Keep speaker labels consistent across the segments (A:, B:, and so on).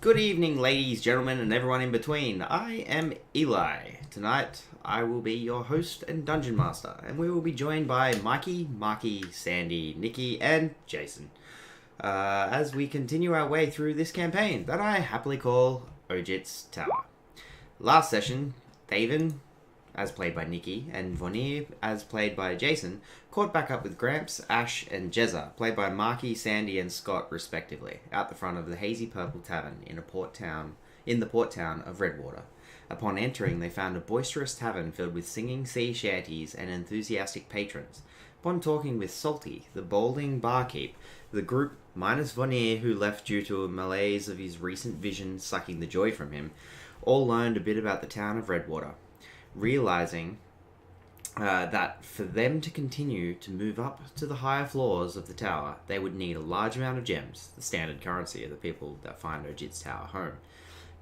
A: Good evening, ladies, gentlemen, and everyone in between. I am Eli. Tonight, I will be your host and dungeon master, and we will be joined by Mikey, Marky, Sandy, Nikki, and Jason, as we continue our way through this campaign that I happily call Ojit's Tower. Last session, Thaven, as played by Nikki, and Vonnir, as played by Jason, caught back up with Gramps, Ash, and Jezza, played by Marky, Sandy, and Scott, respectively, out the front of the Hazy Purple Tavern in the port town of Redwater. Upon entering, they found a boisterous tavern filled with singing sea shanties and enthusiastic patrons. Upon talking with Salty, the balding barkeep, the group, minus Vonnir, who left due to a malaise of his recent vision sucking the joy from him, all learned a bit about the town of Redwater, realizing that for them to continue to move up to the higher floors of the tower, they would need a large amount of gems, the standard currency of the people that find Ojit's Tower home.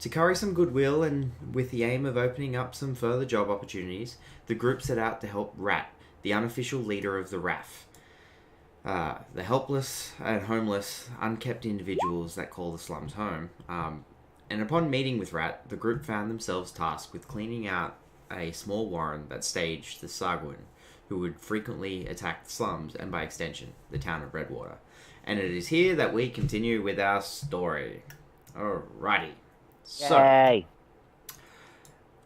A: To curry some goodwill and with the aim of opening up some further job opportunities, the group set out to help Rat, the unofficial leader of the RAF. The helpless and homeless, unkept individuals that call the slums home. And upon meeting with Rat, the group found themselves tasked with cleaning out a small warren that staged the Sahagin, who would frequently attack the slums and, by extension, the town of Redwater. And it is here that we continue with our story. Alrighty.
B: Yay.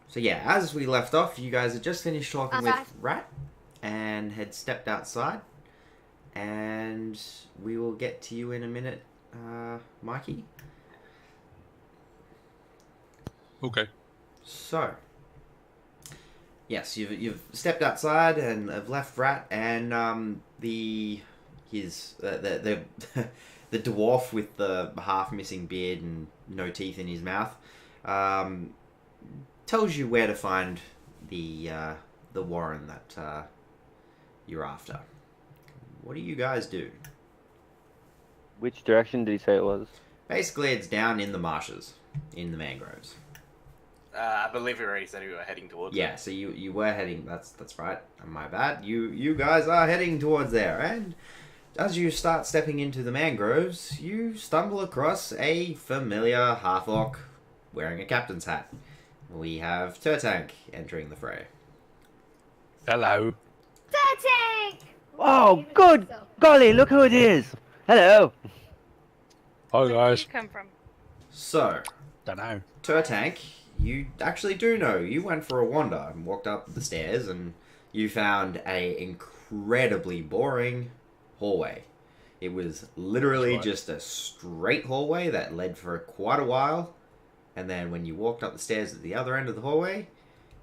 A: So yeah, as we left off, you guys had just finished talking with Rat and had stepped outside. And we will get to you in a minute, Mikey.
C: Okay.
A: So, yes, you've stepped outside and have left Rat, and the the dwarf with the half missing beard and no teeth in his mouth tells you where to find the warren that you're after. What do you guys do?
B: Which direction did he say it was?
A: Basically, it's down in the marshes, in the mangroves.
D: I believe we already said we were heading towards it.
A: Yeah, so you were heading, that's right, my bad. You guys are heading towards there, and as you start stepping into the mangroves, you stumble across a familiar half-orc wearing a captain's hat. We have Turtank entering the fray.
C: Hello.
E: Turtank!
B: Oh, good golly, look who it is! Hello!
C: Hi
E: Where
C: guys.
E: did you come from?
A: So,
C: Dunno.
A: Turtank, you actually do know. You went for a wander and walked up the stairs and you found a incredibly boring hallway. It was literally just a straight hallway that led for quite a while, and then when you walked up the stairs at the other end of the hallway,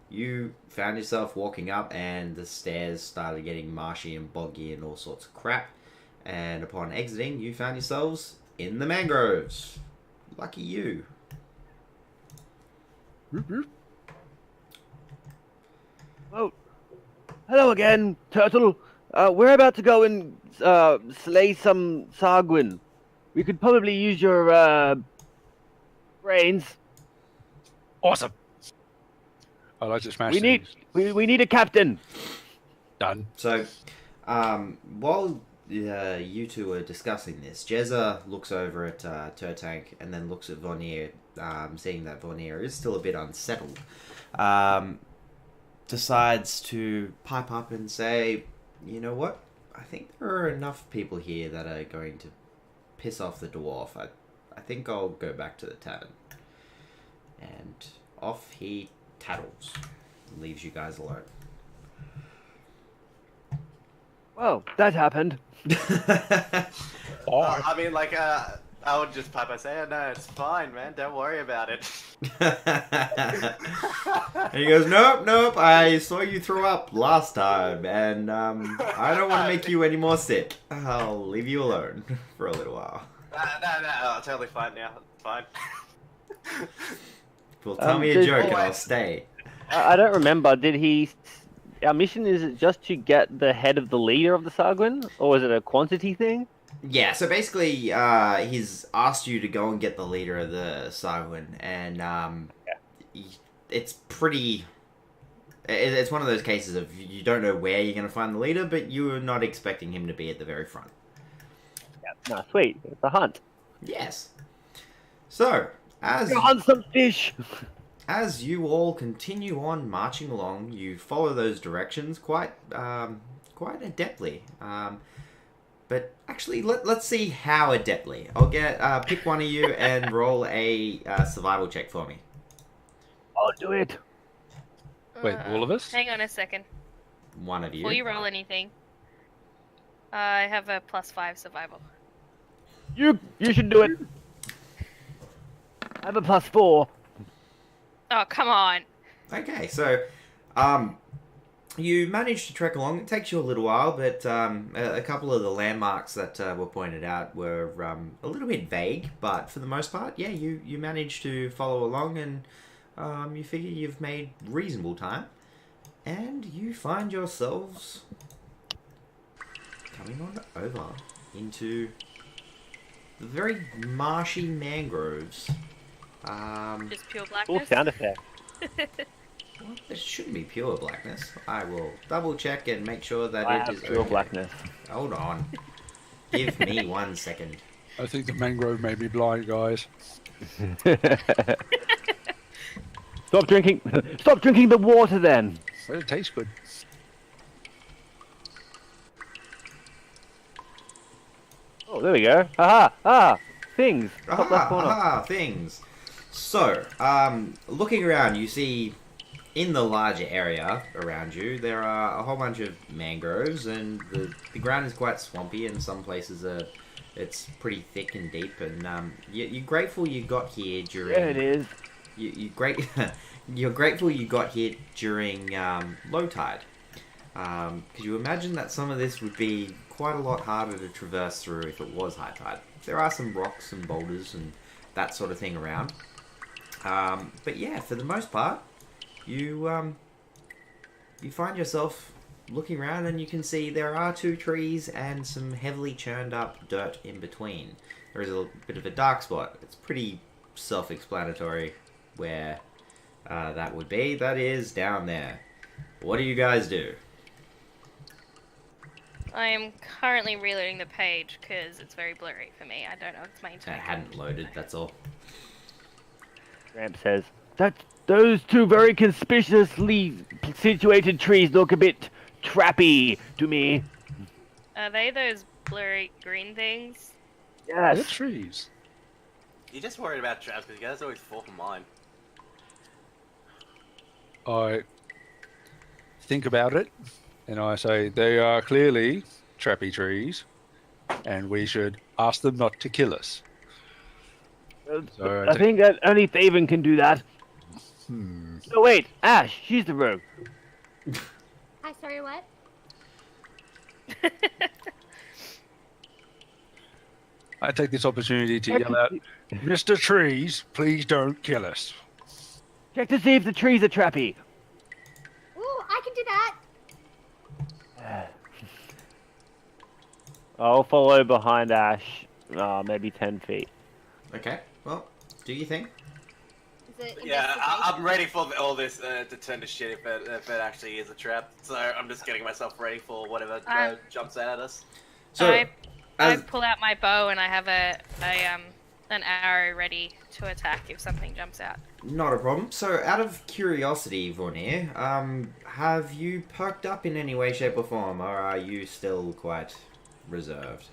A: you found yourself walking up and the stairs started getting marshy and boggy and all sorts of crap, and upon exiting you found yourselves in the mangroves. Lucky you.
B: Oh, hello again, Turtle. We're about to go and slay some Sahagin. We could probably use your brains.
C: Awesome. I like to smash
B: We need
C: things.
B: we need a captain.
C: Done.
A: So, while you two are discussing this, Jezza looks over at Turtank and then looks at Vonnir, seeing that Vonnir is still a bit unsettled. Decides to pipe up and say, you know what? I think there are enough people here that are going to piss off the dwarf. I think I'll go back to the tavern. And off he tattles. Leaves you guys alone.
B: Well, that happened.
D: I mean, like, I would just pipe and say, oh, no, it's fine, man. Don't worry about it.
A: And he goes, nope, I saw you throw up last time, and I don't want to make you any more sick. I'll leave you alone for a little while.
D: No, totally fine now. It's fine.
A: Well, tell me a joke and I'll stay.
B: I don't remember. Did he? Our mission is it just to get the head of the leader of the Sahagin, or was it a quantity thing?
A: Yeah, so basically, he's asked you to go and get the leader of the Sahagin, and it's pretty... It's one of those cases of you don't know where you're going to find the leader, but you're not expecting him to be at the very front.
B: Yeah, no, sweet. It's a hunt.
A: Yes. So, as
B: Go hunt some fish.
A: as you all continue on marching along, you follow those directions quite adeptly. But actually, let's see how adeptly. I'll get pick one of you and roll a survival check for me.
B: I'll do it.
C: Wait, all of us?
E: Hang on a second.
A: One of you.
E: Before you roll anything, I have a +5 survival.
B: You should do it. I have a +4.
E: Oh, come on.
A: Okay, so you managed to trek along. It takes you a little while, but a couple of the landmarks that were pointed out were a little bit vague. But for the most part, yeah, you managed to follow along, and you figure you've made reasonable time, and you find yourselves coming on over into the very marshy mangroves.
E: Just pure
B: Cool
E: blackness.
B: sound effect.
A: Well, there shouldn't be pure blackness. I will double check and make sure that
B: I
A: it
B: have
A: is
B: pure
A: okay.
B: blackness.
A: Hold on. Give me 1 second.
C: I think the mangrove made me blind, guys.
B: Stop drinking. Stop drinking the water then.
C: Well, it tastes good.
B: Oh, there we go. Aha! Things. Top left corner.
A: Aha, things. So, looking around, you see in the larger area around you, there are a whole bunch of mangroves, and the ground is quite swampy, and some places it's pretty thick and deep, and you're grateful you got here during...
B: Yeah, it is.
A: You're grateful you got here during low tide, because you imagine that some of this would be quite a lot harder to traverse through if it was high tide. There are some rocks and boulders and that sort of thing around, but yeah, for the most part, you find yourself looking around, and you can see there are 2 trees and some heavily churned up dirt in between. There is a bit of a dark spot. It's pretty self-explanatory where that would be. That is down there. What do you guys do?
E: I am currently reloading the page because it's very blurry for me. I don't know if it's my
A: It
E: internet.
A: hadn't loaded, that's all.
B: Ramp says that those 2 very conspicuously situated trees look a bit trappy to me.
E: Are they those blurry green things?
C: They're
B: Yes.
C: trees.
D: You're just worried about traps because you guys always fall for mine.
C: I think about it, and I say they are clearly trappy trees, and we should ask them not to kill us. So
B: I think that only Thaven can do that.
C: Hmm.
B: No, wait. Ash, she's the rogue.
E: Hi, sorry, what?
C: I take this opportunity to yell out, Mr. Trees, please don't kill us.
B: Check to see if the trees are trappy.
E: Ooh, I can do that.
B: I'll follow behind Ash, maybe 10 feet.
A: Okay, well, do you think?
E: Is it
D: Yeah, I'm ready for all this to turn to shit if it actually is a trap. So I'm just getting myself ready for whatever jumps out at us.
A: So,
E: I
A: as,
E: pull out my bow and I have an arrow ready to attack if something jumps out.
A: not a problem. So, out of curiosity, Vonnir, have you perked up in any way, shape, or form, or are you still quite reserved?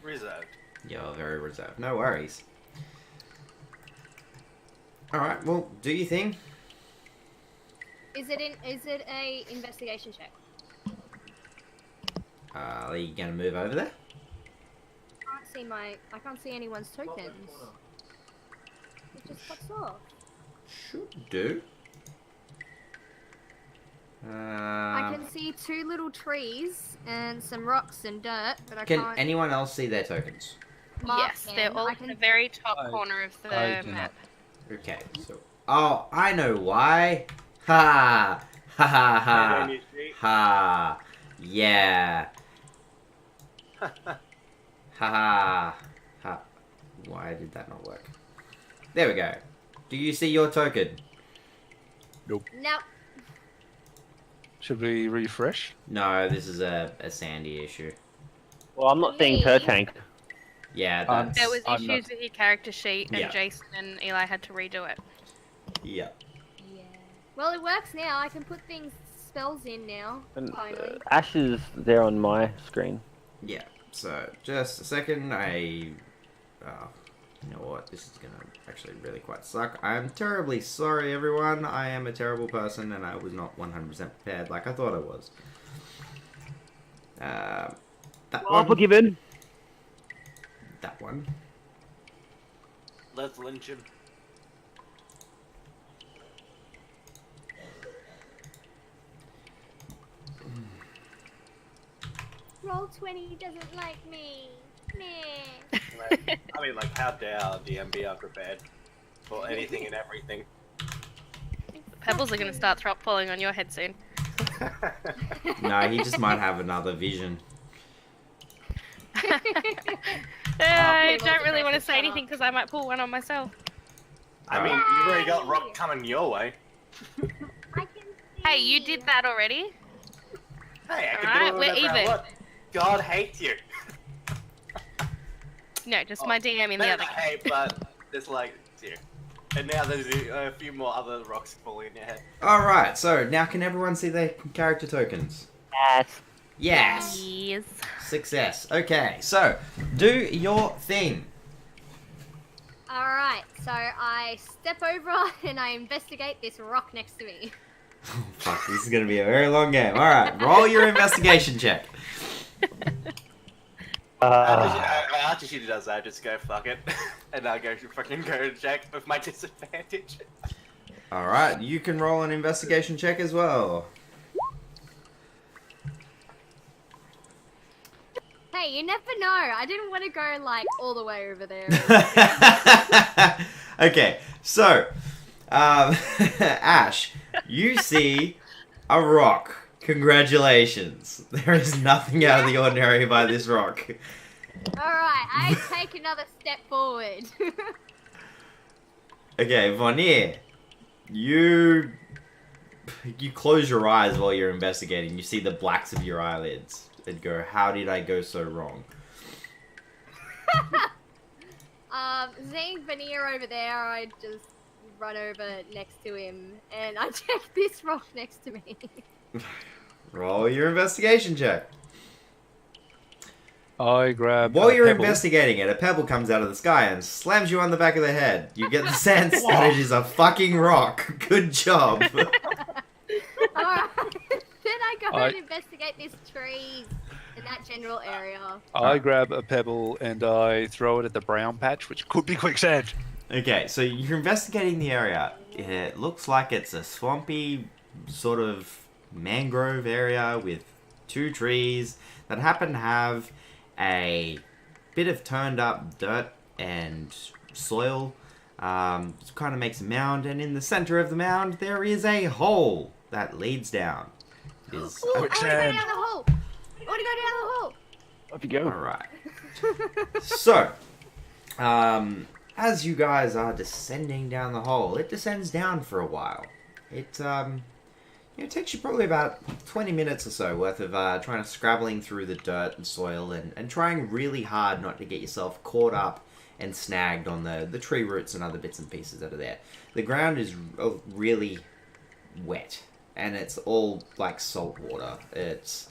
D: Reserved.
A: You're very reserved. No worries. Alright, well, do your thing.
F: Is it a investigation check?
A: Are you gonna move over there?
F: I can't see anyone's tokens. It just pops off.
A: Should do.
F: I can see 2 little trees and some rocks and dirt, but I
A: Can
F: can't.
A: anyone else see their tokens?
F: mark
E: Yes, they're
F: them.
E: all
F: I
E: in
F: can-
E: the very top
C: I-
E: corner of the
C: I do
E: map.
A: Okay, so... Oh, I know why. Ha! Ha ha ha! Ha! Yeah! Ha ha! Ha! Why did that not work? There we go. Do you see your token?
F: No.
C: Should we refresh?
A: No, this is a sandy issue.
B: Well, I'm not seeing
F: Me?
B: Turtank.
A: Yeah, that's...
E: There was
C: I'm
E: issues with your character sheet, and
A: Yeah.
E: Jason and Eli had to redo it.
A: Yeah.
F: Yeah. Well, it works now. I can put spells in now.
B: And
F: Finally.
B: Ash is there on my screen.
A: Yeah. So, just a second. You know what? This is gonna actually really quite suck. I'm terribly sorry, everyone. I am a terrible person, and I was not 100% prepared like I thought I was. That
B: All
A: one.
B: forgiven.
A: That one.
D: Let's lynch him.
F: Roll20 doesn't like me. Meh.
D: I mean, like, how dare DM be unprepared for anything and everything?
E: Pebbles are going to start falling on your head soon.
A: No, he just might have another vision.
E: I
F: lots
E: don't
F: of
E: really want to
F: records
E: say
F: cut
E: anything because I might pull one on myself.
D: I mean, you've already got rock coming your way.
F: I can see.
E: Hey, you did that already?
D: Hey, I can
E: Alright,
D: do it
E: we're
D: whatever I
E: even.
D: want. God hates you.
E: No, just my DM in the
D: There's
E: other
D: a
E: game.
D: hate, but there's like you. And now there's a few more other rocks falling in your head.
A: Alright, so now can everyone see their character tokens?
B: Yes.
A: Yes!
E: Yes.
A: Success. Okay, so, do your thing.
F: Alright, so I step over and I investigate this rock next to me.
A: Oh, fuck, this is gonna be a very long game. Alright, roll your investigation check.
D: After she does that, I just go fuck it. And I'll go check with my disadvantage.
A: Alright, you can roll an investigation check as well.
F: Hey, you never know. I didn't want to go like all the way over there.
A: Okay, so, Ash, you see a rock. Congratulations. There is nothing out of the ordinary by this rock.
F: Alright, I take another step forward.
A: Okay, Vonnir, you close your eyes while you're investigating. You see the blacks of your eyelids and go, how did I go so wrong?
F: Seeing Vonnir over there, I just run over next to him and I check this rock next to me.
A: Roll your investigation check.
C: I grab.
A: While
C: a
A: you're
C: pebble.
A: investigating it, a pebble comes out of the sky and slams you on the back of the head. You get the sense that it is a fucking rock. Good job.
F: Alright, then I go
C: I-
F: and investigate this trees in that general area.
C: I grab a pebble and I throw it at the brown patch, which could be quicksand.
A: Okay, so you're investigating the area. It looks like it's a swampy sort of mangrove area with two trees that happen to have a bit of turned up dirt and soil. Kind of makes a mound, and in the center of the mound there is a hole that leads down. It is
F: Ooh, I want to go
C: Quicksand.
F: down the hole. I want to go down the hole.
B: Off you go.
A: Alright. So, as you guys are descending down the hole, it descends down for a while. It takes you probably about 20 minutes or so worth of trying to scrabbling through the dirt and soil and trying really hard not to get yourself caught up and snagged on the tree roots and other bits and pieces that are there. The ground is really wet, and it's all like salt water. It's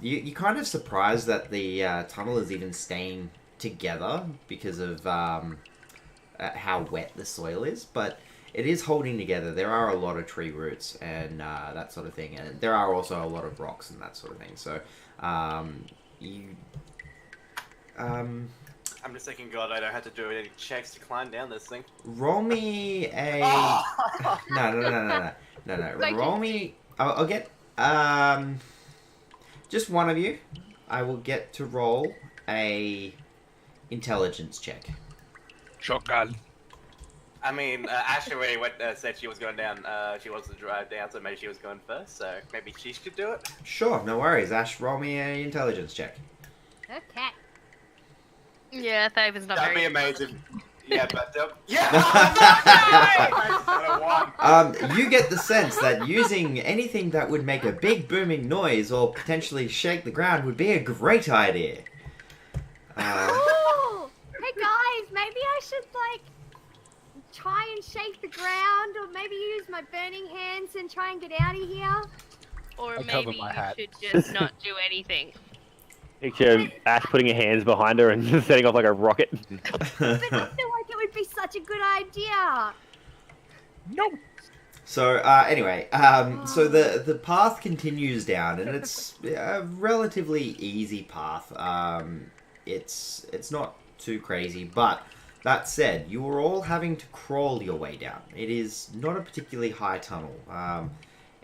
A: you're kind of surprised that the tunnel is even staying together because of how wet the soil is, but it is holding together. There are a lot of tree roots and that sort of thing, and there are also a lot of rocks and that sort of thing. So,
D: I'm just thinking, God, I don't have to do any checks to climb down this thing.
A: roll me a no. Roll me. I'll get just one of you. I will get to roll a intelligence check.
C: Shotgun.
D: I mean, Ash already said she was going down. She wants to drive down, so maybe she was going first. So maybe she should do it.
A: Sure, no worries. Ash, roll me an intelligence check.
F: Okay.
E: Yeah, Thaven's not
D: That'd
E: very
D: be amazing. Yeah, but yeah.
A: You get the sense that using anything that would make a big booming noise or potentially shake the ground would be a great idea.
F: Ooh, I should like try and shake the ground, or maybe use my burning hands and try and get out of here?
E: Or
C: I cover
E: maybe
C: my
E: you
C: hat.
E: should just not do anything.
B: Picture Ash putting her hands behind her and setting off like a rocket.
F: But I feel like it would be such a good idea.
C: No.
A: So anyway, so the path continues down, and it's a relatively easy path. It's not too crazy, but that said, you are all having to crawl your way down. It is not a particularly high tunnel.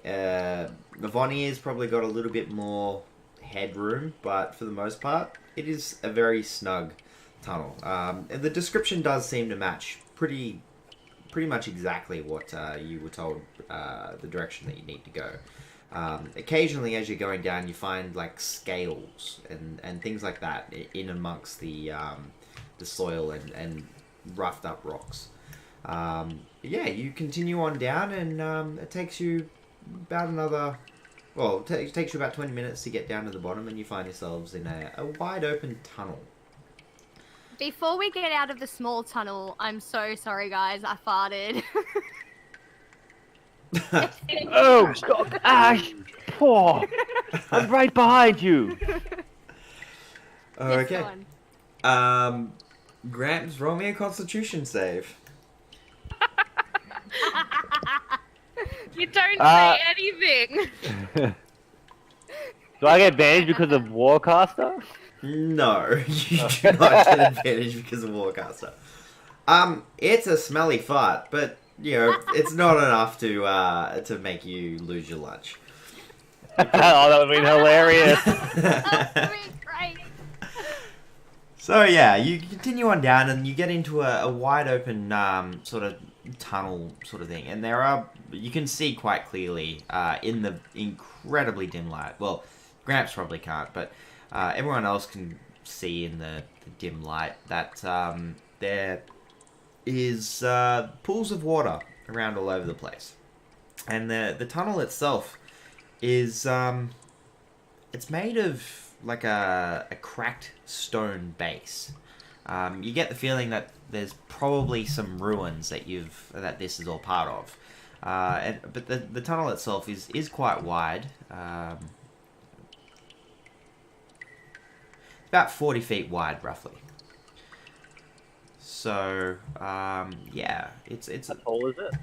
A: The Vonnier's probably got a little bit more headroom, but for the most part, it is a very snug tunnel. And the description does seem to match pretty much exactly what you were told, the direction that you need to go. Occasionally, as you're going down, you find like scales and things like that in amongst the soil and roughed up rocks. Yeah, you continue on down, and it takes you about another. Well, it takes you about 20 minutes to get down to the bottom, and you find yourselves in a wide open tunnel.
F: Before we get out of the small tunnel, I'm so sorry, guys. I farted.
B: Oh, God, Ash! Oh, I'm right behind you.
A: Okay.
F: This
A: Gramps, roll me a Constitution save.
E: You don't say anything.
B: Do I get advantage because of Warcaster?
A: No, you do not get advantage because of Warcaster. It's a smelly fart, but you know it's not enough to make you lose your lunch.
B: Oh, that would have been hilarious.
F: That would be great.
A: So yeah, you continue on down, and you get into a wide open sort of tunnel sort of thing, and you can see quite clearly in the incredibly dim light. Well, Gramps probably can't, but everyone else can see in the dim light that there is pools of water around all over the place, and the tunnel itself is it's made of like a cracked stone base. You get the feeling that there's probably some ruins that this is all part of. But the tunnel itself is quite wide. About 40 feet wide, roughly. So, yeah, it's.
B: How tall is it?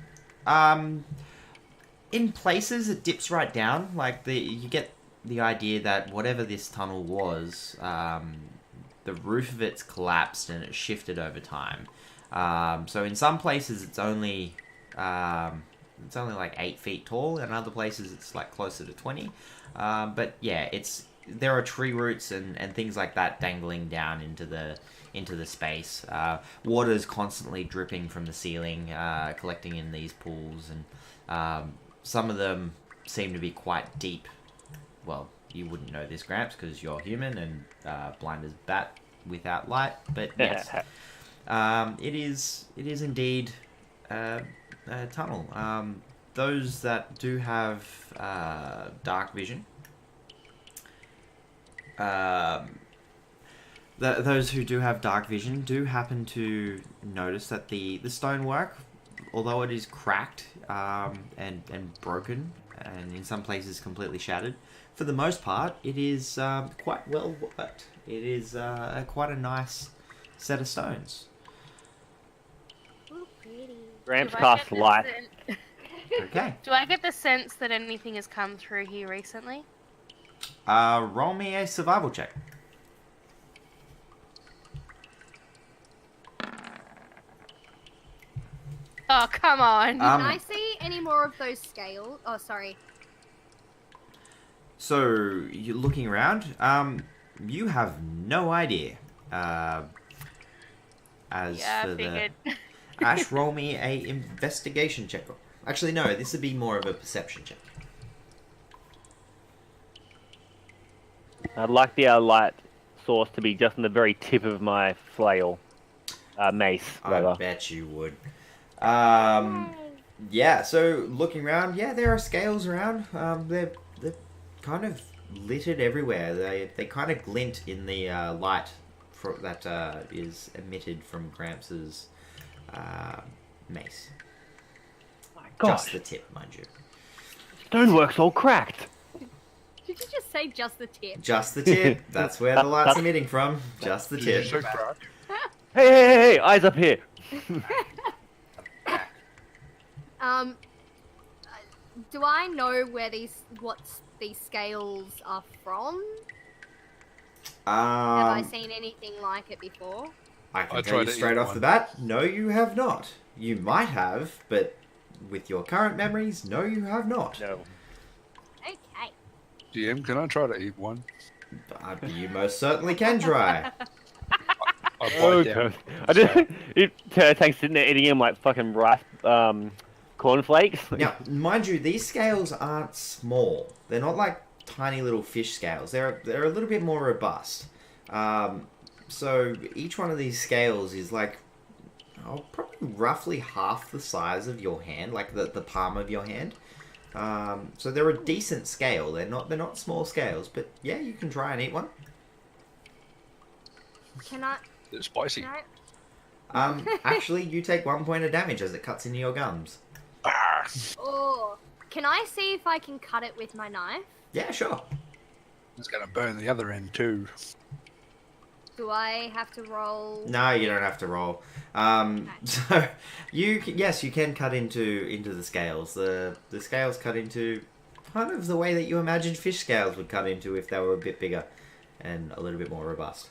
A: In places it dips right down. Like you get the idea that whatever this tunnel was, the roof of it's collapsed and it's shifted over time. So in some places it's only like 8 feet tall, and other places it's like closer to 20. But yeah, there are tree roots and things like that dangling down into the space. Water's constantly dripping from the ceiling, collecting in these pools, and some of them seem to be quite deep. Well, you wouldn't know this, Gramps, because you're human and blind as bat without light. But yes, it is indeed a tunnel. Those that do have dark vision, those who do have dark vision do happen to notice that the stonework, although it is cracked and broken, and in some places completely shattered, for the most part, it is quite well worked. It is quite a nice set of stones.
F: Ooh, pretty.
B: Gramps
E: Do I get
B: cast
E: the
B: light.
A: Okay.
E: Do I get the sense that anything has come through here recently?
A: Roll me a survival check.
E: Oh, come on.
F: Can I see any more of those scales? Oh, sorry.
A: So you're looking around. You have no idea. As
E: yeah,
A: for
E: I figured.
A: Ash, roll me a investigation check. Actually, no. This would be more of a perception check.
B: I'd like the light source to be just on the very tip of my flail. Mace, rather.
A: I bet you would. Yeah. So looking around, yeah, there are scales around. They're kind of littered everywhere. They kind of glint in the light is emitted from Gramps' mace.
B: My
A: Just
B: gosh,
A: the tip, mind you.
B: stonework's all cracked.
F: Did you just say just the tip?
A: Just the tip. That's where the light's emitting from. Just the
C: Did you
A: tip.
C: say crack?
B: Hey, eyes up here.
F: Um, do I know where what these scales are from? Have I seen anything like it before?
A: I can
C: I
A: tell you
C: tried to
A: straight
C: eat
A: off the
C: one.
A: bat, no, you have not. You might have, but with your current memories, no, you have not.
B: No.
F: Okay.
C: GM, can I try to eat one?
A: You most certainly can try.
C: I
B: Oh,
C: bite down.
B: I didn't. Turtank's sitting there eating him like fucking rice, cornflakes.
A: Now, mind you, these scales aren't small. They're not like tiny little fish scales. They're a little bit more robust. So each one of these scales is like, probably roughly half the size of your hand, like the palm of your hand. So they're a decent scale. They're not small scales, but yeah, you can try and eat one.
F: Can I?
C: It's spicy.
F: Can I?
A: Actually, you take 1 point of damage as it cuts into your gums.
C: Ah,
F: Oh, can I see if I can cut it with my knife?
A: Yeah, sure.
C: it's going to burn the other end too.
F: Do I have to roll?
A: No, you don't have to roll. So yes, you can cut into the scales. The scales cut into kind of the way that you imagined fish scales would cut into if they were a bit bigger and a little bit more robust.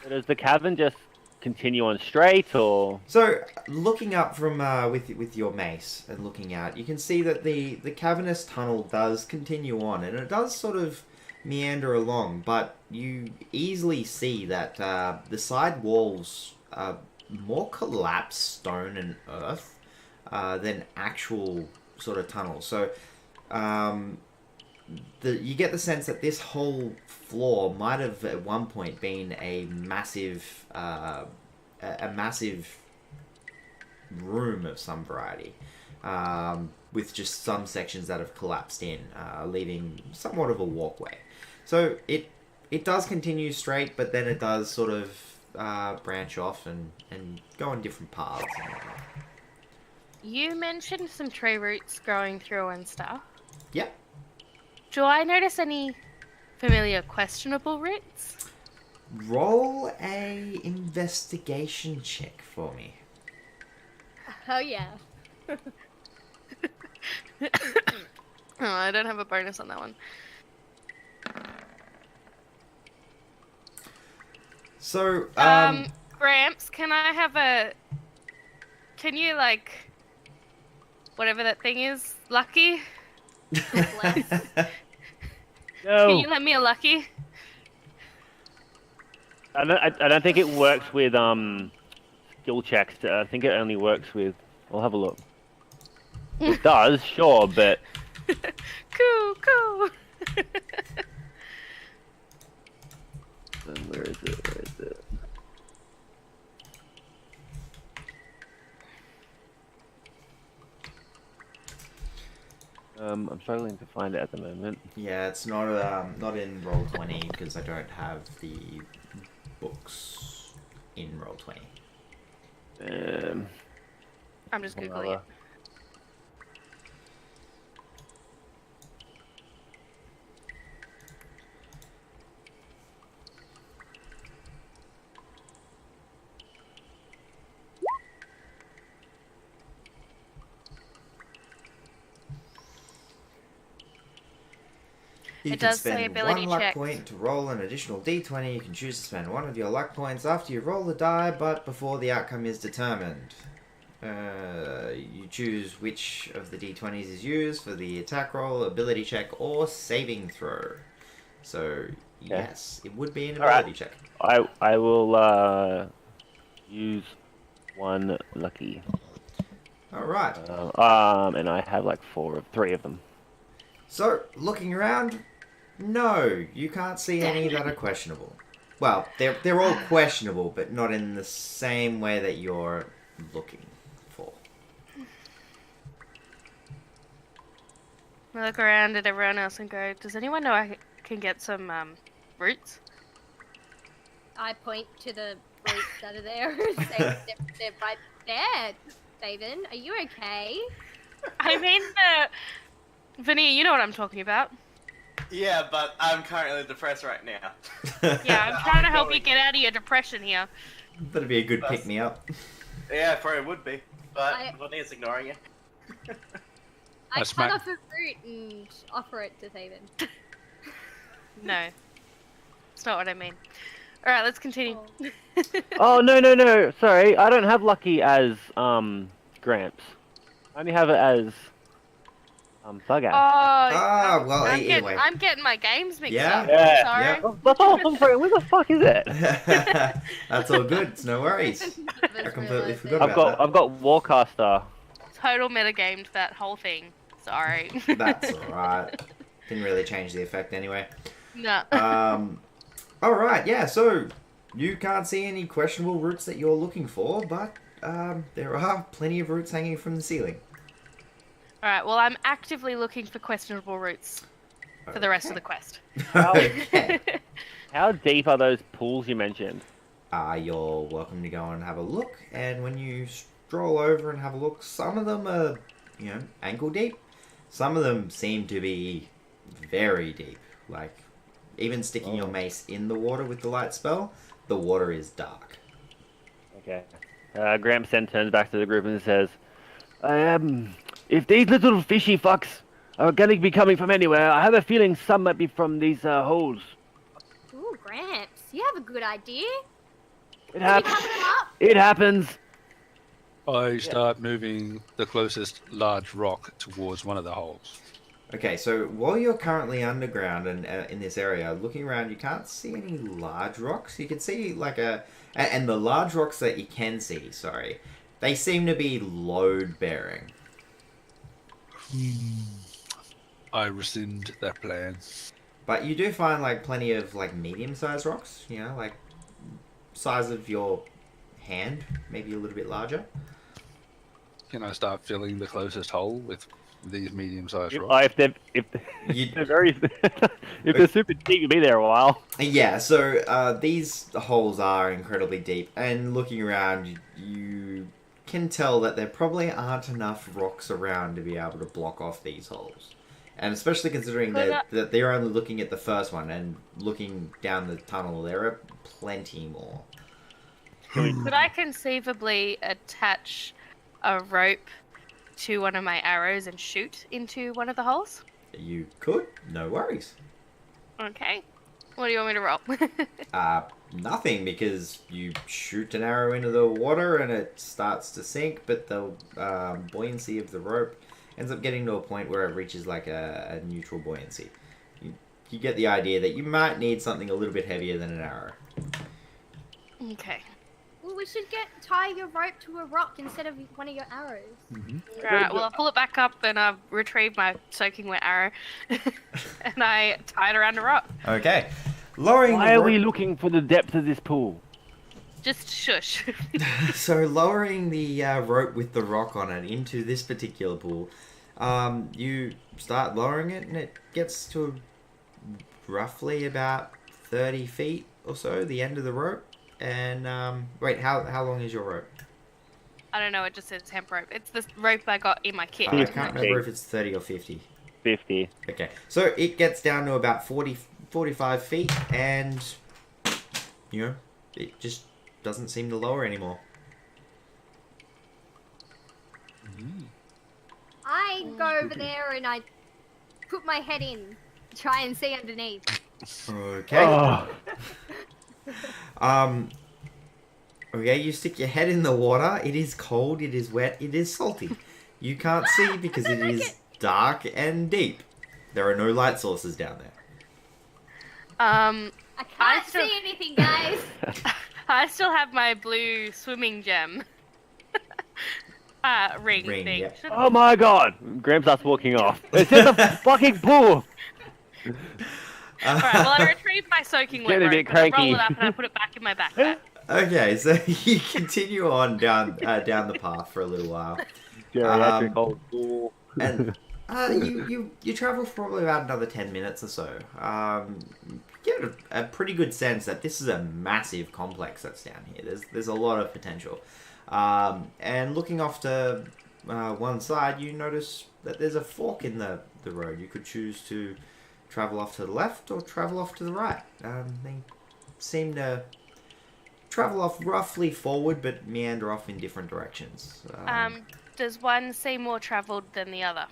B: Does the cavern just continue on straight, or?
A: So, looking up from with your mace and looking out, you can see that the cavernous tunnel does continue on, and it does sort of meander along. But you easily see that the side walls are more collapsed stone and earth than actual sort of tunnels. So, you get the sense that this whole floor might have at one point been a massive room of some variety, with just some sections that have collapsed in, leaving somewhat of a walkway. So it does continue straight, but then it does sort of branch off and go on different paths and whatnot.
E: You mentioned some tree roots growing through and stuff.
A: Yep.
E: Do I notice any familiar questionable roots?
A: Roll a investigation check for me.
F: Oh yeah.
E: Oh, I don't have a bonus on that one.
A: So,
E: Gramps, can I have a... Can you, like... Whatever that thing is, lucky?
B: No.
E: Can you let me a lucky?
B: I don't think it works with skill checks. I think it only works with. I'll have a look. It does, sure, but
E: Cool.
B: where is it? I'm struggling to find it at the moment.
A: yeah, it's not in Roll20 because I don't have the books in Roll20.
E: I'm just googling it.
A: You
E: It
A: can
E: does say
A: spend
E: ability
A: one luck
E: checks.
A: point to roll an additional d20. You can choose to spend one of your luck points after you roll the die, but before the outcome is determined. You choose which of the d20s is used for the attack roll, ability check, or saving throw. So, yes, it would be an
B: All right.
A: ability check.
B: I will use one lucky.
A: Alright.
B: And I have like three of them.
A: So, looking around, no, you can't see any that are questionable. Well, they're all questionable, but not in the same way that you're looking for.
E: I look around at everyone else and go, does anyone know I can get some roots?
F: I point to the roots that are there. they're right there. David, are you okay?
E: I mean, Vonnir, you know what I'm talking about.
D: Yeah, but I'm currently depressed right now.
E: Yeah, I'm trying to help you get out of your depression here.
A: That'd be a good pick me up.
D: Yeah, it probably would be. But
F: I-
D: Vonnir's ignoring you.
F: I
C: That's
F: cut
C: my-
F: off a root and offer it to David.
E: No, it's not what I mean. All right, let's continue.
B: Oh no! Sorry, I don't have Lucky as Gramps. I only have it as Thug Ass.
A: Well, anyway.
E: I'm getting my games mixed
A: Yeah.
E: up.
B: Yeah.
E: Sorry.
A: Yeah.
B: That's all I'm sorry. Where the fuck is it?
A: That's all good. It's no worries. I completely forgot
B: I've
A: about
B: got Warcaster.
E: Total metagamed that whole thing. Sorry.
A: that. That's alright. Didn't really change the effect anyway.
E: No.
A: Alright, yeah, so you can't see any questionable routes that you're looking for, but there are plenty of routes hanging from the ceiling.
E: All right. Well, I'm actively looking for questionable routes for the rest of the quest.
A: Okay.
B: How deep are those pools you mentioned?
A: You're welcome to go and have a look, and when you stroll over and have a look, some of them are, ankle deep. Some of them seem to be very deep. Like, even sticking your mace in the water with the light spell, the water is dark.
B: Okay. Gramps then turns back to the group and says, if these little fishy fucks are going to be coming from anywhere, I have a feeling some might be from these holes.
F: Ooh, Gramps, you have a good idea.
B: It
F: Are you
B: happens.
F: covering them up?
B: It happens.
C: I start moving the closest large rock towards one of the holes.
A: Okay, so while you're currently underground and in this area, looking around, you can't see any large rocks. You can see and the large rocks that you can see, sorry, they seem to be load-bearing.
C: I rescind that plan.
A: But you do find plenty of medium-sized rocks, size of your hand, maybe a little bit larger.
C: Can I start filling the closest hole with these medium-sized rocks?
B: If they're very, if they're super deep, you'll be there a while.
A: Yeah, so these holes are incredibly deep, and looking around, you can tell that there probably aren't enough rocks around to be able to block off these holes. And especially considering that they're only looking at the first one, and looking down the tunnel, there are plenty more.
E: Could I conceivably attach a rope to one of my arrows and shoot into one of the holes?
A: You could, no worries.
E: Okay. What do you want me to roll?
A: Nothing, because you shoot an arrow into the water and it starts to sink, but the buoyancy of the rope ends up getting to a point where it reaches a neutral buoyancy. You get the idea that you might need something a little bit heavier than an arrow.
E: Okay.
F: Well, we should tie your rope to a rock instead of one of your arrows.
E: Alright, well, I'll pull it back up and I'll retrieve my soaking wet arrow. And I tie it around a rock.
A: Okay. Lowering
B: Why
A: the
B: are we
A: rope...
B: looking for the depth of this pool?
E: Just shush.
A: So lowering the rope with the rock on it into this particular pool, you start lowering it and it gets to roughly about 30 feet or so, the end of the rope. And, wait, how long is your rope?
E: I don't know, it just says hemp rope. It's the rope I got in my kit.
A: I can't remember if it's 30 or 50.
B: 50.
A: Okay, so it gets down to about 45 feet, and, it just doesn't seem to lower anymore.
F: I go over there and I put my head in, try and see underneath.
A: Okay. Okay, you stick your head in the water. It is cold, it is wet, it is salty. You can't see because it is dark and deep. There are no light sources down there.
F: I can't see anything, guys.
E: I still have my blue swimming gem. Ring thing.
A: Yeah.
B: Oh my god! Graham starts walking off. It's just a fucking pool!
E: Alright, well, I retrieve my soaking wet
B: Getting a
E: rope,
B: bit
E: and I roll
B: cranky.
E: it up and I put it back in my backpack.
A: Okay, so you continue on down the path for a little while.
B: Geriatric old pool.
A: And You travel for probably about another 10 minutes or so. You get a pretty good sense that this is a massive complex that's down here. There's a lot of potential. And looking off to one side, you notice that there's a fork in the road. You could choose to travel off to the left or travel off to the right. They seem to travel off roughly forward, but meander off in different directions.
E: Does one seem more travelled than the other?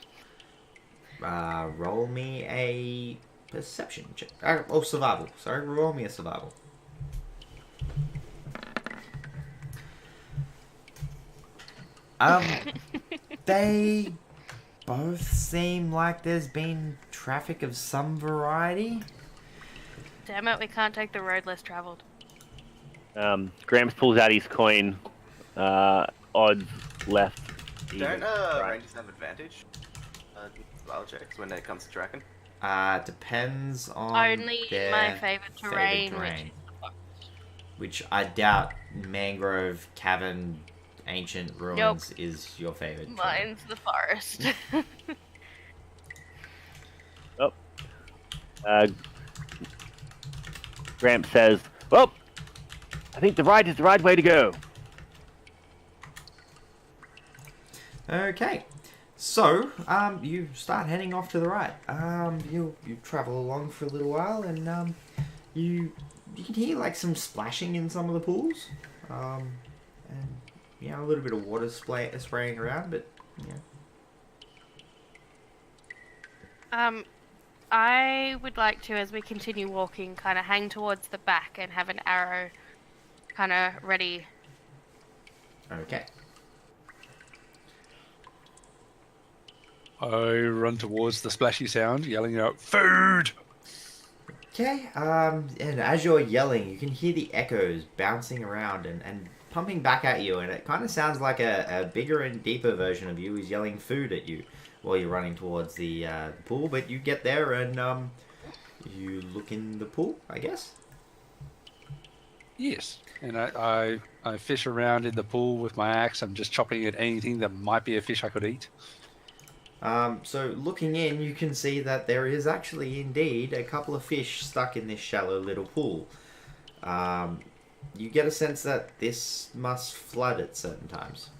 A: Roll me a perception check. Oh, survival. Sorry, roll me a survival. They both seem like there's been traffic of some variety.
E: Damn it, we can't take the road less travelled.
B: Gramps pulls out his coin. Odds left.
D: Don't
B: right.
D: Rangers have advantage? Survival checks when it comes to tracking?
A: Depends on
E: Only
A: their
E: my favourite terrain,
A: which I doubt mangrove cavern ancient ruins is your favorite.
E: Mine's the forest.
B: Gramps says, "Well, I think the right is the right way to go."
A: Okay, so you start heading off to the right. You travel along for a little while, and you can hear like some splashing in some of the pools, and a little bit of water spraying around, but yeah.
E: I would like to, as we continue walking, kind of hang towards the back and have an arrow kind of ready.
A: Okay.
C: I run towards the splashy sound, yelling out, "Food!"
A: Okay, and as you're yelling, you can hear the echoes bouncing around and pumping back at you, and it kind of sounds like a bigger and deeper version of you is yelling food at you while you're running towards the pool, but you get there and you look in the pool, I guess?
C: Yes, and I fish around in the pool with my axe. I'm just chopping at anything that might be a fish I could eat.
A: So looking in, you can see that there is actually indeed a couple of fish stuck in this shallow little pool. You get a sense that this must flood at certain times.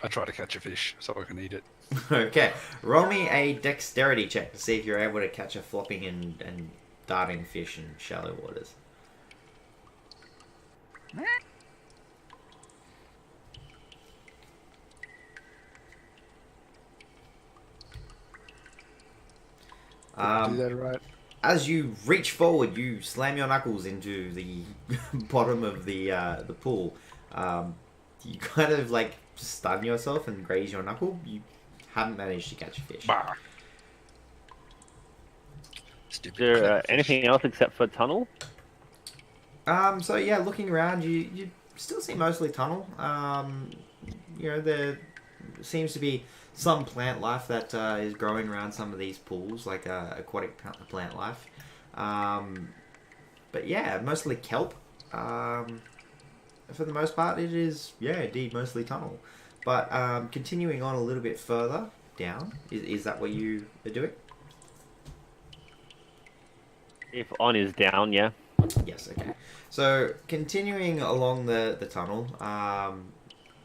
C: I try to catch a fish so I can eat it.
A: Okay, roll me a dexterity check to see if you're able to catch a flopping and darting fish in shallow waters.
C: Do that right.
A: As you reach forward, you slam your knuckles into the bottom of the pool. You kind of like stun yourself and graze your knuckle. You haven't managed to catch a fish.
C: Bah.
B: Is there anything else except for tunnel?
A: So yeah, looking around, you still see mostly tunnel. There seems to be some plant life that is growing around some of these pools, like aquatic plant life. But yeah, mostly kelp. For the most part, it is, yeah, indeed, mostly tunnel. But continuing on a little bit further down, is that what you are doing?
B: If on is down, yeah.
A: Yes, okay. So, continuing along the tunnel,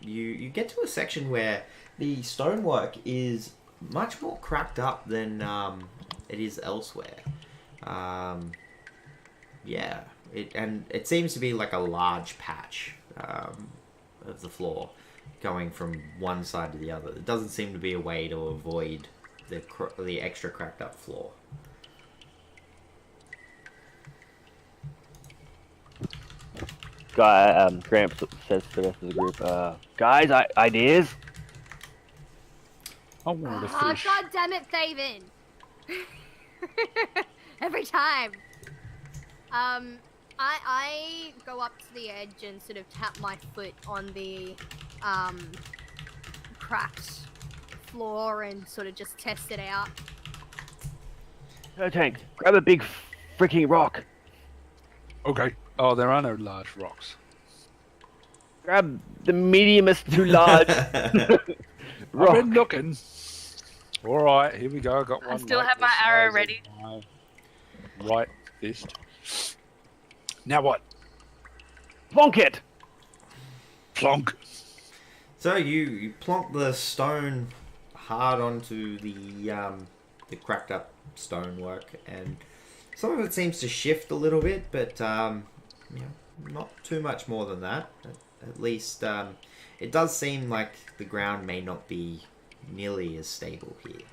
A: you get to a section where the stonework is much more cracked up than it is elsewhere. Yeah, it seems to be like a large patch of the floor going from one side to the other. It doesn't seem to be a way to avoid the extra cracked up floor.
B: Gramps says to the rest of the group, "Guys, ideas?"
C: I wanted a
F: Oh,
C: fish.
F: God damn it, Thaven! Every time. I go up to the edge and sort of tap my foot on the cracked floor and sort of just test it out.
B: Turtank, grab a big freaking rock.
C: Okay. Oh, there are no large rocks.
B: Grab the mediumest to large
C: I've
B: rock.
C: been looking. All right, here we go. I got one.
E: I still
C: like
E: have
C: the
E: my arrow
C: size of
E: ready.
C: my right fist. Now what?
B: Plonk it!
C: Plonk.
A: So you plonk the stone hard onto the cracked up stonework, and some of it seems to shift a little bit, but not too much more than that. At least it does seem like the ground may not be nearly as stable here.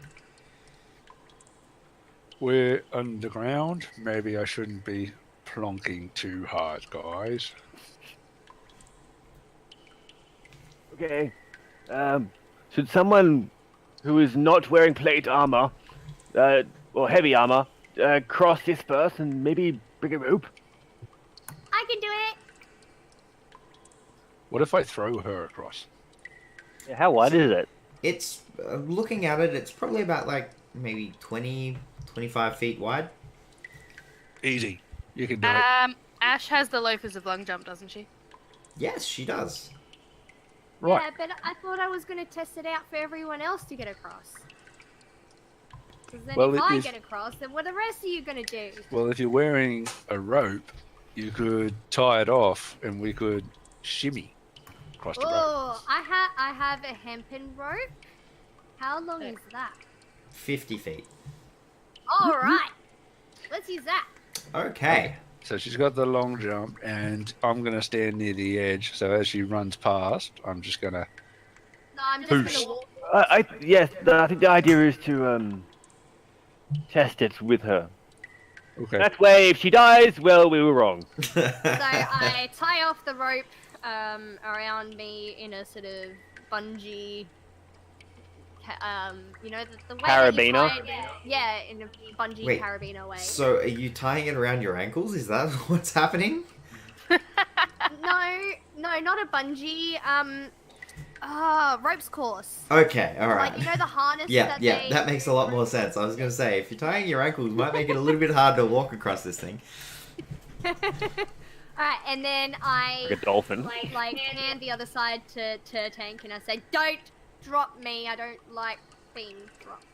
C: We're underground. Maybe I shouldn't be plonking too hard, guys.
B: Okay. Should someone who is not wearing plate armor, or heavy armor, cross this first and maybe bring a rope?
F: I can do it.
C: What if I throw her across?
B: Yeah, how wide is it?
A: It's looking at it, it's probably about like maybe 20, 25 feet wide.
C: Easy. You can do it.
E: Ash has the loafers of long jump, doesn't she?
A: Yes, she does.
C: Right.
F: Yeah, but I thought I was going to test it out for everyone else to get across. Because then
C: Well,
F: if
C: it
F: I
C: is-
F: get across, then what are the rest of you going to do?
C: Well, if you're wearing a rope, you could tie it off and we could shimmy across the rope.
F: Oh, I have a hempen rope. How long is that?
A: 50 feet.
F: All right. Let's use that.
A: Okay.
C: So she's got the long jump, and I'm going to stand near the edge. So as she runs past, I'm just going to...
F: No, I'm just going
C: Boost.
F: to walk.
B: I think the idea is to test it with her.
C: Okay.
B: That way, if she dies, well, we were wrong.
F: So I tie off the rope around me in a sort of bungee, you know, the way that you
B: Carabiner?
F: tie it, yeah, in a bungee
A: Wait,
F: carabiner way.
A: So are you tying it around your ankles? Is that what's happening?
F: No, not a bungee. Ropes course.
A: Okay, alright.
F: Like, you know the harness
A: Yeah,
F: that
A: that makes a lot more sense. I was going to say, if you're tying your ankles, it might make it a little bit hard to walk across this thing.
F: Alright, and then I
B: Like a dolphin.
F: like hand the other side to Turtank and I say, "Don't drop me. I don't like being dropped."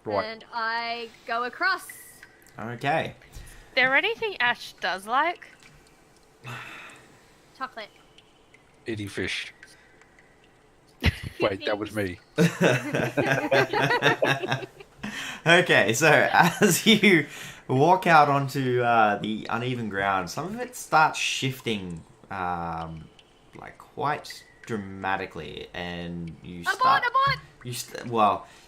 C: Right.
F: And I go across.
A: Okay.
E: There anything Ash does like?
F: Chocolate.
C: Itty fish. Wait, that was me.
A: Okay, so as you walk out onto the uneven ground, some of it starts shifting like quite dramatically, and you start
F: Abort!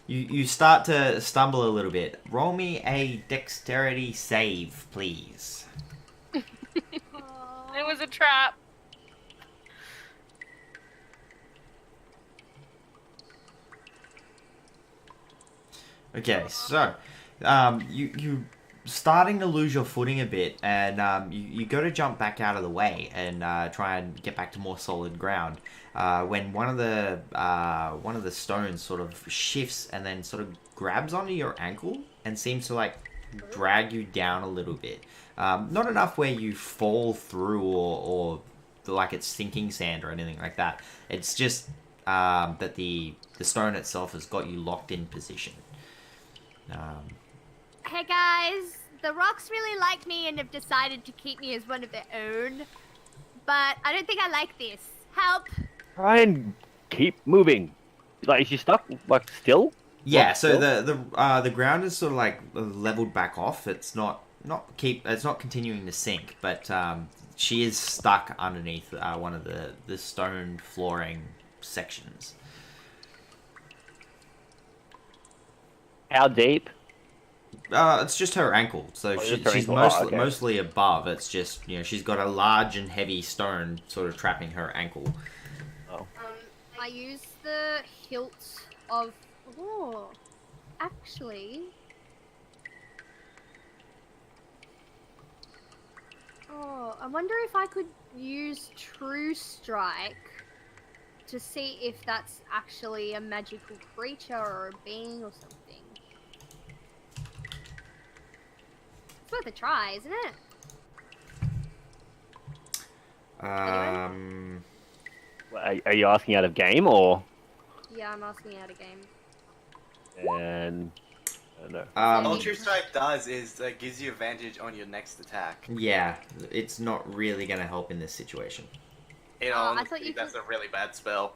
A: you start to stumble a little bit. Roll me a dexterity save, please.
E: It was a trap.
A: Okay, so you starting to lose your footing a bit, and you go to jump back out of the way and try and get back to more solid ground. When one of the stones sort of shifts and then sort of grabs onto your ankle and seems to like drag you down a little bit. Not enough where you fall through or like it's sinking sand or anything like that. It's just that the stone itself has got you locked in position.
F: Hey guys, the rocks really like me and have decided to keep me as one of their own. But I don't think I like this. Help!
B: Try and keep moving. Like, is she stuck, like, still?
A: Yeah,
B: Locked
A: so
B: still?
A: the ground is sort of like leveled back off. It's not continuing to sink, but she is stuck underneath one of the stone flooring sections.
B: How deep?
A: It's just her ankle, so
B: just her
A: she's
B: ankle. Okay.
A: mostly above. It's just, she's got a large and heavy stone sort of trapping her ankle.
F: I use the hilt of... Oh, actually... Oh, I wonder if I could use True Strike to see if that's actually a magical creature or a being or something. It's worth a try, isn't it?
B: Are you asking out of game or?
F: Yeah, I'm asking out a game.
B: And I don't know.
D: All True Strike does is gives you advantage on your next attack.
A: Yeah, it's not really going to help in this situation.
D: You know,
F: I thought you
D: that's a really bad spell.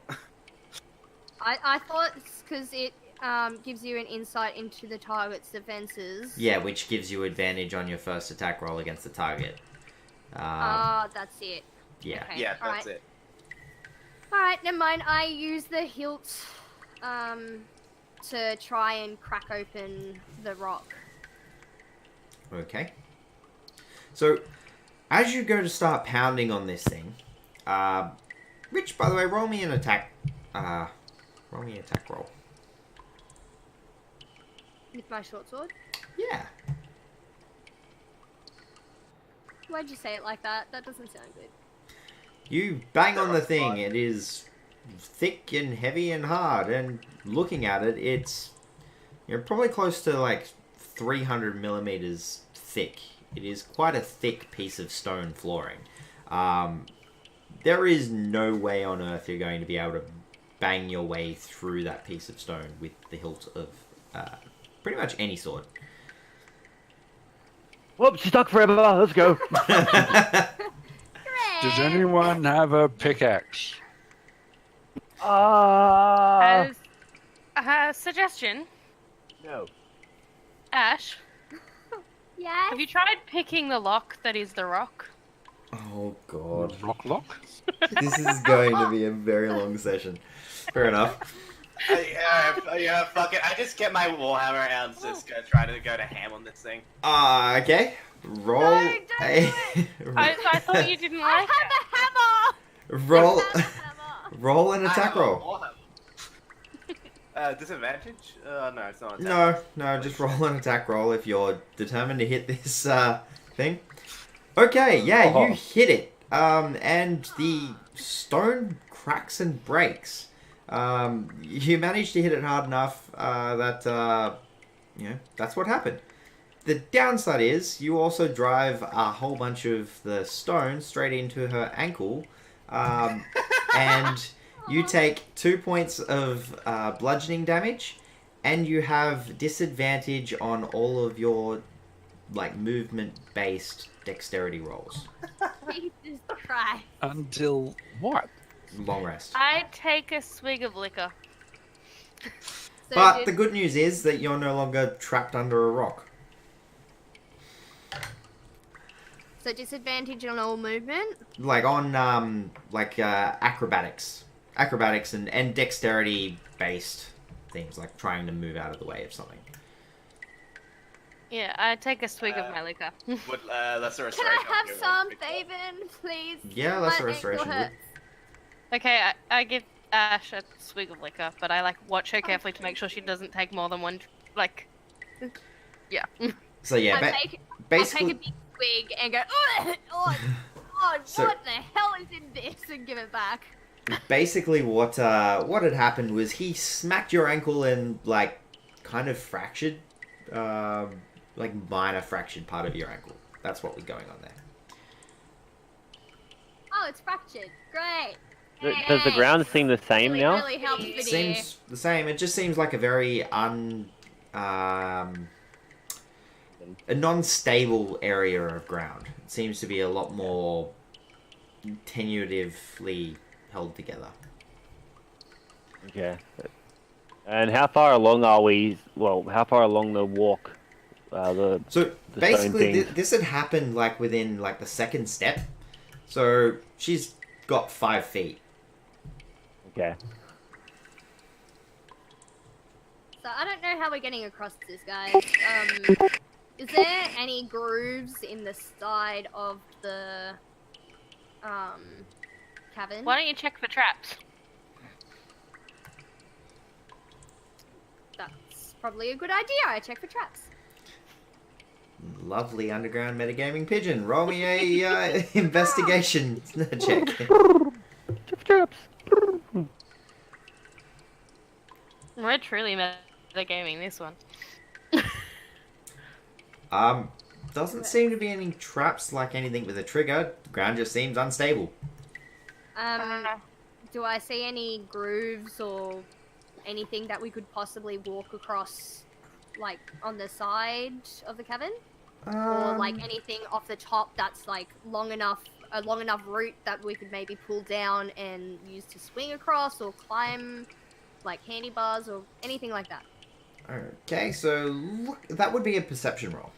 F: I thought because it gives you an insight into the target's defenses.
A: Yeah, which gives you advantage on your first attack roll against the target.
F: That's it.
A: Yeah.
F: Okay,
D: Yeah, that's it.
F: Alright, never mind. I use the hilt to try and crack open the rock.
A: Okay. So, as you go to start pounding on this thing, Rich, by the way, roll me an attack. Roll me an attack roll.
F: With my short sword?
A: Yeah.
F: Why'd you say it like that? That doesn't sound good.
A: You bang on the thing. It is thick and heavy and hard, and looking at it, it's probably close to like 300 millimeters thick. It is quite a thick piece of stone flooring. There is no way on earth you're going to be able to bang your way through that piece of stone with the hilt of pretty much any sword.
B: Whoops, stuck forever. Let's go.
C: Does anyone have a pickaxe?
E: Suggestion,
B: No.
E: Ash.
F: Yes?
E: Have you tried picking the lock that is the rock?
A: Oh god.
C: Lock?
A: This is going to be a very long session. Fair enough.
D: Yeah, fuck it. I just get my Warhammer out and just try to go to ham on this thing.
A: Okay. Roll
F: No, don't
A: a...
E: I thought you didn't
F: I
E: like
F: have
E: it.
F: a hammer!
A: roll...
F: I have a hammer.
A: roll an attack roll.
D: Disadvantage? No, it's not.
A: No, just roll an attack roll if you're determined to hit this thing. Okay, yeah, you hit it. And the stone cracks and breaks. You managed to hit it hard enough that that's what happened. The downside is you also drive a whole bunch of the stone straight into her ankle, and you take 2 points of bludgeoning damage, and you have disadvantage on all of your movement-based dexterity rolls.
F: Jesus Christ.
C: Until what?
A: Long rest.
E: I take a swig of liquor.
A: But the good news is that you're no longer trapped under a rock.
F: So disadvantage on all movement?
A: Acrobatics. Acrobatics and dexterity based things, like trying to move out of the way of something.
E: Yeah, I take a swig of my liquor.
D: Would lesser
F: Can
D: restoration?
F: I have some, Faven, please?
A: Yeah,
F: My
A: lesser
F: ankle
A: restoration would.
F: hurts.
E: Okay, I give Ash a swig of liquor, but I watch her carefully to make sure she doesn't take more than one. Yeah.
A: So yeah,
F: I take
A: basically.
F: a big swig and go, oh,
A: So-
F: what the hell is in this? And give it back.
A: Basically, what had happened was he smacked your ankle and kind of fractured, minor fractured part of your ankle. That's what was going on there.
F: Oh, it's fractured. Great.
B: Does the ground seem the same
F: Really,
B: now?
F: really helps
A: It
F: Vonnir.
A: seems the same. It just seems like a very a non-stable area of ground. It seems to be a lot more tentatively held together.
B: Okay. And how far along are we? Well, how far along the walk?
A: So
B: the
A: basically,
B: stone things.
A: this had happened within the second step. So she's got 5 feet.
B: Okay.
F: So I don't know how we're getting across this, guys. Is there any grooves in the side of the cavern?
E: Why don't you check for traps?
F: That's probably a good idea. I check for traps.
A: Lovely underground metagaming pigeon. Roll me a investigation check.
B: Traps.
E: We're truly metagaming this one.
A: Doesn't seem to be any traps like anything with a trigger. The ground just seems unstable.
F: do I see any grooves or anything that we could possibly walk across, like on the side of the cavern, or like anything off the top that's like a long enough route that we could maybe pull down and use to swing across or climb, like handy bars or anything like that.
A: Okay, so look, that would be a perception roll.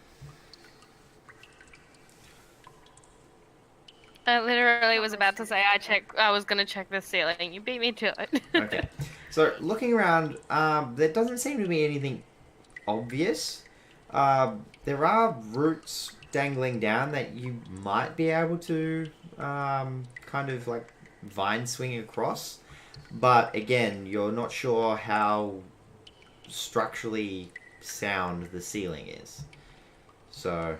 E: I literally was about to say I was gonna check the ceiling. You beat me to it.
A: Okay, so looking around, there doesn't seem to be anything obvious. There are roots dangling down that you might be able to kind of like vine swing across, but again, you're not sure how structurally sound the ceiling is. So.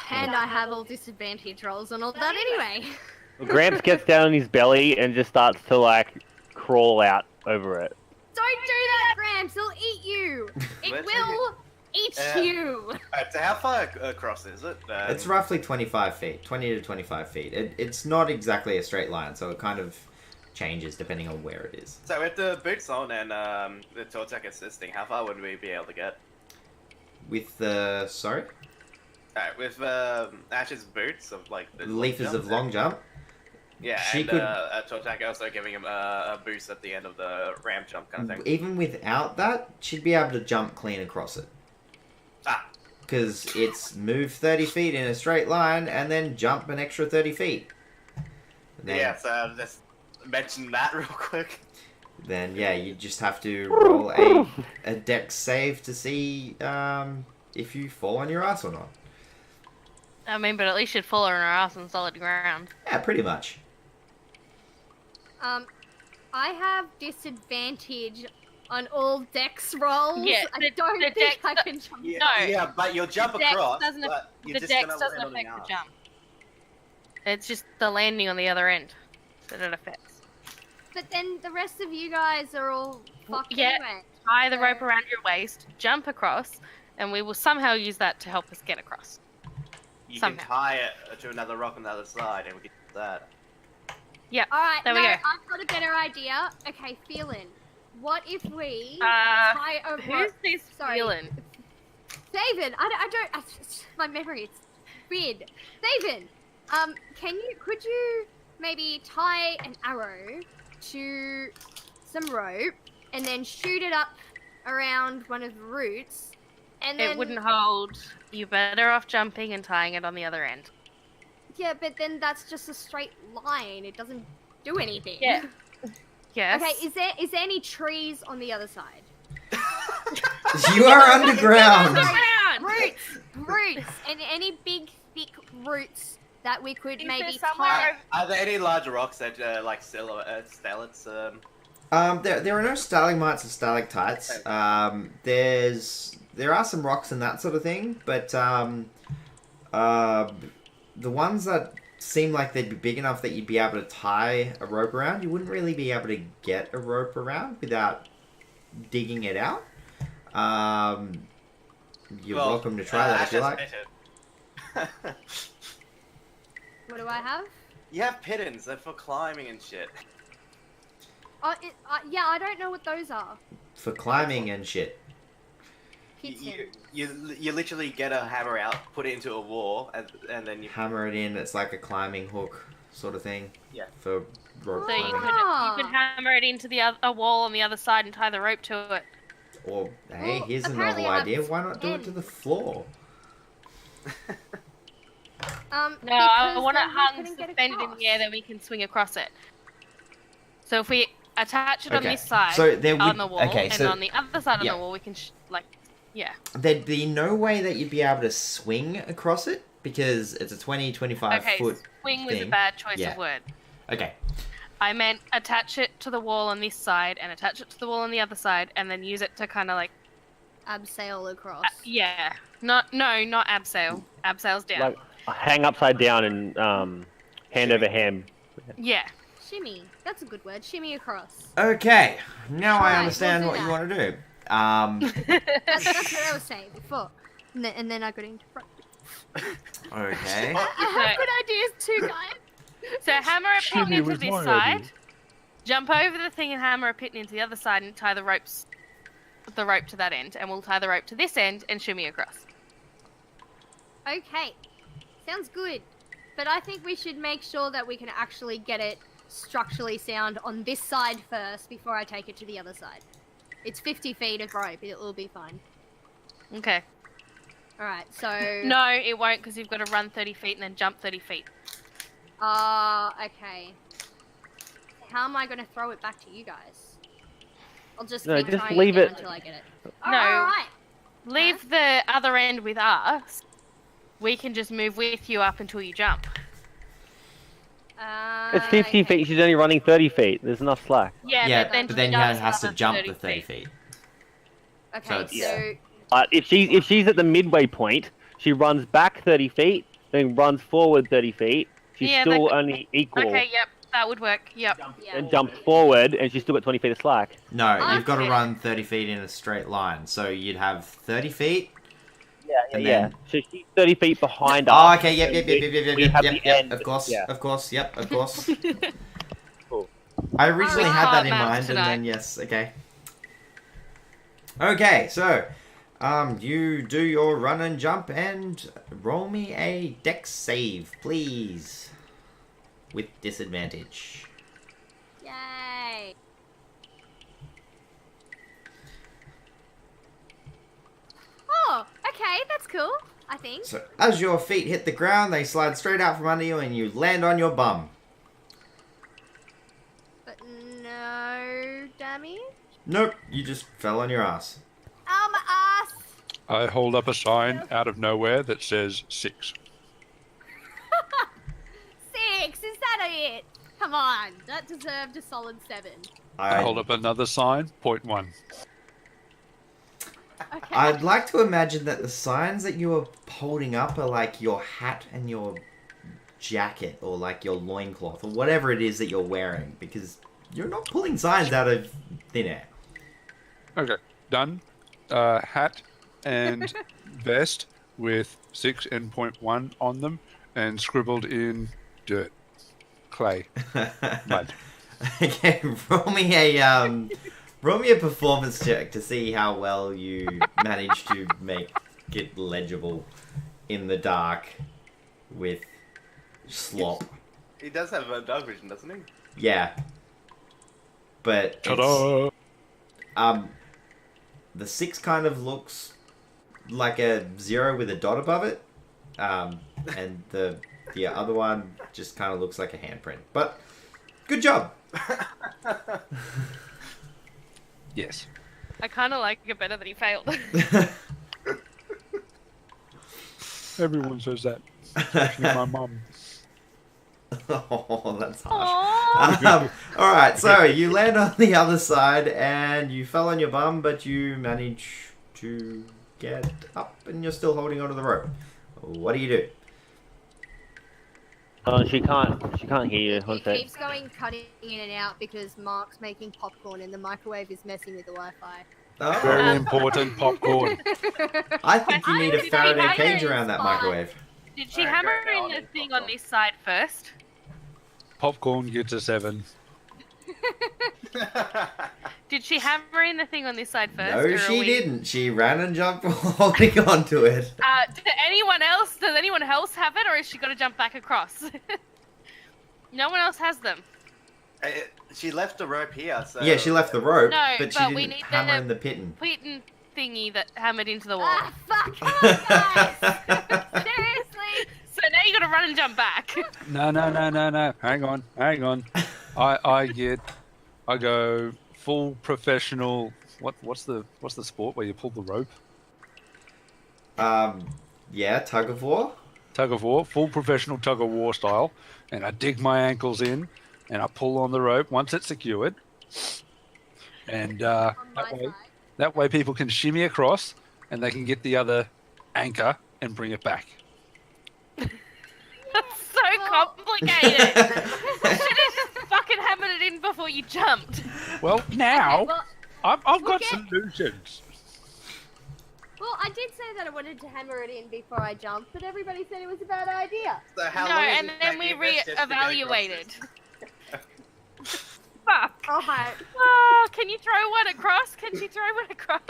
F: And I have all disadvantage rolls and all that anyway.
B: Gramps gets down on his belly and just starts to like crawl out over it.
F: Don't do that, Gramps. It'll eat you. It will eat you.
D: So how far across is it?
A: It's roughly 25 feet, 20 to 25 feet. It's not exactly a straight line, so it kind of changes depending on where it is.
D: So with the boots on and the Turtank assisting, how far would we be able to get?
A: With the... sorry?
D: Alright, with Ash's boots of like the
A: Leafers of long jump.
D: Yeah,
A: She
D: and
A: could-
D: Turtank also giving him a boost at the end of the ramp jump kind of thing.
A: Even without that, she'd be able to jump clean across it.
D: Ah.
A: Because it's move 30 feet in a straight line and then jump an extra 30 feet. Then,
D: Yeah, so just mention that real quick.
A: Then, yeah, you just have to roll a dex save to see if you fall on your ass or not.
E: I mean, but at least you'd fall on our ass on solid ground.
A: Yeah, pretty much.
F: I have disadvantage on all dex rolls.
E: Yeah,
F: I
E: the
F: don't think
E: dex-
F: I can jump.
D: Yeah,
E: No.
D: yeah, but you'll jump
E: The dex
D: across.
E: doesn't
D: but you're
E: The
D: just
E: dex
D: gonna
E: doesn't
D: land on
E: affect
D: your
E: the
D: ass.
E: jump. It's just the landing on the other end that it affects.
F: But then the rest of you guys are all fucked
E: Yeah.
F: anyway.
E: Tie the rope around your waist, jump across, and we will somehow use that to help us get across.
D: You
E: Somehow.
D: can tie it to another rock on the other side, and we can do that.
F: Alright,
E: There
F: no,
E: we go.
F: I've got a better idea. Okay, Phelan, what if we
E: Uh,
F: tie a
E: Who's
F: rope?
E: this
F: Sorry.
E: feeling?
F: David, I don't, my memory, it's weird. David, could you maybe tie an arrow to some rope and then shoot it up around one of the roots, and then...
E: It wouldn't hold. You're better off jumping and tying it on the other end.
F: Yeah, but then that's just a straight line. It doesn't do anything.
E: Yeah. Yes.
F: Okay, is there any trees on the other side?
A: You are underground!
F: Roots, and any big, thick roots that we could
E: Is
F: maybe
E: there
F: tie.
E: somewhere
D: Are there any large rocks that like stellates?
A: There are no stalagmites or stalactites. There are some rocks and that sort of thing, but the ones that seem like they'd be big enough that you'd be able to tie a rope around, you wouldn't really be able to get a rope around without digging it out. You're welcome to try that if you like.
F: What do I have?
D: You have pittons. They're for climbing and shit.
F: Yeah, I don't know what those are.
A: For climbing and shit.
D: You literally get a hammer out, put it into a wall, and then you...
A: Hammer it in, it's like a climbing hook sort of thing.
D: Yeah.
A: For rope
E: So you
A: climbing.
E: could hammer it into a wall on the other side and tie the rope to it.
A: Or, hey,
F: Well,
A: here's a
F: apparently
A: novel
F: I have
A: idea. Why not do it to the floor?
E: No, I
F: because
E: want it
F: then we
E: hung
F: couldn't get
E: suspended in
F: across.
E: the air, then we can swing across it. So if we attach it on
A: Okay,
E: this side,
A: so there
E: on
A: would-
E: the wall,
A: okay,
E: and
A: so-
E: on the other side of
A: yeah.
E: the wall, we can
A: There'd be no way that you'd be able to swing across it because it's a 20, 25
E: Okay,
A: foot
E: swing was a
A: thing.
E: bad choice
A: Yeah.
E: of word.
A: Okay.
E: I meant attach it to the wall on this side and attach it to the wall on the other side, and then use it to kind of like
F: Abseil across.
E: yeah, not abseil. Abseil's down.
B: Like hang upside down and hand over hand.
E: Yeah.
F: Shimmy. That's a good word. Shimmy across.
A: Okay. Now I
F: Right,
A: understand
F: we'll
A: what
F: do
A: you
F: that.
A: want to do.
F: That's what I was saying before. And then I got into front.
A: Okay.
F: I have good ideas too, guys.
E: So hammer a pin
C: Shimmy
E: into
C: was
E: this
C: my
E: side,
C: idea.
E: jump over the thing and hammer a pin into the other side and tie the rope to that end, and we'll tie the rope to this end and shimmy across.
F: Okay, sounds good. But I think we should make sure that we can actually get it structurally sound on this side first before I take it to the other side. It's 50 feet of rope. It will be fine.
E: Okay.
F: Alright, so...
E: No, it won't, because you've got to run 30 feet and then jump 30 feet.
F: Okay. How am I going to throw it back to you guys? I'll just
B: No,
F: keep
B: just
F: trying
B: leave
F: again
B: it.
F: until I get it.
E: No.
F: Alright.
E: Leave the other end with us. We can just move with you up until you jump.
B: It's 50
F: okay.
B: feet. She's only running 30 feet. There's enough slack.
A: Yeah,
E: but
A: but then
E: she
A: you
E: jumps
A: has to
E: another
A: jump the 30 feet.
F: Okay,
A: So it's-
B: But if she's at the midway point, she runs back 30 feet, then runs forward 30 feet. She's
E: Yeah,
B: still
E: that-
B: only equal.
E: Okay, yep, that would work. Yep.
F: Yeah.
B: And jumps forward, and she's still got 20 feet of slack.
A: No, you've got to
F: Okay.
A: run 30 feet in a straight line. So you'd have 30 feet.
B: Yeah,
A: And
B: yeah.
A: then-
B: So she's 30 feet behind
A: Oh,
B: us.
A: okay, yep,
B: and
A: yep,
B: we have the
A: yep,
B: end.
A: of course,
B: Yeah.
A: of course, yep, of course.
B: Cool.
A: I originally
F: Alright.
A: had that in
E: Maps
A: mind, and
E: tonight.
A: then yes, okay. Okay, so, you do your run and jump, and roll me a dex save, please. With disadvantage.
F: Yay. Oh, okay, that's cool, I think.
A: So, as your feet hit the ground, they slide straight out from under you, and you land on your bum.
F: But no damage?
A: Nope, you just fell on your ass.
F: Oh, my ass!
C: I hold up a sign out of nowhere that says 6.
F: 6, is that it? Come on, that deserved a solid 7.
C: I hold up another sign, point 1.
F: Okay.
A: I'd like to imagine that the signs that you are holding up are like your hat and your jacket, or like your loincloth, or whatever it is that you're wearing, because you're not pulling signs out of thin air.
C: Okay, done. Hat and vest with 6 and point 1 on them, and scribbled in dirt, clay, mud.
A: Okay, roll me a performance check to see how well you manage to make it legible in the dark with slop.
D: He does have dark vision, doesn't he?
A: Yeah. But it's,
C: Ta-da!
A: the 6 kind of looks like a 0 with a dot above it. And the other one just kind of looks like a handprint. But good job.
C: Yes.
E: I kind of like it better that he failed.
C: Everyone says that. Especially my mum.
A: Oh, that's harsh.
E: Aww.
A: All right, so you land on the other side and you fell on your bum, but you manage to get up and you're still holding onto the rope. What do you do?
B: She can't hear you. One
F: It
B: sec.
F: keeps going cutting in and out because Mark's making popcorn and the microwave is messing with the Wi-Fi.
A: Oh,
C: Very important popcorn.
A: I think you need a
E: Did
A: Faraday
E: you
A: cage
F: hammer
A: around that
F: his
A: microwave.
E: Did she
D: Alright,
E: hammer
D: go,
E: in
D: I'll
E: the
D: do
E: thing
D: popcorn.
E: on this side first?
C: Popcorn gets a 7.
E: Did she hammer in the thing on this side first?
A: No,
E: or are
A: she
E: we-
A: didn't. She ran and jumped while holding onto it.
E: Does anyone else have it, or has she got to jump back across? No one else has them.
D: She left the rope here, so...
A: Yeah, she left the rope,
E: No,
A: but she
E: but we
A: didn't
E: need
A: hammer
E: the-
A: in the pitten.
E: Peyton thingy that hammered into the wall.
F: Ah, fuck! Come on, guys! Seriously?
E: So now you got to run and jump back.
C: No. Hang on. I go full professional. What's the sport where you pull the rope?
A: Yeah, tug of war.
C: Tug of war, full professional tug of war style, and I dig my ankles in, and I pull on the rope once it's secured, and
F: On my side.
C: that way people can shimmy across, and they can get the other anchor and bring it back.
E: That's so complicated. You should have just fucking hammered it in before you jumped.
C: Well, now
F: Okay, well,
C: I've
F: we'll
C: got
F: get-
C: solutions.
F: well, I did say that I wanted to hammer it in before I jumped, but everybody said it was a bad idea.
D: So how
E: No,
D: long is
E: and
D: it
E: then we
D: taking us just to get across
E: re-evaluated.
D: this?
E: Fuck.
F: Alright.
E: Oh, can you throw one across? Can she throw one across?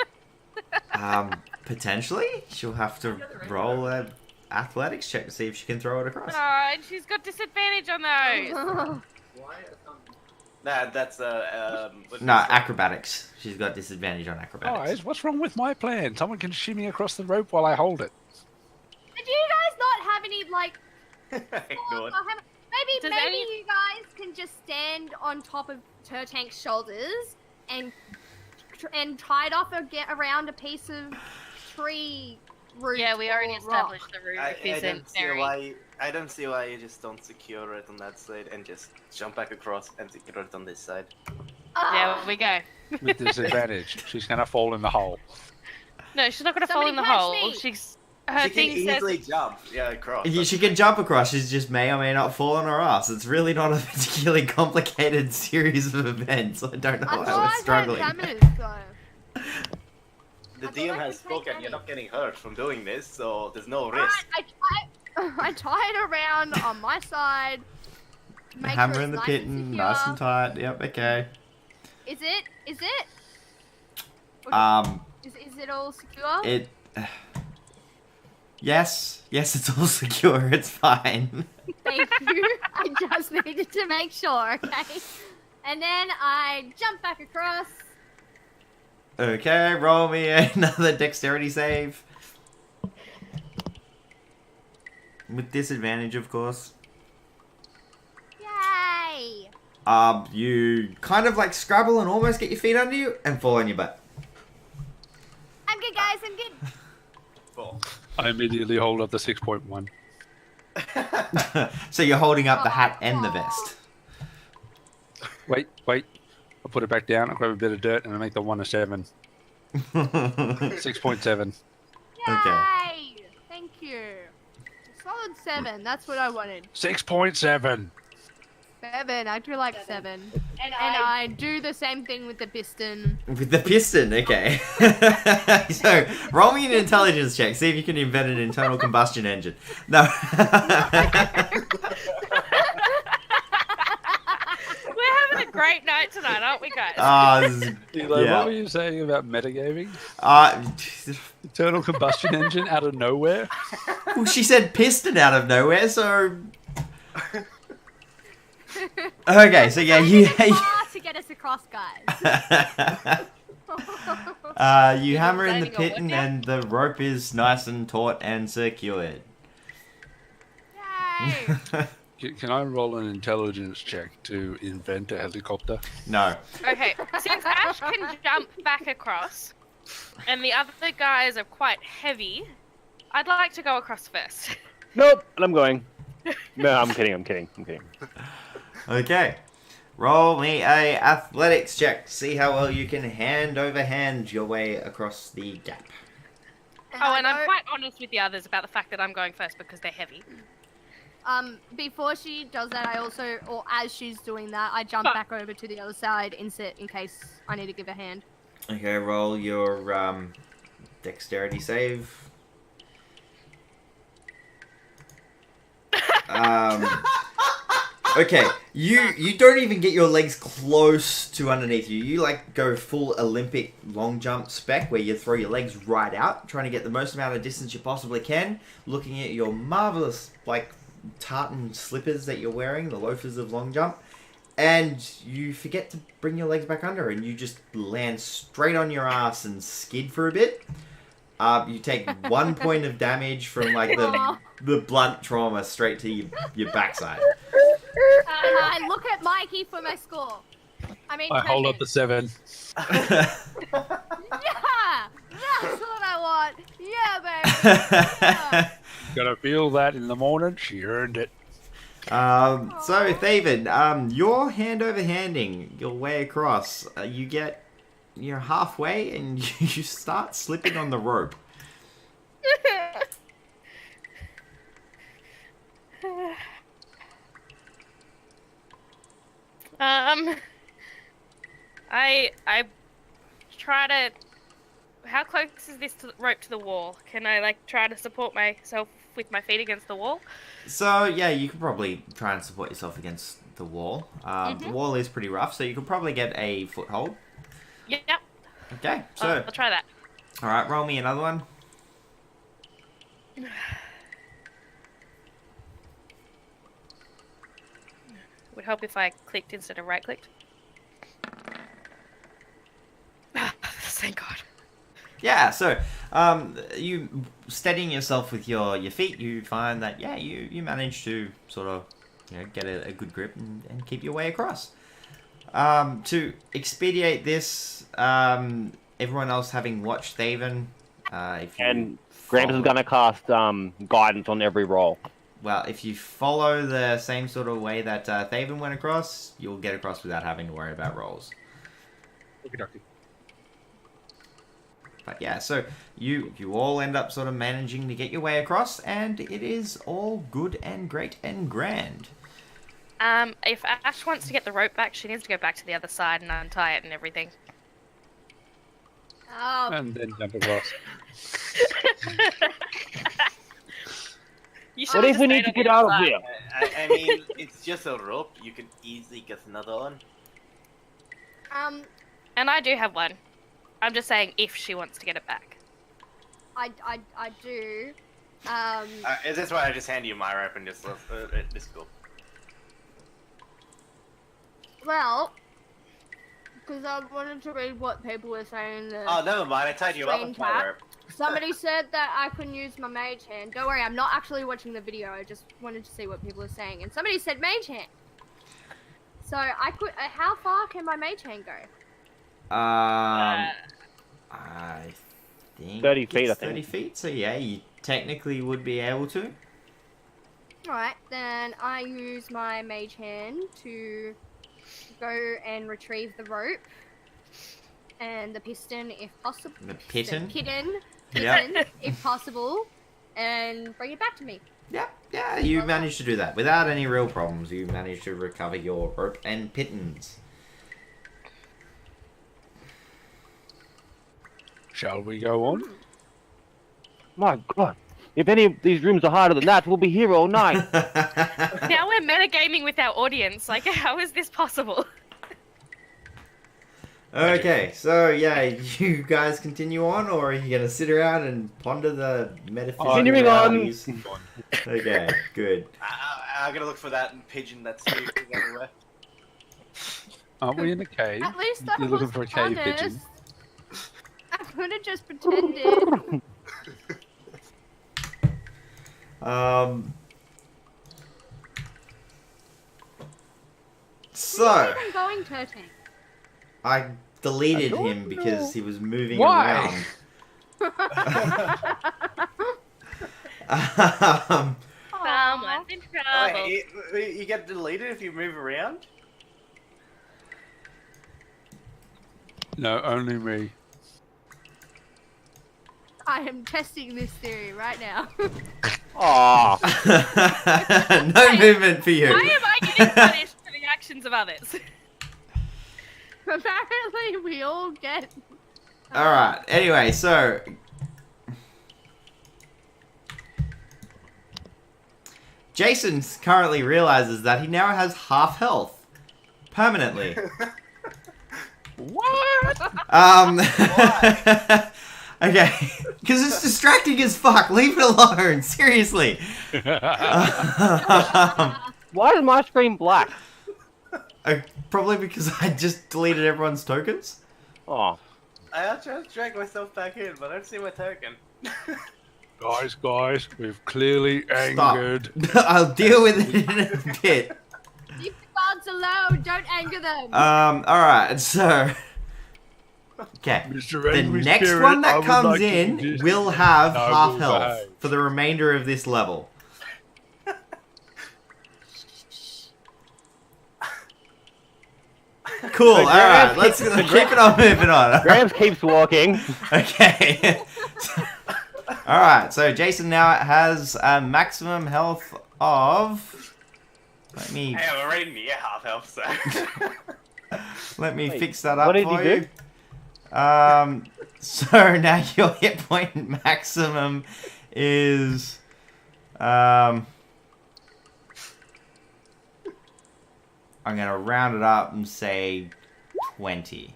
A: Potentially, she'll have to roll a athletics check to see if she can throw it across.
E: Oh, and she's got disadvantage on those.
D: Nah, that's
A: No, acrobatics. She's got disadvantage on acrobatics.
C: Guys, what's wrong with my plan? Someone can shimmy across the rope while I hold it.
F: Did you guys not have any, like...
D: ignored.
F: Maybe you guys can just stand on top of Turtank's shoulders and tie it off or get around a piece of tree root.
E: Yeah, we already
F: or
E: established
F: rock.
E: the roof
D: I
E: isn't
D: don't see
E: very...
D: why. I don't see why you just don't secure it on that side and just jump back across and secure it on this side.
E: There we go.
C: With disadvantage. She's going to fall in the hole.
E: No, she's not going to fall
F: Somebody
E: in the
F: catch
E: hole.
F: me.
E: Her
D: She can
E: thing says...
D: easily jump, across.
A: She can jump across, she just may or may not fall on her ass. It's really not a particularly complicated series of events. I don't know
F: I
A: why
F: thought
A: we're
F: I
A: struggling.
F: had damage, though.
D: The
F: I thought
D: DM
F: I
D: has
F: could take
D: spoken. You're
F: damage.
D: not getting hurt from doing this, so there's no
F: Alright,
D: risk.
F: I tie it around on my side. Make
A: Hammer
F: sure
A: in the
F: it's
A: pit
F: nice and
A: and
F: secure.
A: nice and tight. Yep, okay.
F: Is it? Is it all secure?
A: It... Yes, it's all secure, it's fine.
F: Thank you. I just needed to make sure, okay? And then I jump back across.
A: Okay, roll me another dexterity save. With disadvantage, of course.
F: Yay!
A: You kind of like scrabble and almost get your feet under you and fall on your butt.
F: I'm good, guys. I'm good.
D: Four.
C: I immediately hold up the 6.1.
A: So you're holding up the hat and the vest.
C: Wait. I'll put it back down. I'll grab a bit of dirt and I'll make the 1 a 7. 6.7.
A: Okay.
F: Yay! Thank you. Solid 7. That's what I wanted.
C: 6.7.
F: 7. I do like 7. And I do the same thing with the piston.
A: With the piston, okay. So, roll me an intelligence check. See if you can invent an internal combustion engine. No.
E: We're having a great night tonight, aren't we, guys?
C: Eli,
A: Yeah.
C: what were you saying about metagaming?
A: uh,
C: Internal combustion engine out of nowhere?
A: well, she said piston out of nowhere, so... Okay, so yeah, you...
F: Far to get us across, guys.
A: You hammer in the
E: Landing a
A: pit
E: what
A: and
E: now?
A: then the rope is nice and taut and secured.
F: Yay!
C: Can I roll an intelligence check to invent a helicopter?
A: No.
E: Okay, since Ash can jump back across, and the other guys are quite heavy, I'd like to go across first.
B: Nope, and I'm going. No, I'm kidding.
A: Okay. Roll me a athletics check. See how well you can hand over hand your way across the gap.
E: Oh, and I'm quite honest with the others about the fact that I'm going first because they're heavy.
F: Before she does that, I also, or as she's doing that, I jump back over to the other side in case I need to give a hand.
A: Okay, roll your dexterity save. Okay, you don't even get your legs close to underneath you. You like go full Olympic long jump spec where you throw your legs right out, trying to get the most amount of distance you possibly can, looking at your marvelous like tartan slippers that you're wearing, the loafers of long jump, and you forget to bring your legs back under and you just land straight on your ass and skid for a bit. You take 1 point of damage from like the blunt trauma straight to your backside.
F: I look at Mikey for my score.
C: I hold up the 7.
F: Yeah! That's what I want! Yeah, baby! Yeah.
C: Gonna feel that in the morning. She earned it.
A: So Thaven, you're hand over handing your way across. You're halfway and you start slipping on the rope.
E: I try to how close is this rope to the wall? Can I like try to support myself with my feet against the wall?
A: So yeah, you could probably try and support yourself against the wall. The wall is pretty rough, so you could probably get a foothold.
E: Yep.
A: Okay, so
E: I'll try that.
A: all right, roll me another one.
E: Would help if I clicked instead of right-clicked. Thank God.
A: Yeah, so you steadying yourself with your feet, you find that you manage to sort of get a good grip and keep your way across. To expedite this, everyone else having watched Thaven, if you
B: And Gramps is gonna cast guidance on every roll.
A: well, if you follow the same sort of way that Thaven went across, you'll get across without having to worry about rolls.
C: Okey-dokey.
A: But yeah, so you all end up sort of managing to get your way across, and it is all good and great and grand.
E: If Ash wants to get the rope back, she needs to go back to the other side and untie it and everything.
F: Oh,
C: And then jump across.
E: You
B: What
E: should've
B: if we
E: just
B: need
E: stayed
B: to
E: on
B: get
E: the
B: out
E: other
B: of
E: side.
B: here?
D: I mean, it's just a rope. You can easily get another one.
E: And I do have one. I'm just saying if she wants to get it back.
F: I do.
D: Is this why I just hand you my rope and just go?
F: Well, because I wanted to read what people were saying.
D: Oh, never mind. I tied you up with my rope.
F: Somebody said that I can use my mage hand. Don't worry, I'm not actually watching the video. I just wanted to see what people are saying. And somebody said mage hand. So I could. How far can my mage hand go?
A: I think
B: 30 feet,
A: it's
B: I think.
A: 30 feet, so yeah, you technically would be able to.
F: Alright, then I use my mage hand to go and retrieve the rope and the piston if possible.
A: The pitten?
F: Pitten,
A: Yeah.
F: if possible, and bring it back to me.
A: Yeah, you managed to do that without any real problems. You managed to recover your rope and pittons.
C: Shall we go on?
B: My God. If any of these rooms are harder than that, we'll be here all night.
E: Now we're metagaming with our audience. Like, how is this possible?
A: Okay, so yeah, you guys continue on, or are you gonna sit around and ponder the metaphysical
B: Continuing on.
A: realities? Okay, good.
D: I'm gonna look for that pigeon that's everywhere.
C: Aren't we in a cave?
F: At least that
C: You're
F: was
C: looking for a cave
F: honest.
C: pigeon.
F: I could have just pretended.
A: So
F: Where are you going, Turtank?
A: I deleted
C: I don't
A: him because he was moving
C: Why?
A: around.
E: Someone's in trouble.
D: Wait, you get deleted if you move around?
C: No, only me.
F: I am testing this theory right now.
B: Aw.
A: No movement for you.
E: Why am I getting punished for the actions of others?
F: Apparently, we all get.
A: Alright, anyway, so Jason currently realizes that he now has half health. Permanently.
C: What?
A: Okay, because it's distracting as fuck. Leave it alone. Seriously.
B: Why is my screen black?
A: Probably because I just deleted everyone's tokens.
B: Oh.
D: I tried to drag myself back in, but I don't see my token.
C: Guys, we've clearly angered.
A: Stop. I'll deal with it in a bit.
F: Leave the guards alone. Don't anger them.
A: Alright, so. Okay.
C: Mr.
A: The
C: Angry
A: next
C: Spirit,
A: one
C: I
A: that
C: would
A: comes
C: like to
A: in
C: suggest
A: will have
C: I
A: half
C: will
A: health
C: behave.
A: for the remainder of this level. Cool, alright, let's keep it on moving on.
B: Grams keeps walking.
A: Okay. Alright, so Jason now has a maximum health of. Let me
D: Hey, I'm already near half health, so.
A: let me
B: Wait,
A: fix that up
B: what did
A: for
B: he
A: you.
B: do?
A: So now your hit point maximum is I'm gonna round it up and say 20.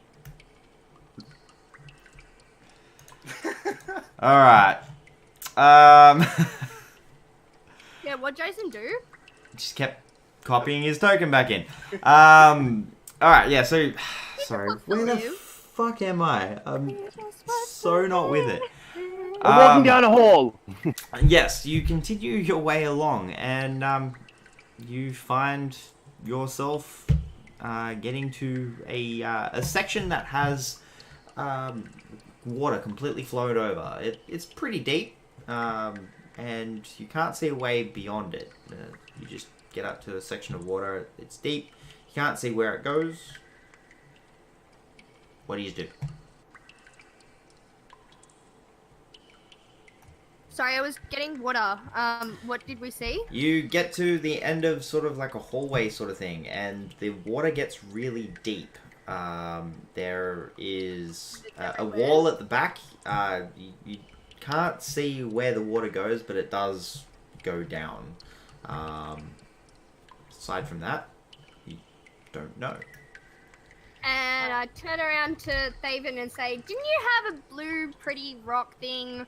A: Alright.
F: Yeah, what Jason do?
A: Just kept copying his token back in. Alright, yeah, so sorry, where the fuck am I? I'm so not with it.
B: We're walking down a hall.
A: Yes, you continue your way along, and you find yourself getting to a section that has water completely flowed over. It's pretty deep, and you can't see a way beyond it. You just get up to a section of water. It's deep. You can't see where it goes. What do you do?
F: Sorry, I was getting water. What did we see?
A: You get to the end of sort of like a hallway sort of thing, and the water gets really deep. There is a wall at the back. You can't see where the water goes, but it does go down. Aside from that, you don't know.
F: And I turn around to Thaven and say, "Didn't you have a blue, pretty rock thing?"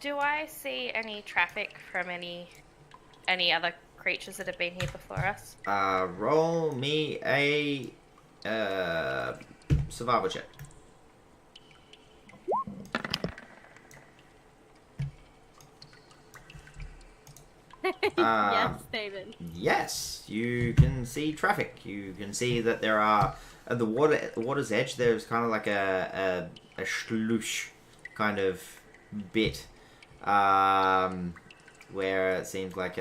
E: Do I see any traffic from any other creatures that have been here before us?
A: Roll me a survival check.
F: Yes, Thaven.
A: Yes, you can see traffic. You can see that there are at the water's edge. There's kind of like a sluice kind of bit, where it seems like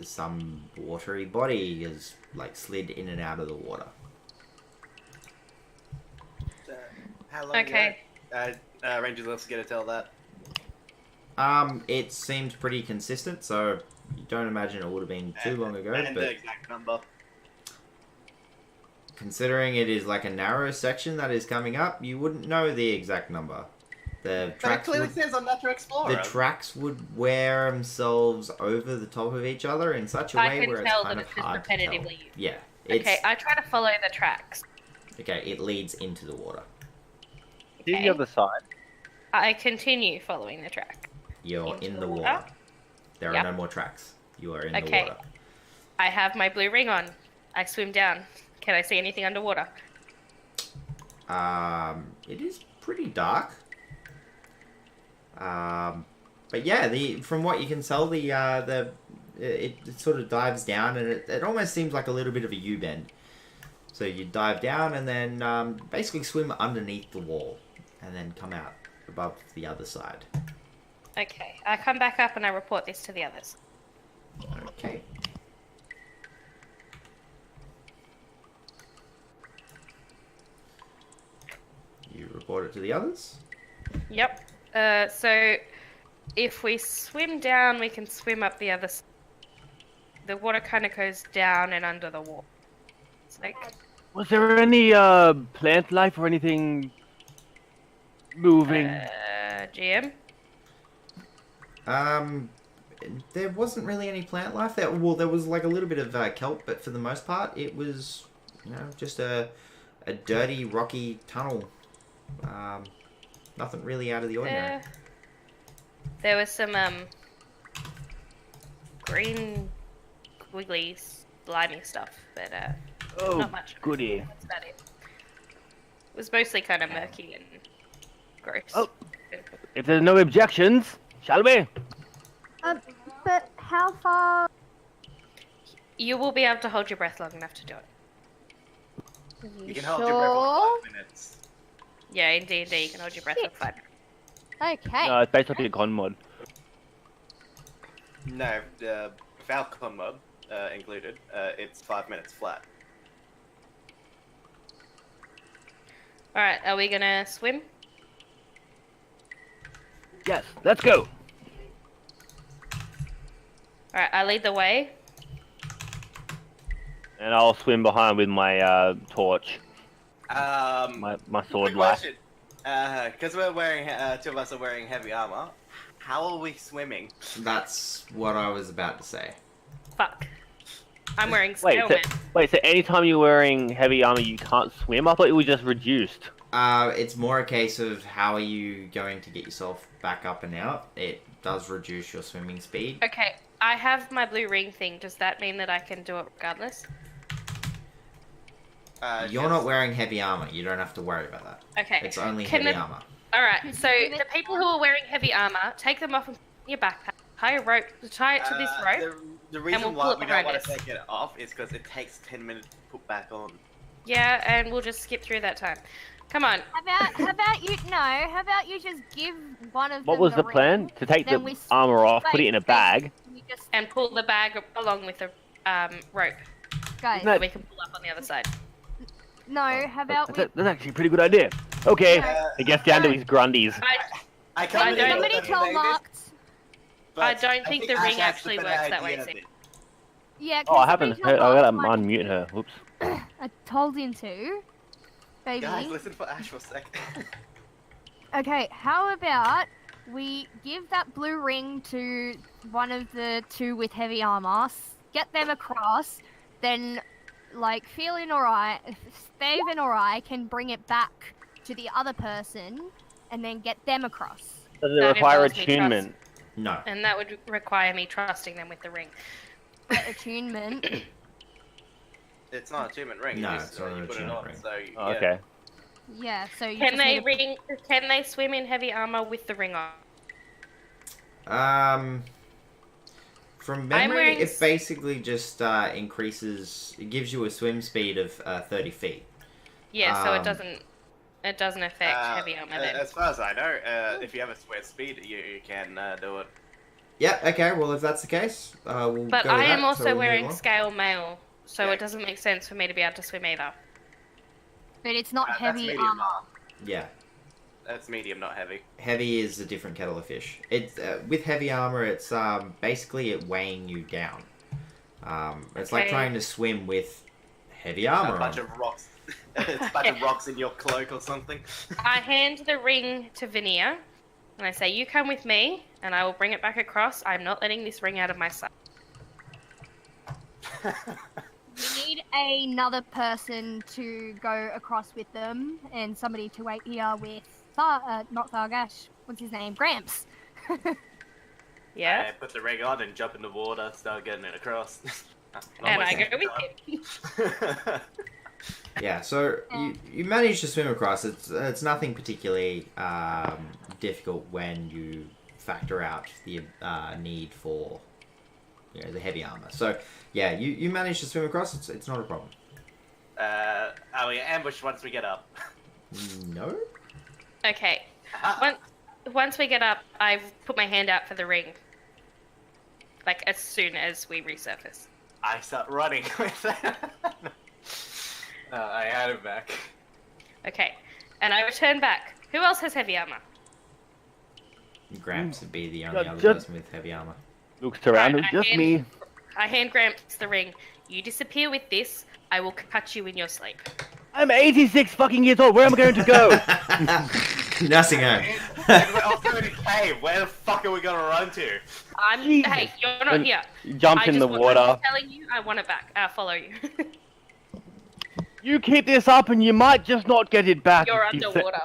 A: some watery body is like slid in and out of the water.
D: How long
E: Okay.
D: Rangers, let's get to tell that.
A: It seems pretty consistent, so you don't imagine it would have been too long ago.
D: And
A: But
D: the exact number.
A: considering it is like a narrow section that is coming up, you wouldn't know the exact number. The
D: But it
A: tracks
D: clearly
A: would,
D: says on Natural Explorer.
A: the tracks would wear themselves over the top of each other in such a
E: I
A: way
E: can
A: where it's
E: tell
A: kind
E: that
A: of
E: it's just
A: hard to tell.
E: repetitively used.
A: Yeah. It's,
E: Okay, I try to follow the tracks.
A: Okay, it leads into the water.
B: To
E: Okay.
B: the other side.
E: I continue following the track.
A: You're
E: Into
A: in
E: the
A: the
E: water?
A: water. There
E: Yep.
A: are no more tracks. You are in the
E: Okay.
A: water.
E: I have my blue ring on. I swim down. Can I see anything underwater?
A: It is pretty dark. But yeah, from what you can tell, it sort of dives down, and it almost seems like a little bit of a U-bend. So you dive down and then basically swim underneath the wall, and then come out above the other side.
E: Okay, I come back up and I report this to the others.
A: Okay. You report it to the others?
E: Yep. So if we swim down, we can swim up the other side. The water kind of goes down and under the wall. It's like,
B: Was there any plant life or anything moving?
E: GM?
A: There wasn't really any plant life there. Well, there was like a little bit of kelp, but for the most part, it was, just a dirty, rocky tunnel. Nothing really out of the ordinary.
E: There was some green, wiggly, slimy stuff, but
B: Oh,
E: not much.
B: goody.
E: That's about it. It was mostly kind of murky and gross.
B: Oh. If there's no objections, shall we?
F: But how far?
E: You will be able to hold your breath long enough to do it.
D: You can hold your breath for 5 minutes.
E: Yeah, in D&D you can hold your breath for 5 minutes.
F: Okay.
B: No, it's based off your con mod.
D: No, without con mod included, it's 5 minutes flat.
E: Alright, are we gonna swim?
B: Yes, let's go.
E: Alright, I lead the way.
B: And I'll swim behind with my torch. My sword
D: quick
B: life.
D: question. Because we're wearing, two of us are wearing heavy armor. How are we swimming?
A: That's what I was about to say.
E: Fuck. I'm wearing
B: Wait,
E: scaleman.
B: so anytime you're wearing heavy armor, you can't swim? I thought it was just reduced.
A: It's more a case of how are you going to get yourself back up and out. It does reduce your swimming speed.
E: Okay, I have my blue ring thing. Does that mean that I can do it regardless?
A: You're not wearing heavy armor. You don't have to worry about that.
E: Okay.
A: It's only
E: Can
A: heavy
E: the-
A: armor.
E: Alright, so the people who are wearing heavy armor, take them off and put in your backpack. Tie a rope. Tie it to this rope.
D: The reason
E: we'll
D: why
E: pull it
D: we don't
E: behind
D: want
E: us.
D: to take it off is because it takes 10 minutes to put back on.
E: Yeah, and we'll just skip through that time. Come on.
F: How about you just give one of
B: What
F: them
B: was the
F: ring,
B: plan? To take
F: then
B: the
F: we
B: armor off, put
F: like,
B: it in a bag.
F: you just
E: And pull the bag along with the rope.
F: guys.
B: Isn't that-
E: So we can pull up on the other side.
F: No, how about we?
B: That's actually a pretty good idea. Okay,
D: Uh,
B: it gets down to his grundies.
D: I
E: Can
D: can't believe
F: Somebody
D: that
F: tell
D: they did
F: Mark.
D: this,
E: I
D: but
E: don't think the
D: Ash
E: ring
D: has
E: actually
D: the
E: works
D: better
E: that way,
D: idea
E: so-
D: of it.
F: Yeah.
B: Oh, I haven't heard. I gotta unmute her. Whoops.
F: I told him to. Baby.
D: Guys, listen for Ash for a sec.
F: Okay, how about we give that blue ring to one of the two with heavy armor, get them across, then, like, Steven or I can bring it back to the other person, and then get them across.
B: Does it
E: That
B: require
E: involves me
B: attunement?
A: No.
E: And that would require me trusting them with the ring.
F: Attunement.
D: It's not a achievement ring.
A: No,
D: you just,
A: it's not
D: you
A: an
D: put it
A: achievement
D: on,
A: ring.
D: So,
B: Oh,
D: yeah.
B: okay.
F: Yeah, so you
E: Can
F: just
E: they
F: need to-
E: Can they swim in heavy armor with the ring on?
A: From
E: I'm
A: memory,
E: wearing
A: it basically just increases. It gives you a swim speed of 30 feet.
E: Yeah, so
A: Um,
E: it doesn't affect heavy armor then.
D: As far as I know, if you have a sweat speed, you can do it.
A: Yeah. Okay. Well, if that's the case, we'll
E: But
A: go with
E: I am
A: that,
E: also
A: so we'll move
E: wearing
A: on.
E: scale mail, so
D: Yeah.
E: it doesn't make sense for me to be able to swim either.
F: But it's not
D: That's
F: heavy
D: medium.
F: armor.
A: Yeah.
D: That's medium, not heavy.
A: Heavy is a different kettle of fish. It's with heavy armor. It's basically it weighing you down. It's like
E: Okay.
A: trying to swim with heavy
D: A
A: armor
D: bunch
A: on.
D: of rocks. It's a bunch of rocks in your cloak or something.
E: I hand the ring to Vonnir, and I say, "You come with me, and I will bring it back across. I'm not letting this ring out of my sight."
F: We need another person to go across with them, and somebody to wait here with not Thargash. What's his name? Gramps.
E: Yeah,
D: I put the ring on and jump in the water, start getting it across.
E: and I go with him.
A: Yeah. So you manage to swim across. It's nothing particularly difficult when you factor out the need for the heavy armor. So yeah, you manage to swim across. It's not a problem.
D: Are we ambushed once we get up?
A: No.
E: Okay.
D: Aha.
E: Once we get up, I put my hand out for the ring. Like as soon as we resurface.
D: I start running with that. I had it back.
E: Okay. And I return back. Who else has heavy armor?
A: Gramps would be the only other
B: just-
A: person with heavy armor.
B: Looks around,
E: Right,
B: it's just me.
E: I hand Gramps the ring. You disappear with this, I will cut you in your sleep.
B: I'm 86 fucking years old. Where am I going to go?
A: Nursing home.
D: We're also in a cave. Where the fuck are we gonna run to?
B: Jesus.
E: Hey, you're not
B: When
E: here.
B: you jump in the
E: I'm
B: water.
E: telling you, I want it back. I'll follow you.
B: You keep this up and you might just not get it back.
E: You're
B: You say-
E: underwater.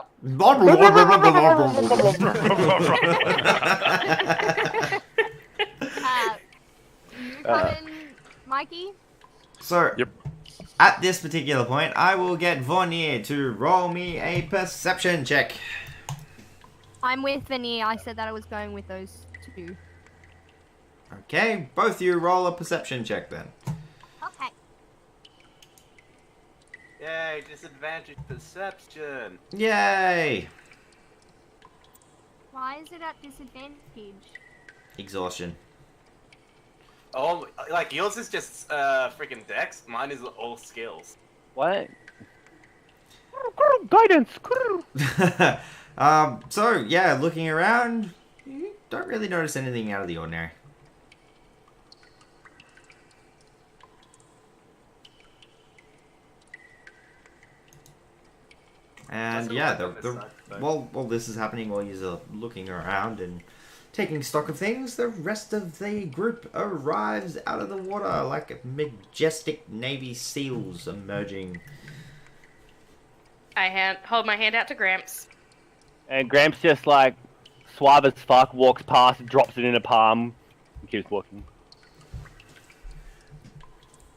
F: You coming, Mikey?
A: So,
C: Yep.
A: at this particular point, I will get Vonnir to roll me a perception check.
F: I'm with Vonnir. I said that I was going with those two.
A: Okay, both of you roll a perception check then.
F: Okay.
D: Yay, disadvantage perception.
A: Yay!
F: Why is it at disadvantage?
A: Exhaustion.
D: Oh, like yours is just freaking dex. Mine is all skills.
B: What? Guidance.
A: So, yeah, looking around, you don't really notice anything out of the ordinary. And
D: Doesn't
A: yeah,
D: work on this side, though.
A: while this is happening, while you're looking around and taking stock of things, the rest of the group arrives out of the water like majestic Navy SEALs emerging.
E: I hold my hand out to Gramps.
B: And Gramps just like suave as fuck walks past, drops it in a palm, and keeps walking.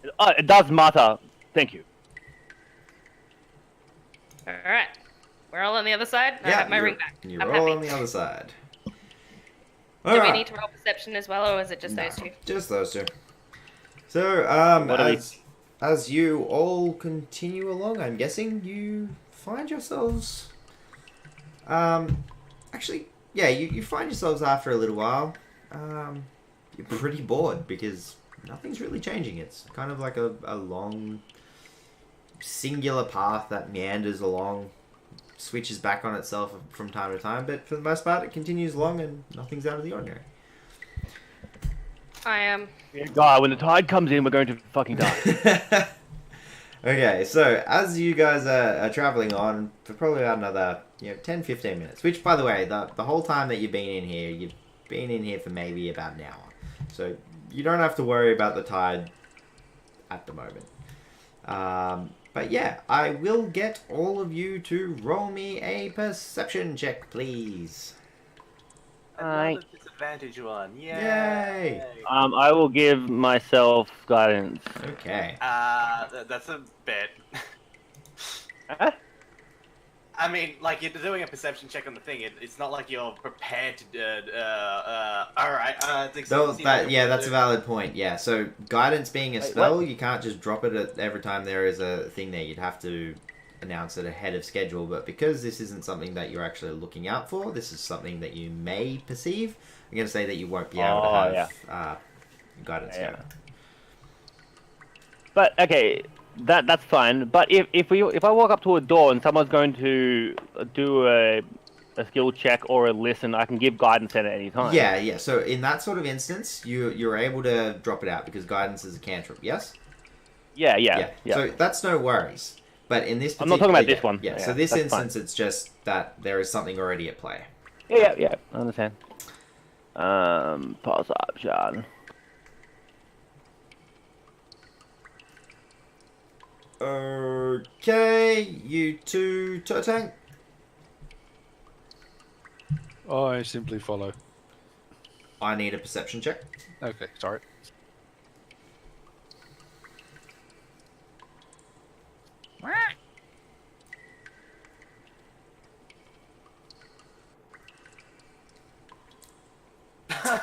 B: It does matter. Thank you.
E: Alright. We're all on the other side. I have my ring back.
A: You're
E: I'm
A: all
E: happy.
A: on the other side.
E: Do
A: All
E: we
A: right.
E: need to roll perception as well, or is it just
A: No,
E: those two?
A: just those two. So,
B: What are we-
A: as you all continue along, I'm guessing you find yourselves... actually, yeah, you find yourselves after a little while, you're pretty bored because nothing's really changing. It's kind of like a long, singular path that meanders along, switches back on itself from time to time, but for the most part, it continues along and nothing's out of the ordinary.
E: I am.
B: God, when the tide comes in, we're going to fucking die.
A: Okay, so as you guys are traveling on for probably about another 10-15 minutes, which by the way, the whole time that you've been in here for maybe about an hour, so you don't have to worry about the tide at the moment. But yeah, I will get all of you to roll me a perception check, please.
D: Another disadvantage one.
A: Yay!
B: I will give myself guidance.
A: Okay.
D: That's a bit.
B: Huh?
D: I mean, like, you're doing a perception check on the thing. It's not like you're prepared to. Alright.
A: That's a valid point. Yeah, so guidance being a
B: Wait,
A: spell,
B: what?
A: you can't just drop it at every time there is a thing there. You'd have to announce it ahead of schedule. But because this isn't something that you're actually looking out for, this is something that you may perceive. I'm going to say that you won't be able to have guidance.
B: Yeah.
A: going.
B: But okay, that's fine. But if I walk up to a door and someone's going to do a skill check or a listen, I can give guidance at any time.
A: Yeah. So in that sort of instance, you're able to drop it out because guidance is a cantrip. Yes.
B: Yeah.
A: So that's no worries. But in this,
B: I'm not talking about
A: particular-
B: this one.
A: Yeah.
B: Yeah,
A: So this
B: that's
A: instance, it's just that there is something already at play.
B: Yeah. I understand. Perception.
A: Okay, you two, Turtank.
C: I simply follow.
A: I need a perception check.
C: Okay, sorry.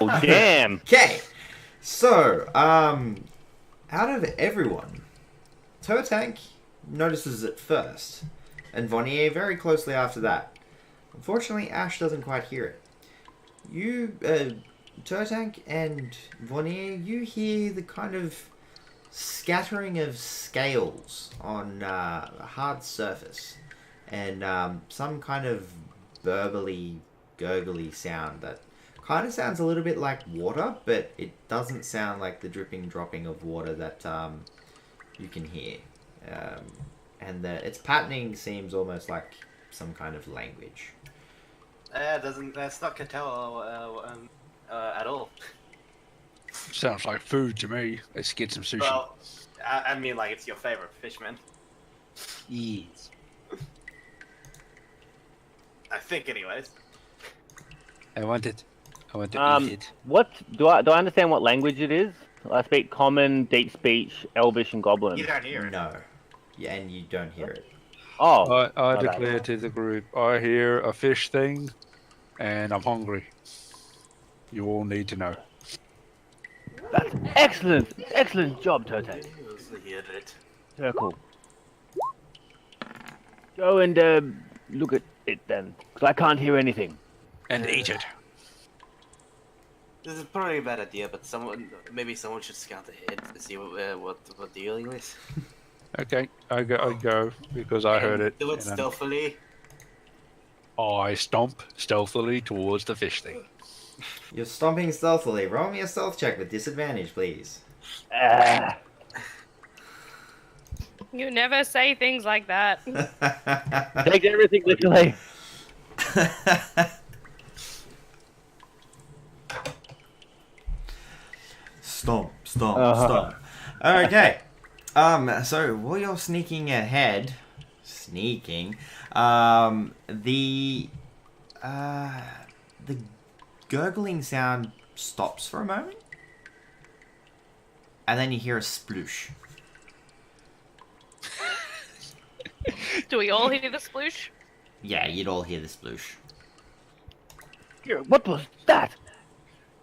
B: Oh damn!
A: Okay, so out of everyone, Turtank notices it first, and Vonnir very closely after that. Unfortunately, Ash doesn't quite hear it. You, Turtank and Vonnir, you hear the kind of scattering of scales on a hard surface, and some kind of burbly, gurgly sound that kind of sounds a little bit like water, but it doesn't sound like the dripping, dropping of water that you can hear. And its patterning seems almost like some kind of language.
D: That's not Catel at all.
C: Sounds like food to me. Let's get some sushi.
D: Well, I mean, like, it's your favorite fish, man.
C: Yes.
D: I think, anyways.
C: I want it. I want to eat it.
B: What do I understand? What language it is? I speak Common, Deep Speech, Elvish, and Goblin.
D: You don't hear it.
A: No. Yeah, and you don't hear it.
B: Oh,
C: I
B: my bad.
C: declare to the group, I hear a fish thing, and I'm hungry. You all need to know.
B: That's excellent job, Turtank.
D: You hear it.
B: Circle. Go and look at it then, because I can't hear anything.
C: And eat it.
D: This is probably a bad idea, but maybe someone should scout ahead to see what we're dealing with.
C: Okay, I go because I heard it.
D: Do it
C: and then
D: stealthily.
C: I stomp stealthily towards the fish thing.
A: You're stomping stealthily. Roll me a stealth check with disadvantage, please.
E: You never say things like that.
B: Take everything literally.
A: Stomp, stomp,
B: Uh-huh.
A: stomp. Okay. So while you're sneaking ahead, the gurgling sound stops for a moment, and then you hear a sploosh.
E: Do we all hear the sploosh?
A: Yeah, you'd all hear the sploosh.
B: Here, what was that?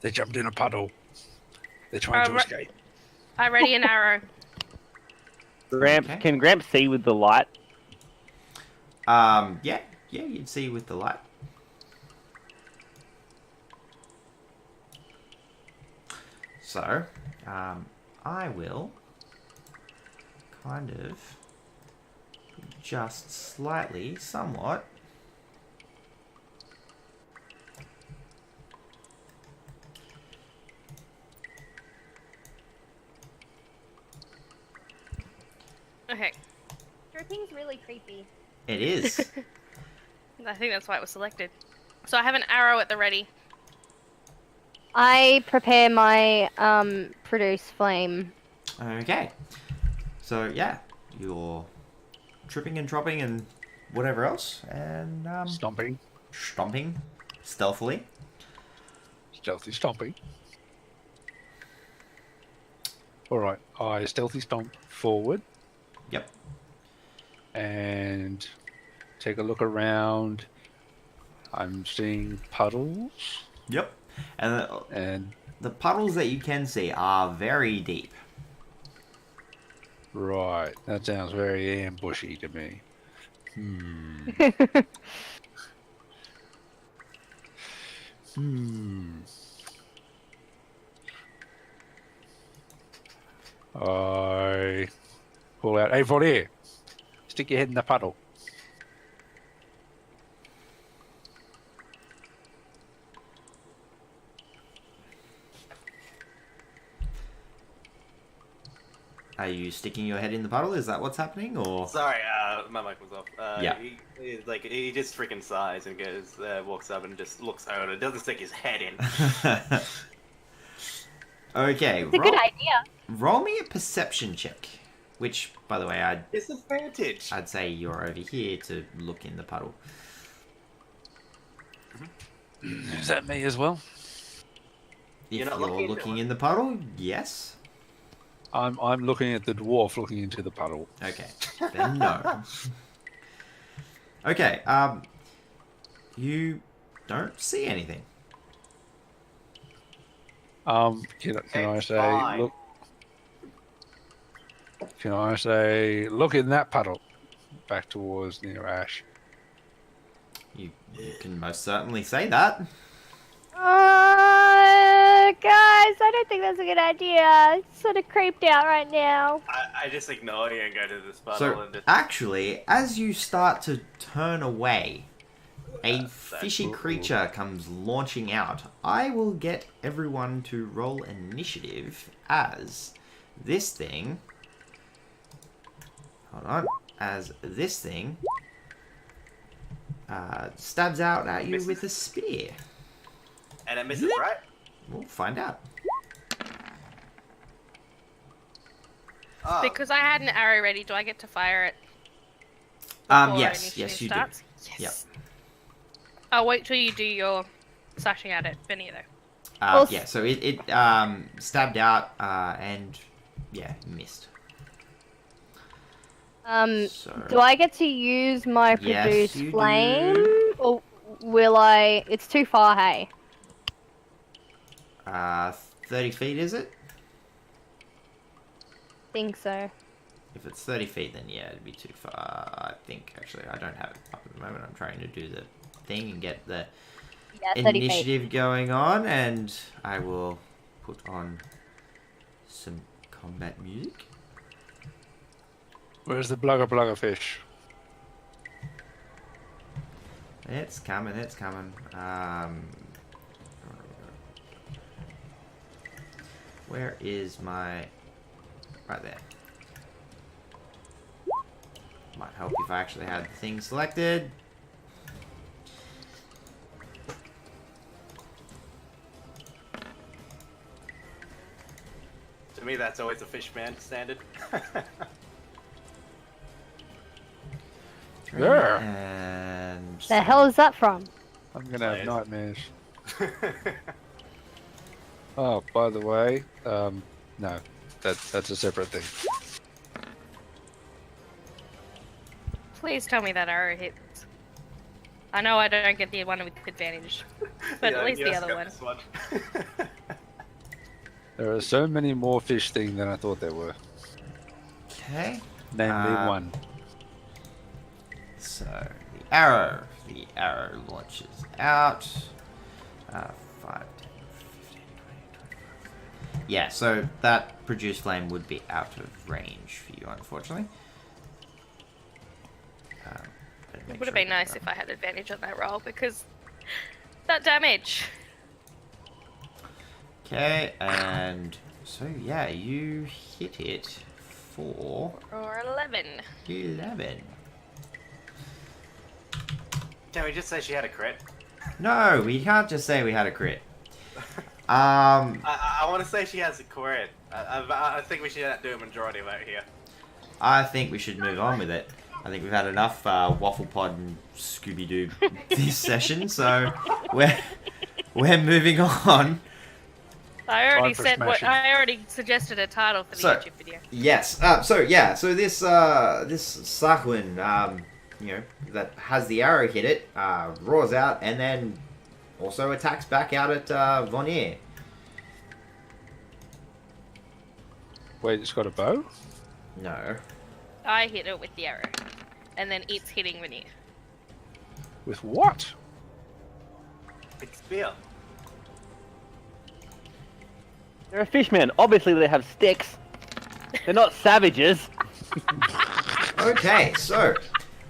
C: They jumped in a puddle. They're trying to escape.
E: I ready an arrow.
B: Gramps,
A: Okay.
B: can Gramps see with the light?
A: Yeah, you'd see with the light. So, I will kind of just slightly, somewhat.
E: Okay.
F: Dripping's really creepy.
A: It is.
E: I think that's why it was selected. So I have an arrow at the ready.
F: I prepare my produce flame.
A: Okay. So, yeah, you're tripping and dropping and whatever else, and
C: Stomping.
A: stomping stealthily.
C: Stealthy stomping. Alright, I stealthy stomp forward
A: Yep.
C: and take a look around. I'm seeing puddles
A: Yep. And
C: and
A: the puddles that you can see are very deep.
C: right, that sounds very ambushy to me. I pull out, hey, Vonnir, stick your head in the puddle.
A: Are you sticking your head in the puddle? Is that what's happening, or?
D: Sorry, my mic was off.
A: Yeah.
D: He just freaking sighs and goes, walks up and just looks out and doesn't stick his head in.
A: Okay.
F: It's a good idea.
A: Roll me a perception check. Which, by the way,
D: Disadvantage.
A: I'd say you're over here to look in the puddle.
C: Is that me as well?
A: If
D: You're
A: you're
D: not looking into
A: looking
D: it.
A: in the puddle, yes.
C: I'm looking at the dwarf looking into the puddle.
A: Okay. Then no. Okay. You don't see anything.
C: Can I
D: It's
C: say
D: fine.
C: look? Can I say look in that puddle? Back towards near Ash.
A: You can most certainly say that.
F: Guys, I don't think that's a good idea. It's sort of creeped out right now.
D: I just ignore you and go to this puddle
A: So,
D: and just...
A: actually, as you start to turn away, a fishy
C: Ooh.
A: creature comes launching out. I will get everyone to roll initiative as this thing... Hold on. As this thing stabs out at you
D: Misses.
A: with a spear.
D: And it misses, right?
A: We'll find out.
D: Oh,
E: Because I had an arrow ready, do I get to fire it? before
A: Yes,
E: initiative
A: yes, you do.
E: starts? Yes. I'll wait till you do your slashing at it, Benny, though.
F: Well,
A: Yeah, so it stabbed out and, yeah, missed. So,
F: Do I get to use my
A: Yes,
F: produce
A: you
F: flame?
A: do.
F: Or will I... It's too far, hey?
A: 30 feet, is it?
F: Think so.
A: If it's 30 feet, then yeah, it'd be too far. I think, actually, I don't have it up at the moment. I'm trying to do the thing and get the
F: Yeah, 30 feet.
A: initiative going on, and I will put on some combat music.
C: Where's the blugger fish?
A: It's coming, it's coming. Where is my... Right there. help if I actually had the thing selected.
D: To me, that's always a fishman standard.
C: Yeah.
A: And
F: The hell is that from?
C: I'm gonna have
D: Nice.
C: nightmares. Oh, by the way, no, that's a separate thing.
E: Please tell me that arrow hits. I know I don't get the one with advantage, but
D: Yeah,
E: at least
D: you
E: the
D: just
E: other
D: got
E: one.
D: this one.
C: There are so many more fish things than I thought there were.
A: okay.
C: Namely, one.
A: So the arrow launches out. 5, 10, 15, 20, 25. Yeah, so that produced flame would be out of range for you, unfortunately. Better make
E: It would have
A: sure I
E: been
A: get
E: nice
A: that.
E: if I had advantage on that roll because that damage.
A: Okay, and so yeah, you hit it for
E: Or 11.
A: 11.
D: Can we just say she had a crit?
A: No, we can't just say we had a crit.
D: I want to say she has a crit. I think we should do a majority of that here.
A: I think we should move on with it. I think we've had enough Waffle Pod and Scooby Doo this session, so we're moving on.
E: I already
C: for
E: said what
C: smashing.
E: I already suggested a title for the
A: So-
E: YouTube video.
A: Yes. So this Sahagin, that has the arrow hit it, roars out and then also attacks back out at Vonnir.
C: Wait, it's got a bow?
A: No.
E: I hit it with the arrow, and then it's hitting Vonnir.
C: With what?
D: Big spear.
B: They're a fishman. Obviously, they have sticks. They're not savages.
A: Okay, so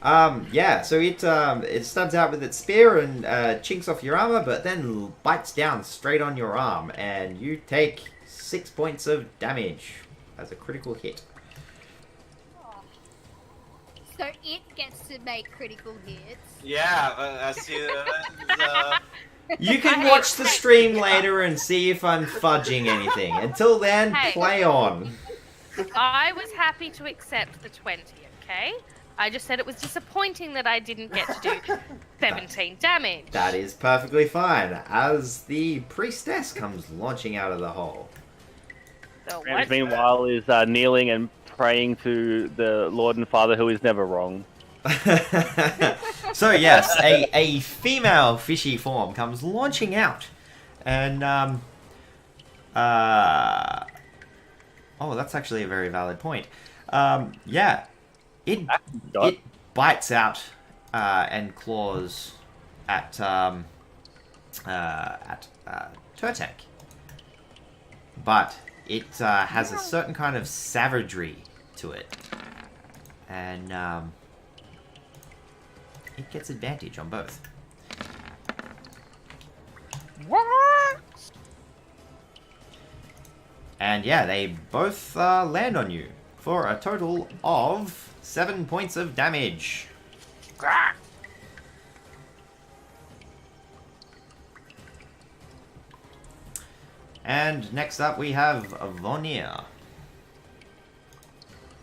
A: so it stabs out with its spear and chinks off your armor, but then bites down straight on your arm, and you take 6 points of damage as a critical hit.
F: So it gets to make critical hits.
D: Yeah, that's
A: You can watch the stream later and see if I'm fudging anything. Until then,
E: Hey.
A: play on.
E: I was happy to accept the 20, okay? I just said it was disappointing that I didn't get to do 17 damage.
A: That is perfectly fine, as the priestess comes launching out of the hole.
E: So
B: Rams,
E: what?
B: meanwhile, is kneeling and praying to the Lord and Father who is never wrong.
A: So yes, a female fishy form comes launching out, and oh, that's actually a very valid point. It bites out and claws at Turtank, but it has a certain kind of savagery to it, and it gets advantage on both.
C: What?
A: And yeah, they both land on you for a total of 7 points of damage. And next up we have Vonnir.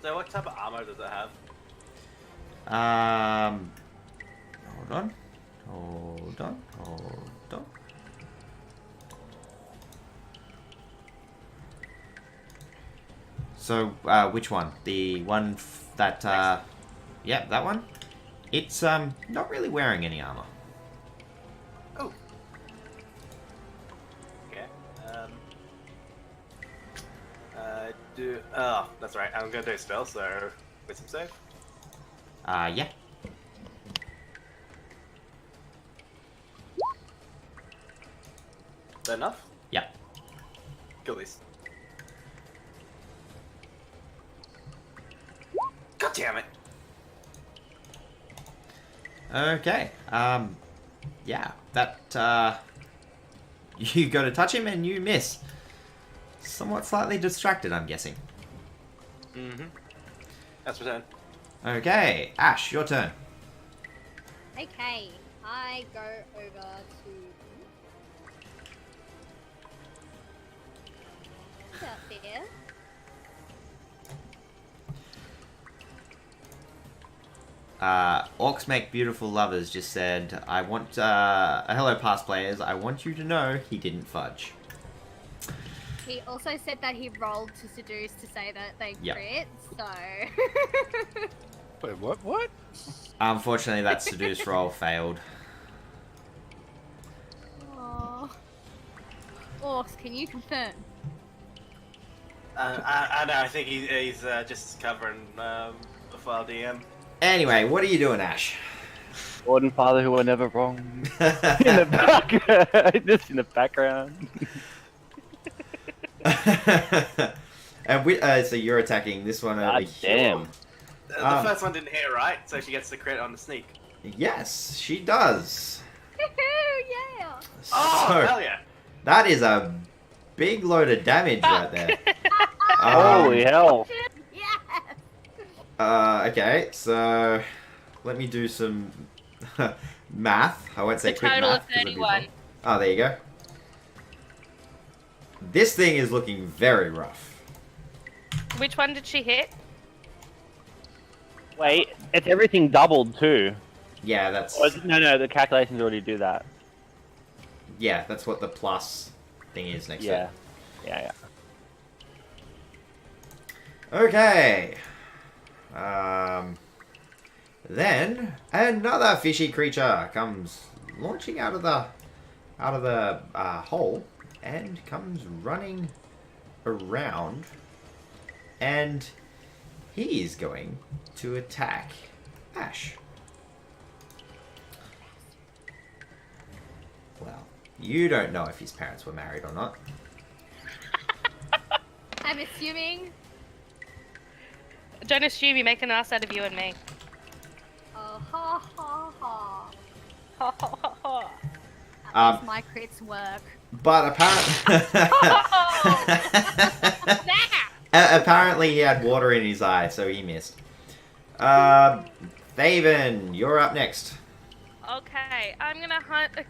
D: So what type of armor does it have?
A: Hold on. So, which one? The one that, yeah, that one? It's, not really wearing any armor.
D: Oh. Okay. Oh, that's right. I'm gonna do a spell, so wisdom save.
A: Yeah.
D: Is that enough?
A: Yeah.
D: Kill these. God damn it!
A: Okay. Yeah, that, you go to touch him and you miss. Somewhat slightly distracted, I'm guessing.
D: Mm-hmm. That's return.
A: Okay, Ash, your turn.
F: Okay, I go over to. Who's out there?
A: Orcs Make Beautiful Lovers just said, I want, hello past players, I want you to know he didn't fudge.
F: He also said that he rolled to seduce to say that they
A: Yep.
F: crit, so.
C: Wait, what? What?
A: Unfortunately, that seduce roll failed.
F: Oh. Orcs, can you confirm?
D: I know. I think he's just covering the file DM.
A: Anyway, what are you doing, Ash?
B: Lord and Father who are never wrong. In the back, just in the background.
A: And so you're attacking this one over
B: God
A: here.
B: damn.
D: The first one didn't hit right, so she gets the credit on the sneak.
A: Yes, she does.
F: Yeah!
D: Oh,
A: So,
D: hell yeah!
A: that is a big load of damage right there.
B: Holy hell.
F: Yes!
A: Okay, so let me do some math. I won't say
E: The
A: quick
E: total
A: math.
E: of
A: 'cause it'd be
E: 31.
A: wrong. Oh, there you go. This thing is looking very rough.
E: Which one did she hit?
B: Wait, it's everything doubled too.
A: Yeah, that's
B: No, the calculations already do that.
A: that's what the plus thing is next
B: Yeah.
A: to
B: Yeah.
A: it. Okay. Then another fishy creature comes launching out of the hole and comes running around, and he is going to attack Ash. Well, you don't know if his parents were married or not.
F: I'm assuming.
E: Don't assume you make an ass out of you and me.
F: Oh, ha ha ha.
E: Ha ha ha ha.
F: At least my crits work.
A: But apparently he had water in his eye, so he missed. Faven, you're up next.
E: Okay, I'm gonna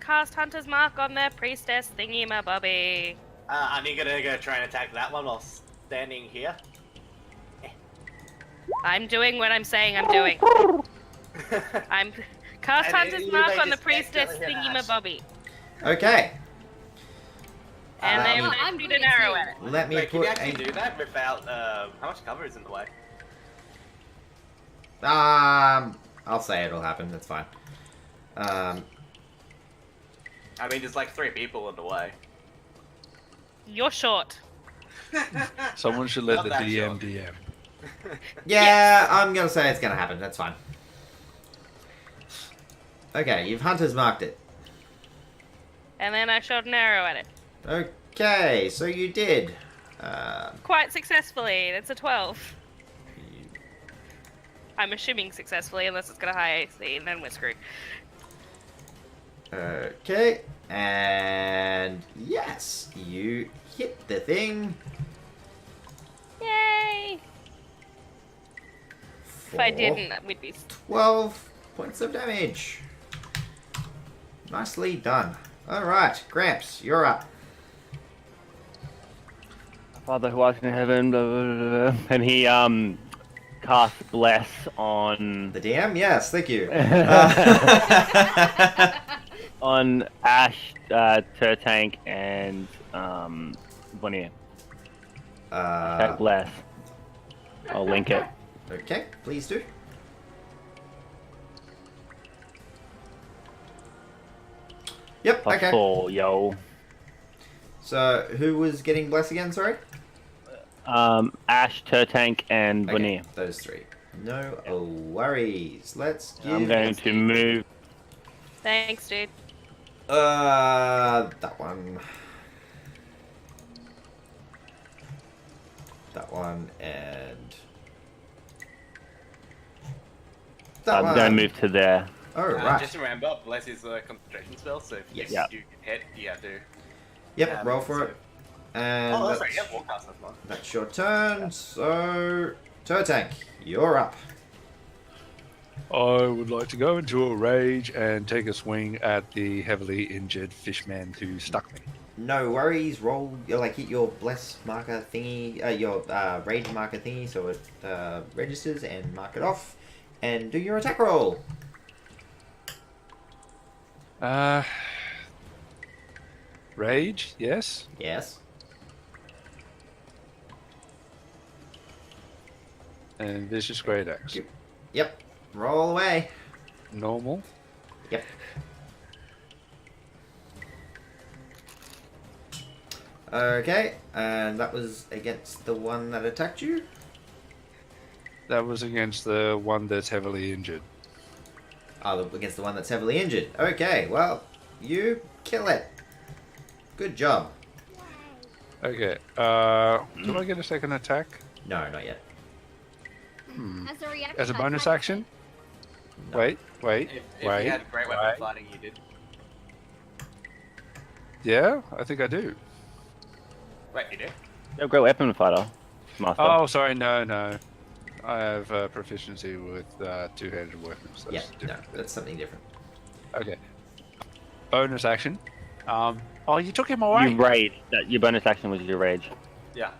E: cast Hunter's Mark on their priestess thingy-ma-bobby.
D: And you're gonna go try and attack that one while standing here?
E: I'm doing what I'm saying I'm doing. I'm cast
D: And
E: Hunter's
D: you
E: Mark
D: may
E: on the
D: just
E: priestess
D: accidentally hit
E: thingy-ma-bobby.
A: Okay,
E: And then
F: Well,
E: they
F: I'm
E: shoot
F: good
E: an
F: at
E: arrow
F: you.
E: at it.
A: let me
D: Wait, can
A: put
D: you actually do that without, how much cover is in the way?
A: I'll say it'll happen, that's fine.
D: I mean, there's like 3 people in the way.
E: You're short.
C: Someone should let
D: Not
C: the
D: that
C: DM
D: short.
C: DM.
A: Yeah, I'm gonna say it's gonna happen, that's fine. Okay, you've Hunter's marked it.
E: And then I shot an arrow at it.
A: Okay, so you did.
E: Quite successfully. That's a 12. I'm assuming successfully, unless it's got a high AC, and then we're screwed.
A: Okay, and yes, you hit the thing.
E: Yay! If I
A: for
E: didn't, we'd be...
A: 12 points of damage. Nicely done. Alright, Gramps, you're up.
B: Father who art in heaven, blah, blah, blah, blah. And he casts bless on
A: The DM? Yes, thank you.
B: on Ash, Turtank, and Vonnir. That bless. I'll link it.
A: Okay, please do. Yep,
B: Plus
A: okay.
B: 4, yo.
A: So, who was getting blessed again, sorry?
B: Ash, Turtank, and
A: Okay,
B: Vonnir.
A: those 3. No worries. Let's give...
B: I'm going to move.
E: Thanks, dude.
A: That one. That one, and... That
B: I'm
A: one.
B: going to move to there.
A: Oh, right.
D: Just remember, Bless is a concentration spell, so if
A: Yes.
B: Yeah.
D: you hit, you have to...
A: Yep, roll for it. And
D: Oh, that's
A: that's,
D: right, you have Warcast, that's fine.
A: that's your turn. So, Turtank, you're up.
C: I would like to go into a rage and take a swing at the heavily injured fishman who stuck me.
A: No worries. Roll. Like hit your bless marker thingy, your rage marker thingy, so it registers and mark it off, and do your attack roll.
C: Rage, yes.
A: Yes.
C: And vicious great axe.
A: Yep. Roll away.
C: Normal.
A: Yep. Okay, and that was against the one that attacked you?
C: That was against the one that's heavily injured.
A: Oh, against the one that's heavily injured. Okay, well, you kill it. Good job.
C: Okay. Do I get a second attack?
A: No, not yet.
F: As a reaction,
C: As a
F: I
C: bonus
F: tried-
C: action?
A: No.
C: Wait.
D: If you had great weapon
C: wait.
D: fighting, you did.
C: Yeah, I think I do.
D: Wait, you did?
B: You're a great weapon fighter, Master.
C: Oh, sorry, no. I have proficiency with two-handed weapons.
A: Yeah,
C: That's
A: no,
C: different.
A: that's something different.
C: Okay. Bonus action. Oh, you took him away.
B: You rage. Your bonus action was your rage.
D: Yeah.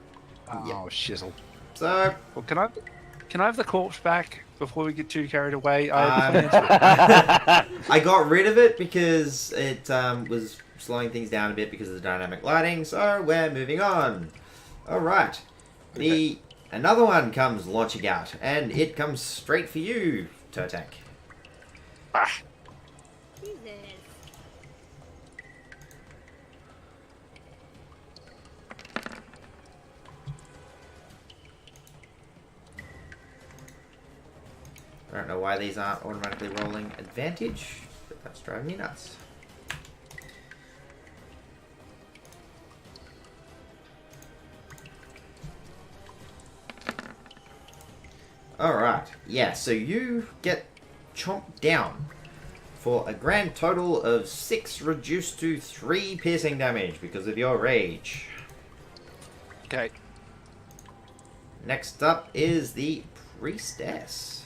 C: Oh, shizzle.
A: So,
C: Well, can I have the corpse back before we get too carried away? I have plans for-
A: I got rid of it because it was slowing things down a bit because of the dynamic lighting, so we're moving on. Alright. Another one comes launching out, and it comes straight for you, Turtank.
F: Jesus.
A: I don't know why these aren't automatically rolling advantage, but that's driving me nuts. Alright, yeah, so you get chomped down for a grand total of 6 reduced to 3 piercing damage because of your rage.
C: Okay.
A: Next up is the Priestess.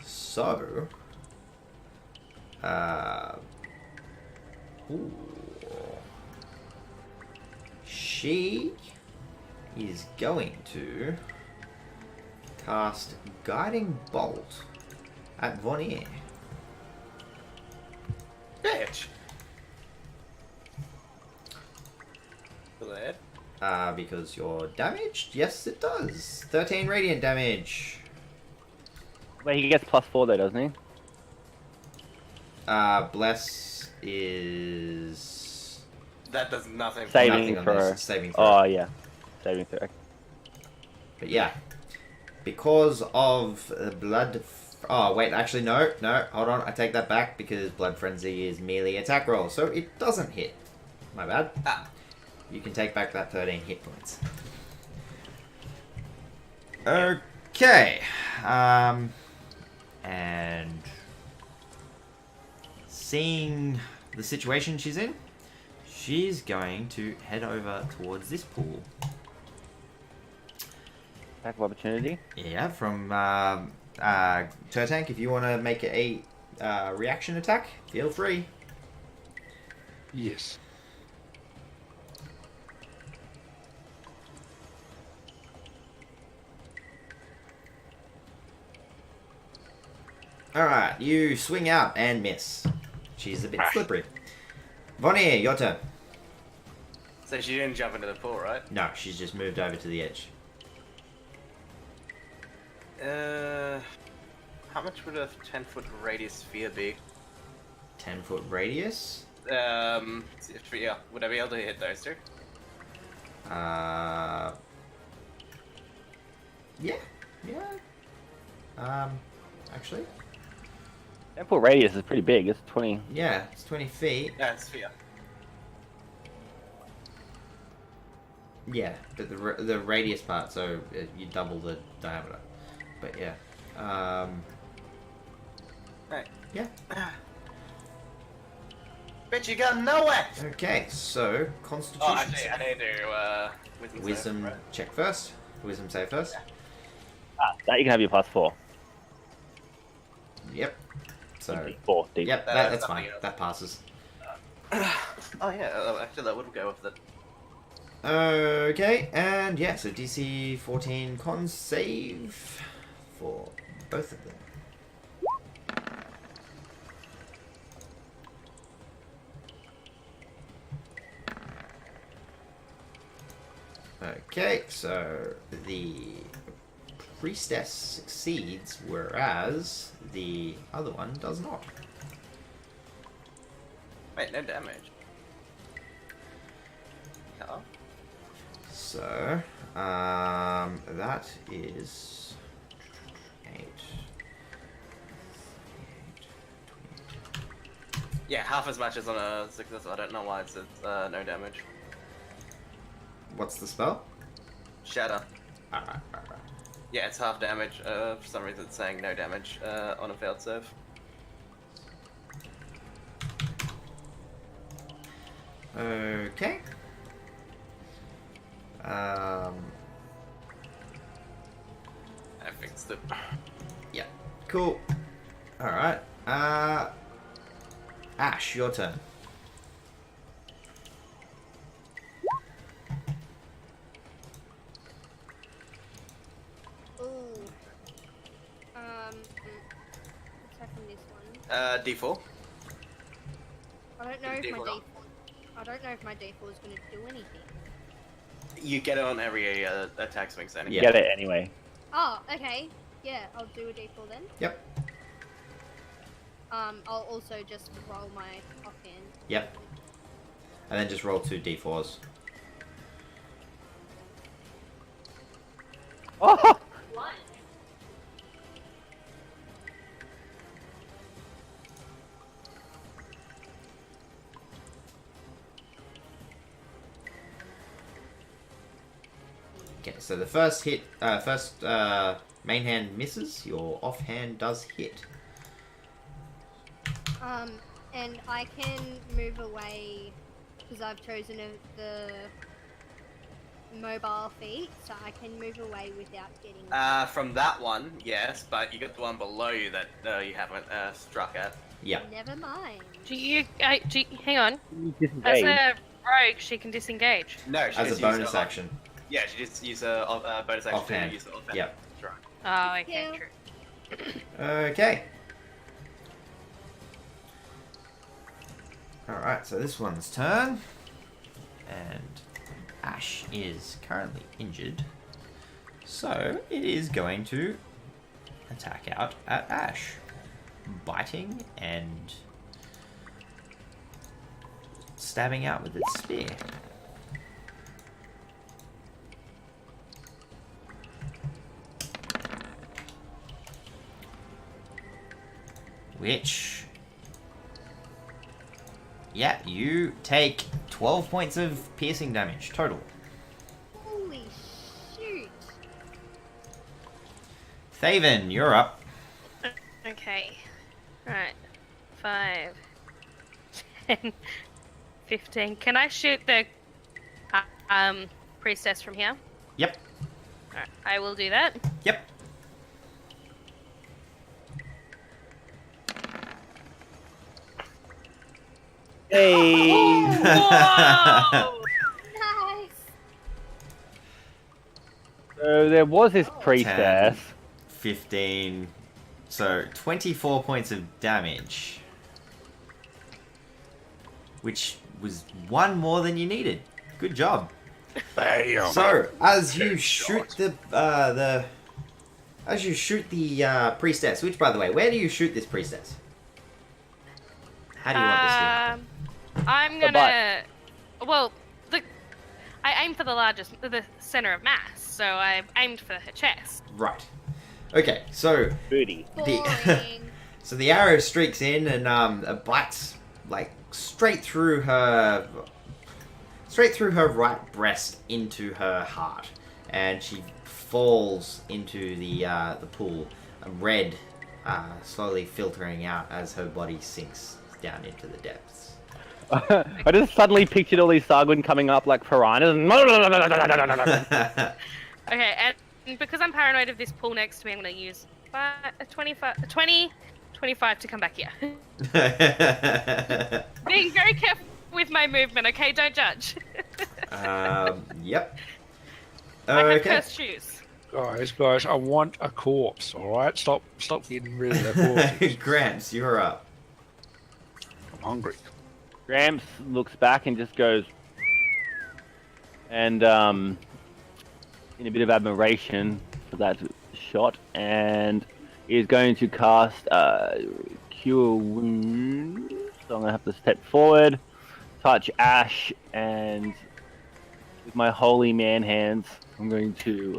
A: So... ooh. She is going to cast Guiding Bolt at Vonnir.
D: Bitch. Go ahead.
A: Because you're damaged? Yes, it does. 13 radiant damage.
B: Wait, he gets +4 though, doesn't he?
A: Bless is...
D: That does nothing.
B: Saving
A: nothing on
B: throw.
A: this, it's saving throw.
B: Oh yeah, saving throw.
A: But yeah, because of blood... Oh, wait, actually, no, hold on, I take that back, because Blood Frenzy is merely attack roll, so it doesn't hit. My bad. You can take back that 13 hit points. Okay. And... seeing the situation she's in, she's going to head over towards this pool.
B: Attack of opportunity.
A: Yeah, from Turtank, if you want to make a reaction attack, feel free.
C: Yes.
A: Alright, you swing out and miss. She's a bit slippery. Vonnir, your turn.
D: So she didn't jump into the pool, right?
A: No, she's just moved over to the edge.
D: How much would a 10-foot radius sphere be?
A: 10-foot radius?
D: Yeah, would I be able to hit those two?
A: Yeah. Actually,
B: 10-foot radius is pretty big. It's 20.
A: yeah, it's 20 feet.
D: Yeah, sphere.
A: Yeah, but the radius part, so you double the diameter. But yeah,
D: Right.
A: yeah.
D: Bitch, you got nowhere!
A: Okay, so
D: Oh,
A: Constitution
D: actually, I need to, wisdom save,
A: wisdom
D: right?
A: check first. Wisdom save first.
B: That you can have your +4.
A: Yep. So,
B: D4. D4.
A: yep, that's fine. That passes.
D: Oh yeah, actually that would go with it.
A: Okay, and yeah, so DC 14 con save for both of them. Okay, so the priestess succeeds, whereas the other one does not.
D: Wait, no damage. No.
A: So, that is 8.
D: Yeah, half as much as on a success. I don't know why it's no damage.
A: What's the spell?
D: Shatter.
A: Alright.
D: Yeah, it's half damage. For some reason it's saying no damage on a failed save.
A: Okay.
D: I fixed it.
A: Yeah. Cool. Alright. Ash, your turn.
F: Ooh. Attacking this one.
D: D4.
F: I don't know if my
D: D4.
F: D4. I don't know if my D4 is going to do anything.
D: You get it on every attack swing setting.
A: Yeah.
B: Get it anyway.
F: Oh, okay. Yeah, I'll do a D4 then.
A: Yep.
F: I'll also just roll my offhand.
A: Yep. And then just roll 2 d4s.
B: Oh!
F: One.
A: Okay, so the first hit, main hand misses, your offhand does hit.
F: And I can move away because I've chosen the mobile feat, so I can move away without getting.
D: From that one, yes, but you got the one below you that you haven't struck at.
A: Yeah.
F: Never mind.
E: Hang on. As a rogue, she can disengage.
D: No, she
A: As a
D: just
A: bonus
D: used her
A: action.
D: Yeah, she just used a bonus action
A: Offhand.
D: to use the offhand.
A: Yep.
D: That's right.
E: Oh, okay,
F: Yeah.
E: true.
A: Okay. Alright, so this one's turn. And Ash is currently injured. So it is going to attack out at Ash. Biting and stabbing out with its spear. Which, yeah, you take 12 points of piercing damage total.
F: Holy shoot!
A: Thaven, you're up.
E: Okay. Right. 5, 10, 15. Can I shoot the priestess from here?
A: Yep,
E: Alright, I will do that.
A: yep.
B: Hey!
E: Whoa!
F: Nice.
B: So there was this priestess.
A: 15, so 24 points of damage. Which was one more than you needed. Good job.
C: Bam.
A: So, as you shoot the priestess, which by the way, where do you shoot this priestess? How do you want this to happen?
E: I'm
B: The
E: gonna. Well, I aim for the center of mass, so I aimed for her chest.
A: Right. Okay, so
B: Booty.
F: Boring.
A: so the arrow streaks in and bites like straight through her right breast into her heart, and she falls into the pool, red slowly filtering out as her body sinks down into the depths.
B: I just suddenly pictured all these Sahagin coming up like piranhas. And
E: Okay, and because I'm paranoid of this pool next to me, I'm going to use 25 to come back here. Being very careful with my movement, okay? Don't judge.
A: Yep.
E: I have
A: Okay.
E: cursed shoes.
C: Guys, I want a corpse, alright? Stop getting rid of the corpses.
A: Gramps, you're up.
C: I'm hungry.
B: Gramps looks back and just goes, and in a bit of admiration for that shot, and is going to cast Cure Wounds. So I'm going to have to step forward, touch Ash, and with my holy man hands, I'm going to...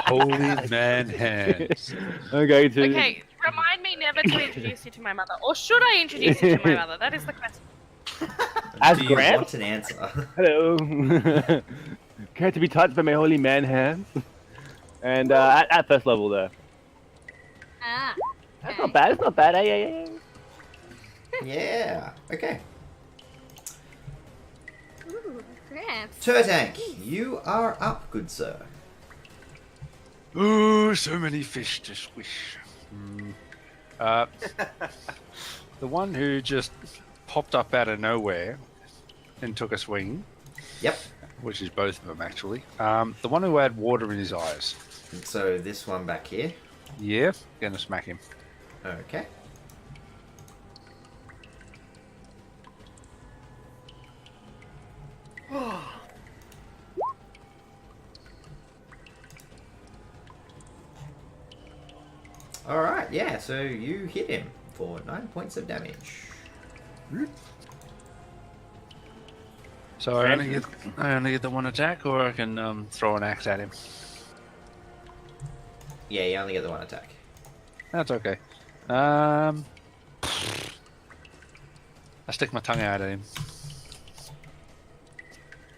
C: Holy man hands.
B: I'm going to...
E: Okay, remind me never to introduce you to my mother. Or should I introduce you to my mother? That is the question.
B: As
A: Do you
B: Gramps?
A: want an answer?
B: Hello. Care to be touched by my holy man hands? And at first level there.
F: Ah.
B: That's not bad, it's not bad. Hey.
A: Yeah. Okay.
F: Ooh, Gramps.
A: Turtank, you are up, good sir.
C: Ooh, so many fish to squish. The one who just popped up out of nowhere and took a swing,
A: Yep.
C: which is both of them actually. The one who had water in his eyes.
A: And so this one back here.
C: Yeah, gonna smack him.
A: Okay. Alright, yeah, so you hit him for 9 points of damage.
C: So I only get the one attack, or I can throw an axe at him.
A: Yeah, you only get the one attack.
C: That's okay. I stick my tongue out at him.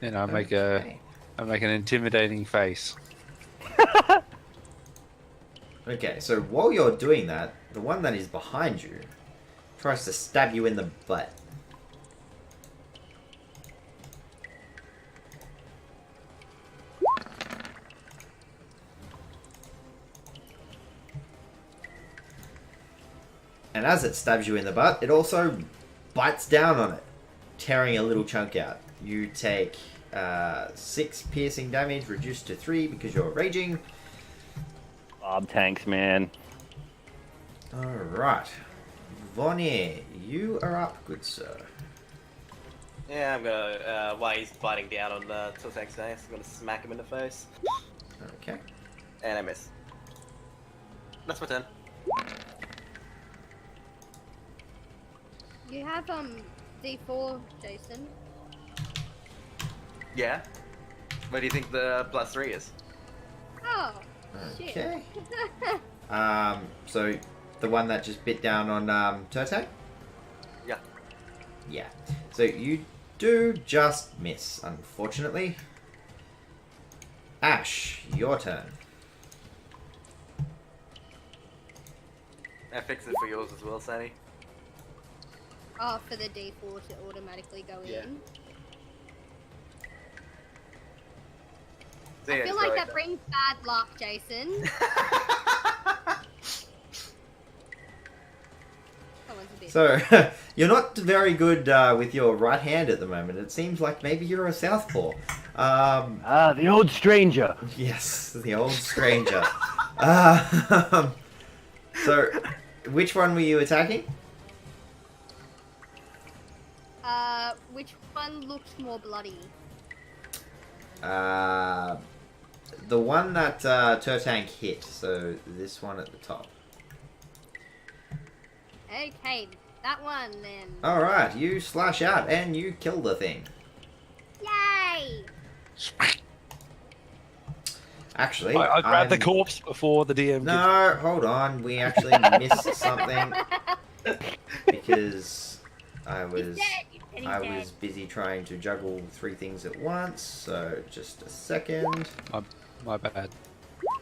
C: And I make
A: Okay.
C: an intimidating face.
A: Okay, so while you're doing that, the one that is behind you tries to stab you in the butt. And as it stabs you in the butt, it also bites down on it, tearing a little chunk out. You take 6 piercing damage, reduced to 3 because you're raging.
B: Bob tanks, man.
A: Alright. Vonnir, you are up, good sir.
D: Yeah, I'm gonna, while he's biting down on Turtank's ass, I'm gonna smack him in the face.
A: Okay.
D: And I miss. That's my turn.
F: You have D4, Jason.
D: Yeah? What do you think the +3 is?
F: Oh, shit.
A: Okay. So the one that just bit down on Turtank?
D: Yeah.
A: Yeah. So you do just miss, unfortunately. Ash, your turn.
D: I fixed it for yours as well, Sandy.
F: Oh, for the D4 to automatically go
D: Yeah.
F: in.
D: So,
F: I
D: yeah,
F: feel
D: just
F: like
D: go
F: that brings bad luck, Jason. Someone's a bit.
A: So you're not very good with your right hand at the moment. It seems like maybe you're a southpaw.
B: The old stranger.
A: Yes, the old stranger. So which one were you attacking?
F: Which one looks more bloody?
A: The one that Turtank hit. So this one at the top.
F: Okay, that one then.
A: All right, you slash out and you kill the thing.
F: Yay!
A: Actually,
C: I grabbed the
A: I'm-
C: corpse before the DM.
A: No, hold on. We actually missed something because I was busy trying to juggle 3 things at once. So just a second.
C: My bad.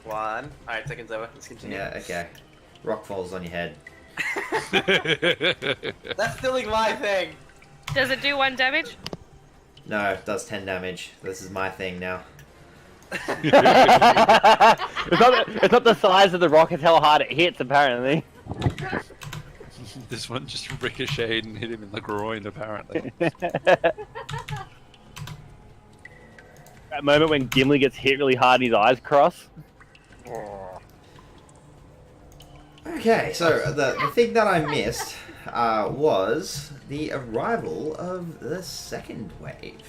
D: 1. Alright, seconds over. Let's continue.
A: Yeah, okay. Rock falls on your head.
D: That's still my thing!
E: Does it do 1 damage?
A: No, it does 10 damage. This is my thing now.
B: It's not the size of the rock, it's how hard it hits, apparently.
C: This one just ricocheted and hit him in the groin, apparently.
B: That moment when Gimli gets hit really hard and his eyes cross.
A: Okay, so the thing that I missed was the arrival of the second wave.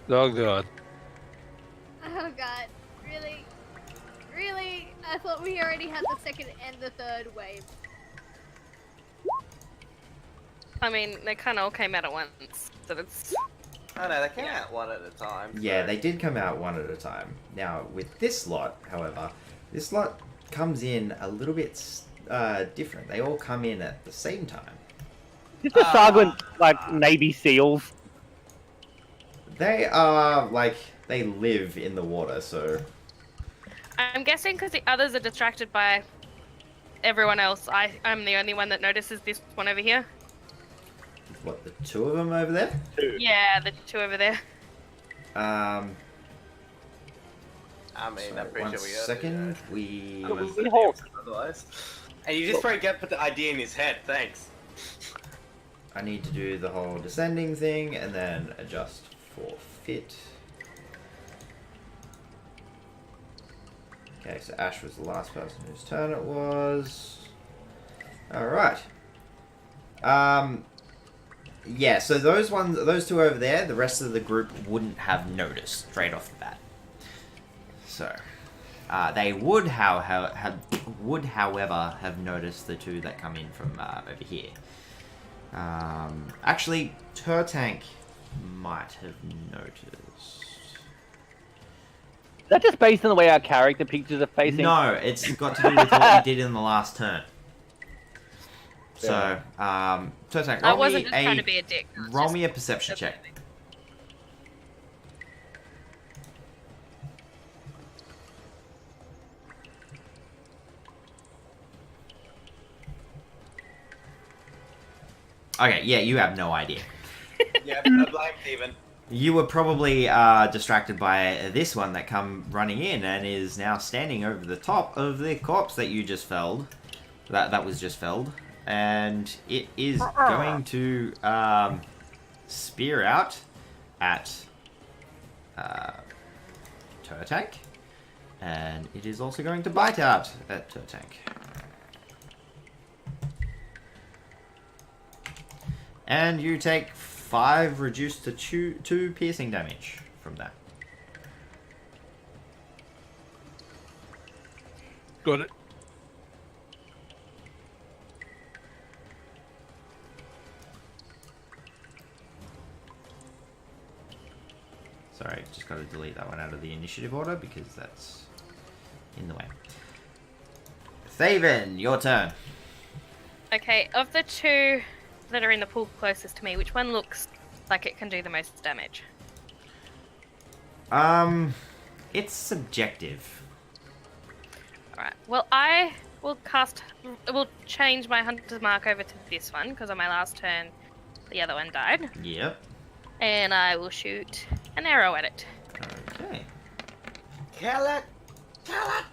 C: Oh god.
F: Oh god, really? Really? I thought we already had the second and the third wave.
E: I mean, they kind of all came out at once, so it's...
D: Oh no, they came out one at a time.
A: Yeah,
D: so-
A: they did come out one at a time. Now, with this lot, however, this lot comes in a little bit different. They all come in at the same time.
B: Is the Sahagin like Navy SEALs?
A: They are, like, they live in the water, so...
E: I'm guessing because the others are distracted by everyone else, I'm the only one that notices this one over here.
A: What, the two of them over there?
E: Yeah, the two over there.
D: I mean,
A: Sorry,
D: I'm pretty
A: one
D: sure we heard
A: second,
D: it,
A: we...
D: otherwise. And you just probably put the idea in his head, thanks.
A: I need to do the whole descending thing, and then adjust for fit. Okay, so Ash was the last person whose turn it was. Alright. Yeah, so those two over there, the rest of the group wouldn't have noticed straight off the bat. So, they would, however, have noticed the two that come in from over here. Actually, Turtank might have noticed.
B: Is that just based on the way our character pictures are facing?
A: No, it's got to do with what you did in the last turn. So, Turtank,
E: I wasn't just trying to be a dick. I was
A: roll
E: just-
A: me a perception check. Okay, yeah, you have no idea.
D: Yeah, I blamed Steven.
A: You were probably distracted by this one that come running in and is now standing over the top of the corpse that you just felled. That was just felled. And it is going to spear out at Turtank. And it is also going to bite out at Turtank. And you take 5 reduced to 2 piercing damage from that.
C: Got it.
A: Sorry, just got to delete that one out of the initiative order because that's in the way. Thaven, your turn.
E: Okay, of the two that are in the pool closest to me, which one looks like it can do the most damage?
A: It's subjective.
E: Alright, well I will change my hunter's mark over to this one, because on my last turn, the other one died.
A: Yep.
E: And I will shoot an arrow at it.
A: Okay.
D: Kill it! Kill it!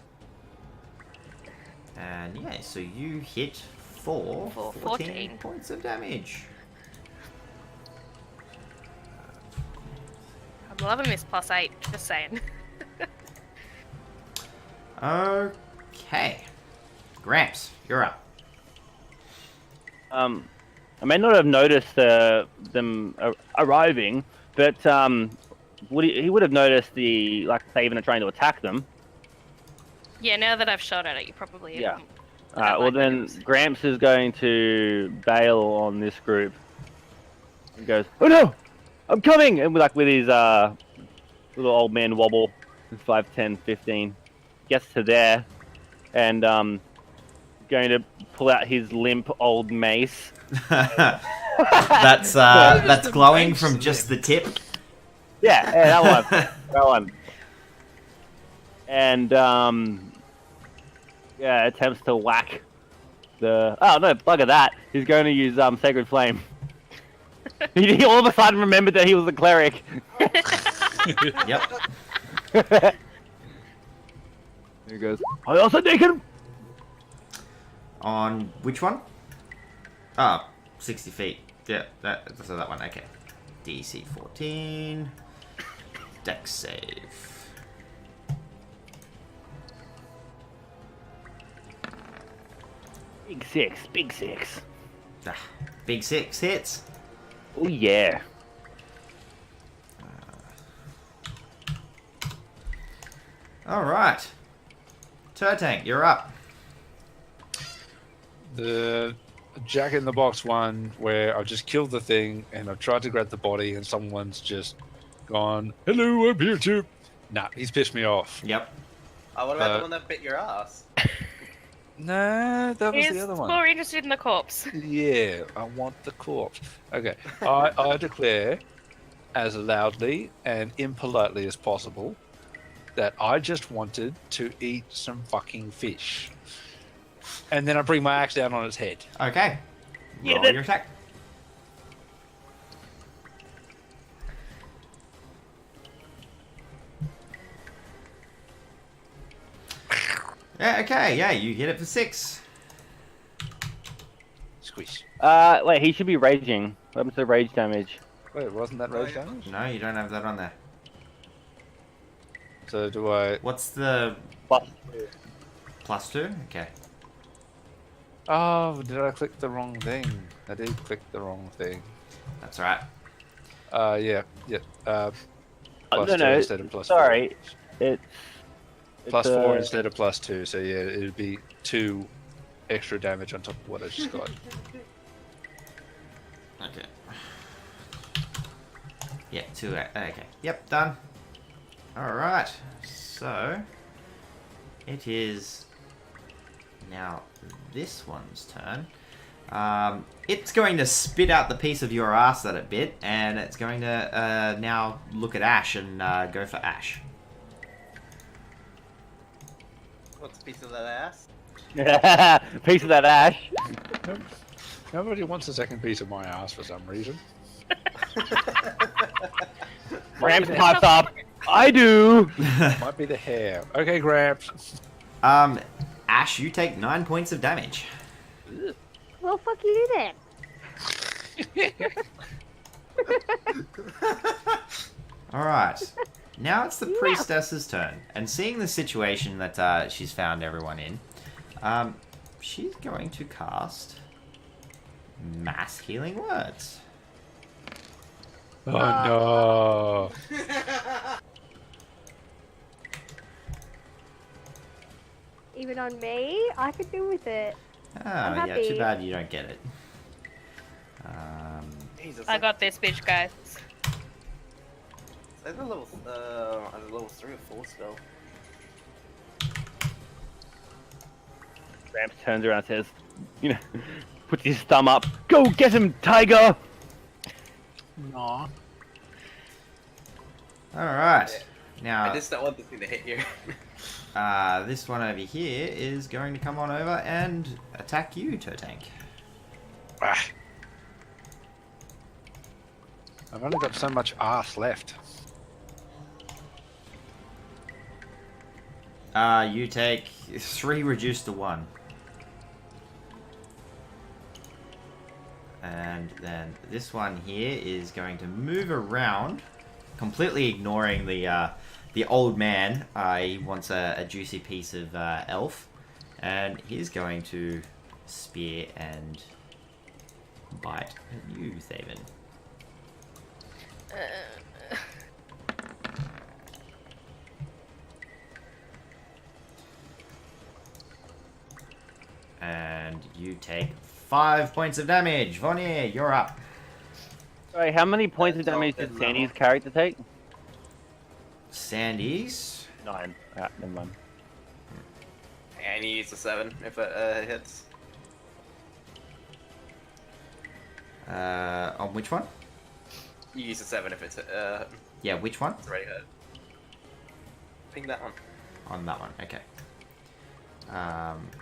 A: And yeah, so you hit for
E: For
A: 14
E: 14
A: points of damage.
E: I'm loving this +8, just saying.
A: Okay. Gramps, you're up.
B: I may not have noticed them arriving, but he would have noticed the Thaven are trying to attack them.
E: Yeah, now that I've shot at it, you probably...
B: Yeah.
E: I don't
B: Well
E: mind
B: then,
E: noticing.
B: Gramps is going to bail on this group. He goes, "Oh no, I'm coming!" And with his little old man wobble, 5, 10, 15, gets to there, and going to pull out his limp old mace.
A: That's glowing from just the tip.
B: Yeah, that one. And attempts to whack the. Oh no, bugger that! He's going to use Sacred Flame. He all of a sudden remembered that he was a cleric.
A: Yep.
B: There he goes. I also taken.
A: On which one? Ah, 60 feet. Yeah, so that one. Okay. DC 14. Dex save.
B: Big six. Big six.
A: Ah, big 6 hits.
B: Oh yeah.
A: All right. Turtank, you're up.
C: The Jack in the Box one where I've just killed the thing and I've tried to grab the body and someone's just gone, hello, I'm here too. Nah, he's pissed me off.
A: Yep.
D: Oh, what about the one that bit your ass?
C: Nah, that was
E: He's
C: the other one.
E: more interested in the corpse.
C: Yeah, I want the corpse. Okay, I declare as loudly and impolitely as possible that I just wanted to eat some fucking fish. And then I bring my axe down on its head.
A: Okay.
B: Yeah,
A: Roll
B: that-
A: your attack. Yeah, okay, yeah, you hit it for 6.
C: Squish.
B: Wait, he should be raging. What happens to rage damage?
C: Wait, wasn't that rage damage?
A: No, you don't have that on there.
C: So do I...
A: What's the
B: Plus.
A: +2? Okay.
C: Oh, did I click the wrong thing? I did click the wrong thing.
A: That's right.
C: Yeah. Plus
B: no,
C: 2 instead of plus 4.
B: sorry. It's
C: Plus 4 instead of plus 2, so yeah, it'd be 2 extra damage on top of what I just got.
A: Okay. Yeah, 2. Okay. Yep, done. Alright. So, it is now this one's turn. It's going to spit out the piece of your ass that it bit, and it's going to now look at Ash and go for Ash.
D: What's a piece of that ass?
B: piece of that ash.
C: Nobody wants a second piece of my ass for some reason.
B: Gramps pops up. I do.
C: Might be the hair. Okay, Gramps.
A: Ash, you take 9 points of damage.
F: Well, fuck you then.
A: Alright. Now it's the priestess's turn. And seeing the situation that she's found everyone in, she's going to cast Mass Healing Words.
C: Oh no.
F: Even on me, I could do with it.
A: Oh, yeah,
F: happy.
A: too bad you don't get it.
D: Jesus.
E: I got this bitch, guys.
D: Is that a level 3 or 4 spell?
B: Gramps turns around and says, puts his thumb up. Go get him, tiger!
C: Nah.
A: Alright.
D: I
A: Now,
D: just don't want this thing to hit you.
A: this one over here is going to come on over and attack you, Turtank.
C: Ah. I've only got so much ass left.
A: You take 3 reduced to 1. And then this one here is going to move around, completely ignoring the old man. He wants a juicy piece of elf, and he's going to spear and bite at you, Thaven. And you take 5 points of damage. Vonnir, you're up.
B: Sorry, how many points of damage did Sandy's character take?
A: Sandy's.
B: 9. Ah, never mind.
D: And you use the 7 if it hits.
A: On which one?
D: You use the 7 if it's
A: Yeah, which one?
D: already hit. I think that one.
A: On that one, okay. 14.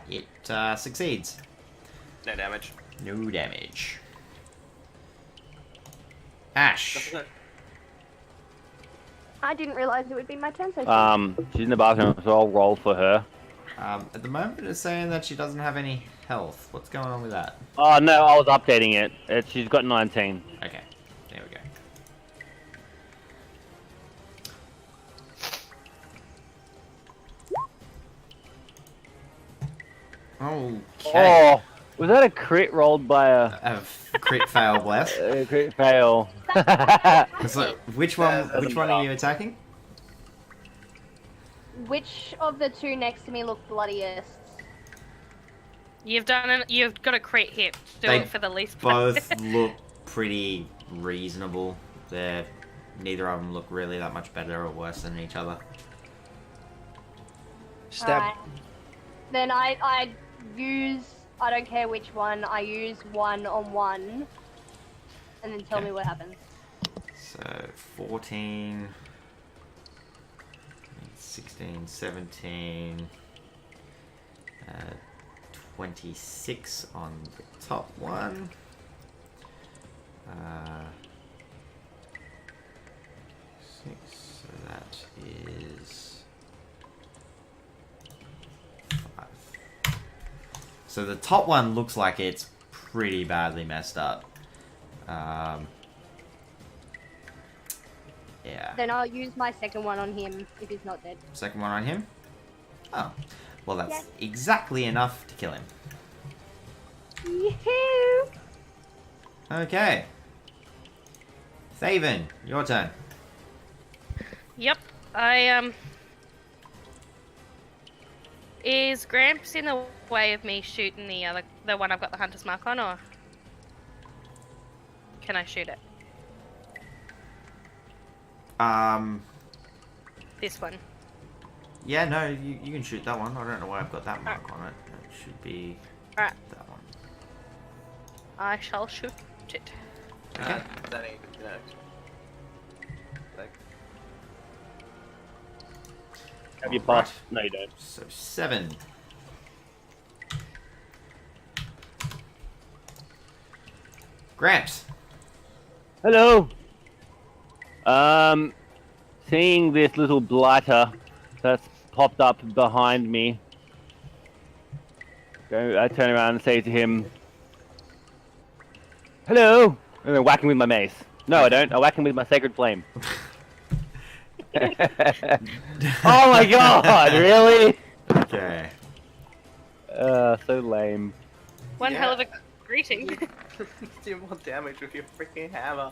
A: It succeeds.
D: No damage.
A: No damage. Ash.
D: Doesn't it?
F: I didn't realize it would be my turn. So
B: She's in the bathroom, so I'll roll for her.
A: At the moment, it's saying that she doesn't have any health. What's going on with that?
B: Oh no, I was updating it. She's got 19.
A: Okay, there we go. Okay.
B: Oh, was that a crit rolled by
A: A crit fail, bless.
B: a crit fail?
A: So, which one are you attacking?
F: which of the two next to me look bloodiest?
E: You've got a crit hit. Do
A: They
E: it for the least
A: Both
E: price.
A: look pretty reasonable. Neither of them look really that much better or worse than each other.
C: Stab.
F: Alright. Then I use, I don't care which one, I use 1-on-1. And then tell
A: Okay.
F: me what happens.
A: So 14, 16, 17, 26 on the top one. 6, so that is 5. So the top one looks like it's pretty badly messed up. Yeah.
F: Then I'll use my second one on him if he's not dead.
A: Second one on him? Oh. Well, that's
F: Yes.
A: exactly enough to kill him.
F: Yee-hoo!
A: Okay. Thaven, your turn.
E: Yep. Is Gramps in the way of me shooting the one I've got the hunter's mark on, or can I shoot it? This one.
A: Yeah, no, you can shoot that one. I don't know why I've got that mark on it. It should be
E: Alright.
A: that one.
E: I shall shoot it.
A: Okay.
D: That ain't like,
B: Have you
A: Alright.
B: passed? No, you don't.
A: So 7. Gramps.
B: Hello. Seeing this little blighter that's popped up behind me, I turn around and say to him, "Hello," and then whack him with my mace. No, I don't. I whack him with my sacred flame. Oh my god! Really?
A: Okay.
B: So lame.
E: One
D: Yeah.
E: hell of a greeting.
D: do more damage with your freaking hammer.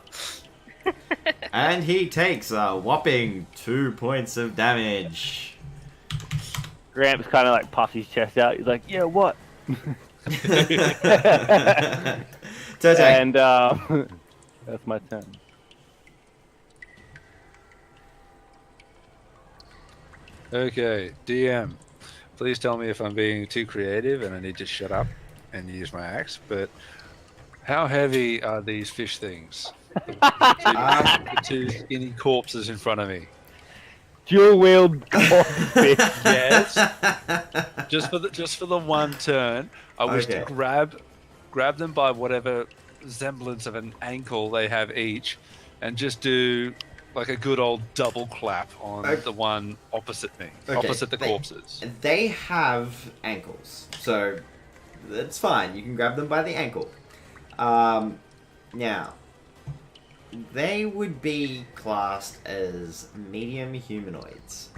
A: And he takes a whopping 2 points of damage.
B: Gramps kind of like puffs his chest out. He's like, "Yeah, what?"
A: Turtank.
B: And that's my turn.
C: Okay, DM. Please tell me if I'm being too creative and I need to shut up and use my axe. But how heavy are these fish things? The two skinny corpses in front of me.
B: Dual wield corpse.
C: Yes. Just for the one turn, I wish to
A: Okay.
C: grab them by whatever semblance of an ankle they have each, and just do like a good old double clap on
A: Okay.
C: the one opposite me,
A: Okay,
C: opposite the corpses.
A: They have ankles, so that's fine. You can grab them by the ankle. Now, they would be classed as medium humanoids.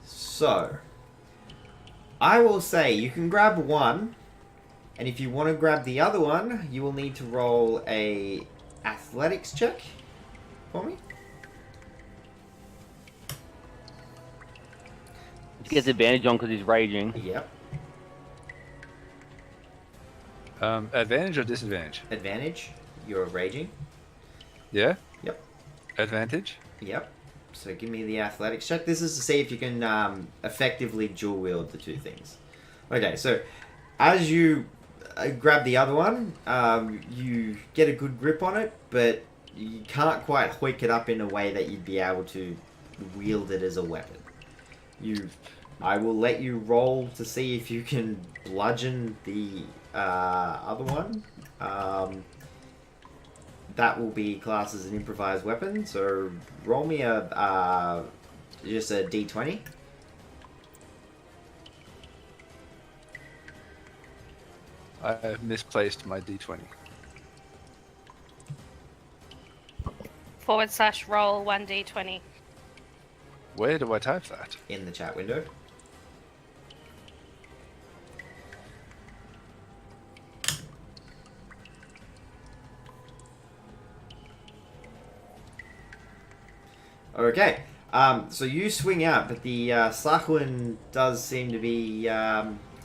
A: So, I will say you can grab one, and if you want to grab the other one, you will need to roll a athletics check for me.
B: He gets advantage on because he's raging.
A: Yep,
C: Advantage or disadvantage?
A: advantage. You're raging.
C: Yeah.
A: Yep.
C: Advantage.
A: Yep. So give me the athletics check. This is to see if you can effectively dual wield the two things. Okay, so as you grab the other one, you get a good grip on it, but you can't quite hoik it up in a way that you'd be able to wield it as a weapon. You I will let you roll to see if you can bludgeon the other one. That will be classed as an improvised weapon. So roll me just a d20.
C: I have misplaced my d20.
E: /roll 1d20.
C: Where do I type that?
A: In the chat window. Okay. So you swing out, but the Sahagin does seem to be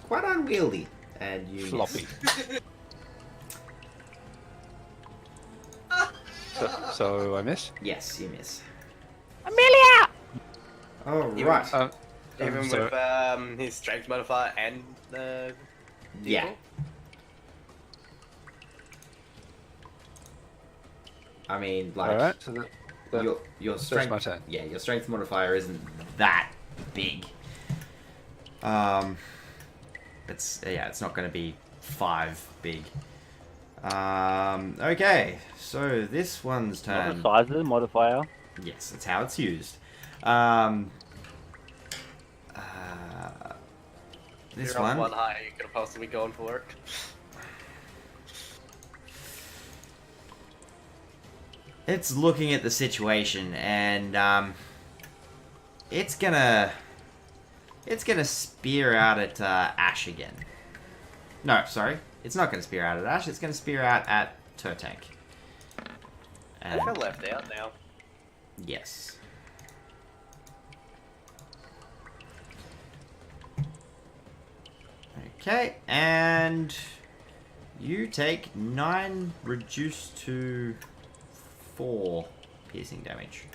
A: quite unwieldy, and you
C: Floppy. So I miss?
A: Yes, you miss.
E: Amelia!
A: All
D: You-
A: right.
D: Even
C: so-
D: with his strength modifier and the
A: Yeah.
D: D4?
A: I mean, like
C: Alright, so
A: your
C: that's
A: strength.
C: my turn.
A: Yeah, your strength modifier isn't that big. It's not going to be 5 big. Okay, so this one's
B: Not the
A: turn.
B: size of the modifier.
A: Yes, that's how it's used. This
D: You're on
A: one.
D: one high, you could have possibly gone for it.
A: It's looking at the situation, and it's gonna spear out at Ash again. No, sorry, it's not gonna spear out at Ash. It's gonna spear out at Turtank.
D: I feel left out now.
A: Yes. Okay, and you take 9 reduced to 4 piercing damage.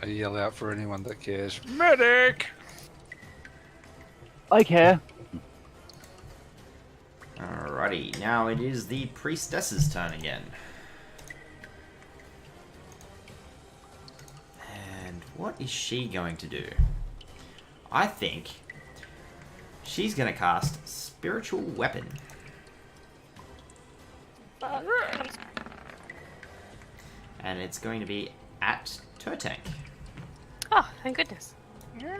C: I yell out for anyone that cares. Medic!
B: I care.
A: Alrighty, now it is the priestess's turn again. And what is she going to do? I think she's going to cast Spiritual Weapon. And it's going to be at Turtank.
E: Oh, thank goodness.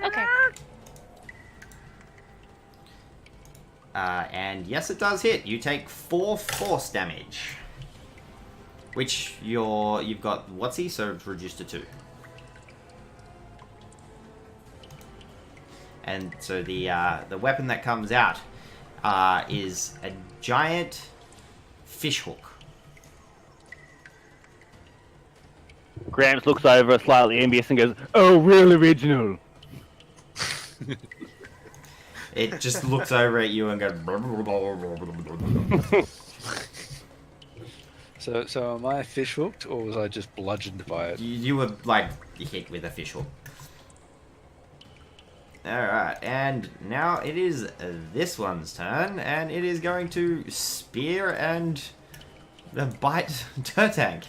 E: Okay.
A: And yes, it does hit. You take 4 force damage. Which you've got what's he? So it's reduced to 2. And so the weapon that comes out is a giant fish hook.
B: Gramps looks over slightly envious and goes, "Oh, real original."
A: It just looks over at you and goes.
C: So am I fish hooked, or was I just bludgeoned by it?
A: You were like hit with a fish hook. Alright, and now it is this one's turn, and it is going to spear and bite Turtank.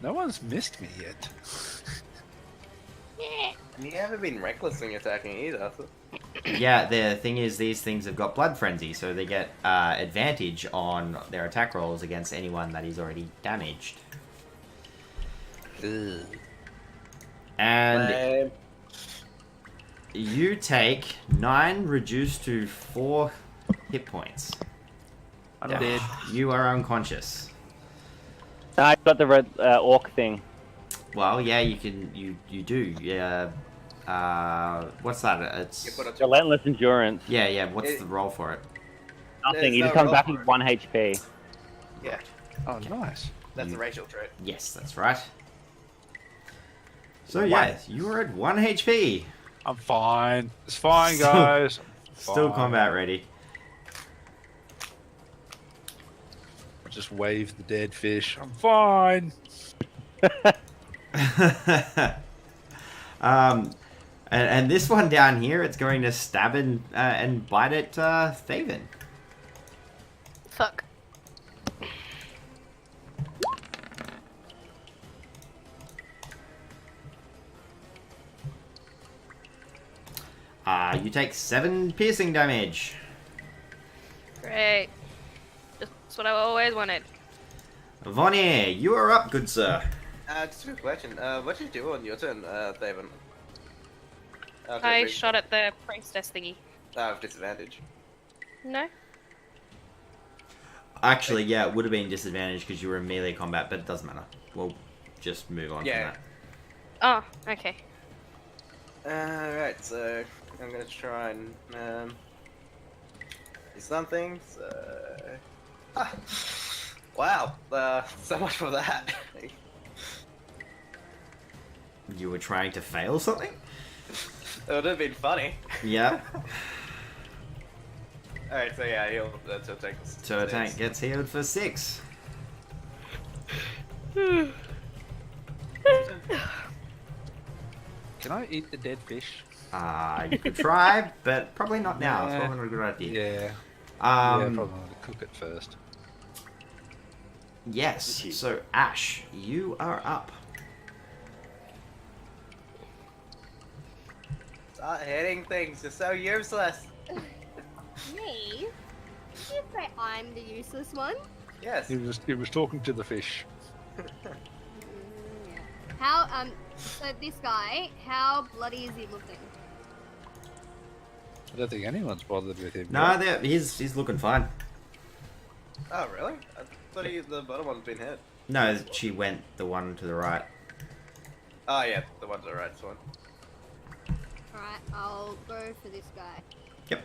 C: No one's missed me yet.
D: And you haven't been reckless in attacking either. So.
A: Yeah, the thing is, these things have got blood frenzy, so they get advantage on their attack rolls against anyone that is already damaged.
C: Ugh.
A: And you take 9 reduced to 4 hit points.
B: I'm dead.
A: You are unconscious.
B: I got the red orc thing.
A: Well, yeah, you can. You do. Yeah. What's that? It's
D: You put a
B: Relentless endurance.
A: yeah. What's the roll for it?
B: Nothing.
D: There's
B: You just
D: no
B: come
D: roll
B: back
D: for
B: with
D: it.
B: 1 HP.
D: Yeah,
C: Oh, nice.
D: that's a racial trait.
A: Yes, that's right. So yeah, you are at 1 HP.
C: I'm fine. It's fine,
A: Still-
C: guys.
A: Still
C: Fine.
A: combat ready.
C: Just wave the dead fish. I'm fine.
A: And this one down here, it's going to stab and bite at Thaven.
E: Fuck.
A: You take 7 piercing damage.
E: Great. Just what I always wanted.
A: Vonnir, you are up, good sir.
D: Just a quick question. What did you do on your turn, David?
E: I shot at the priestess thingy.
D: With disadvantage.
E: No?
A: Actually, yeah, it would have been disadvantaged because you were in melee combat, but it doesn't matter. We'll just move on from that.
E: Oh, okay.
D: Right, so I'm gonna try and do something. So, wow, so much for that.
A: You were trying to fail something?
D: It would have been funny.
A: Yeah.
D: Alright, so yeah, he'll Turtank.
A: Turtank gets healed for 6.
C: Can I eat the dead fish?
A: You could try, but probably not now. It's
C: Nah.
A: probably not a good idea.
C: Yeah. Yeah,
A: Um,
C: probably want to cook it first.
A: yes, so Ash, you are up.
D: Start hitting things, you're so useless.
F: Me? Did you say I'm the useless one?
D: Yes.
C: He was talking to the fish.
F: Yeah. How, so this guy, how bloody is he looking?
C: I don't think anyone's bothered with him.
A: No,
C: yet.
A: he's looking fine.
D: Oh, really? I thought the bottom one's been hit.
A: No, she went the one to the right.
D: Oh, yeah, the one to the right's one.
F: Alright, I'll go for this guy.
A: Yep.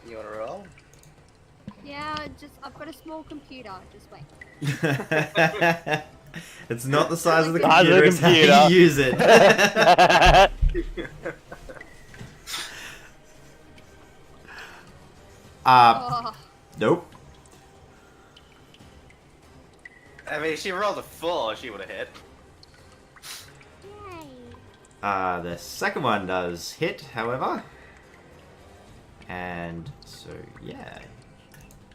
D: You wanna roll?
F: Yeah, I've got a small computer, just wait.
A: It's not the size of the
B: Size of
A: computer,
B: the
A: it's how
B: computer.
A: you use it.
F: Oh,
A: Nope.
D: I mean, she rolled a 4, she would've hit.
F: yay.
A: The second one does hit, however. And so, yeah.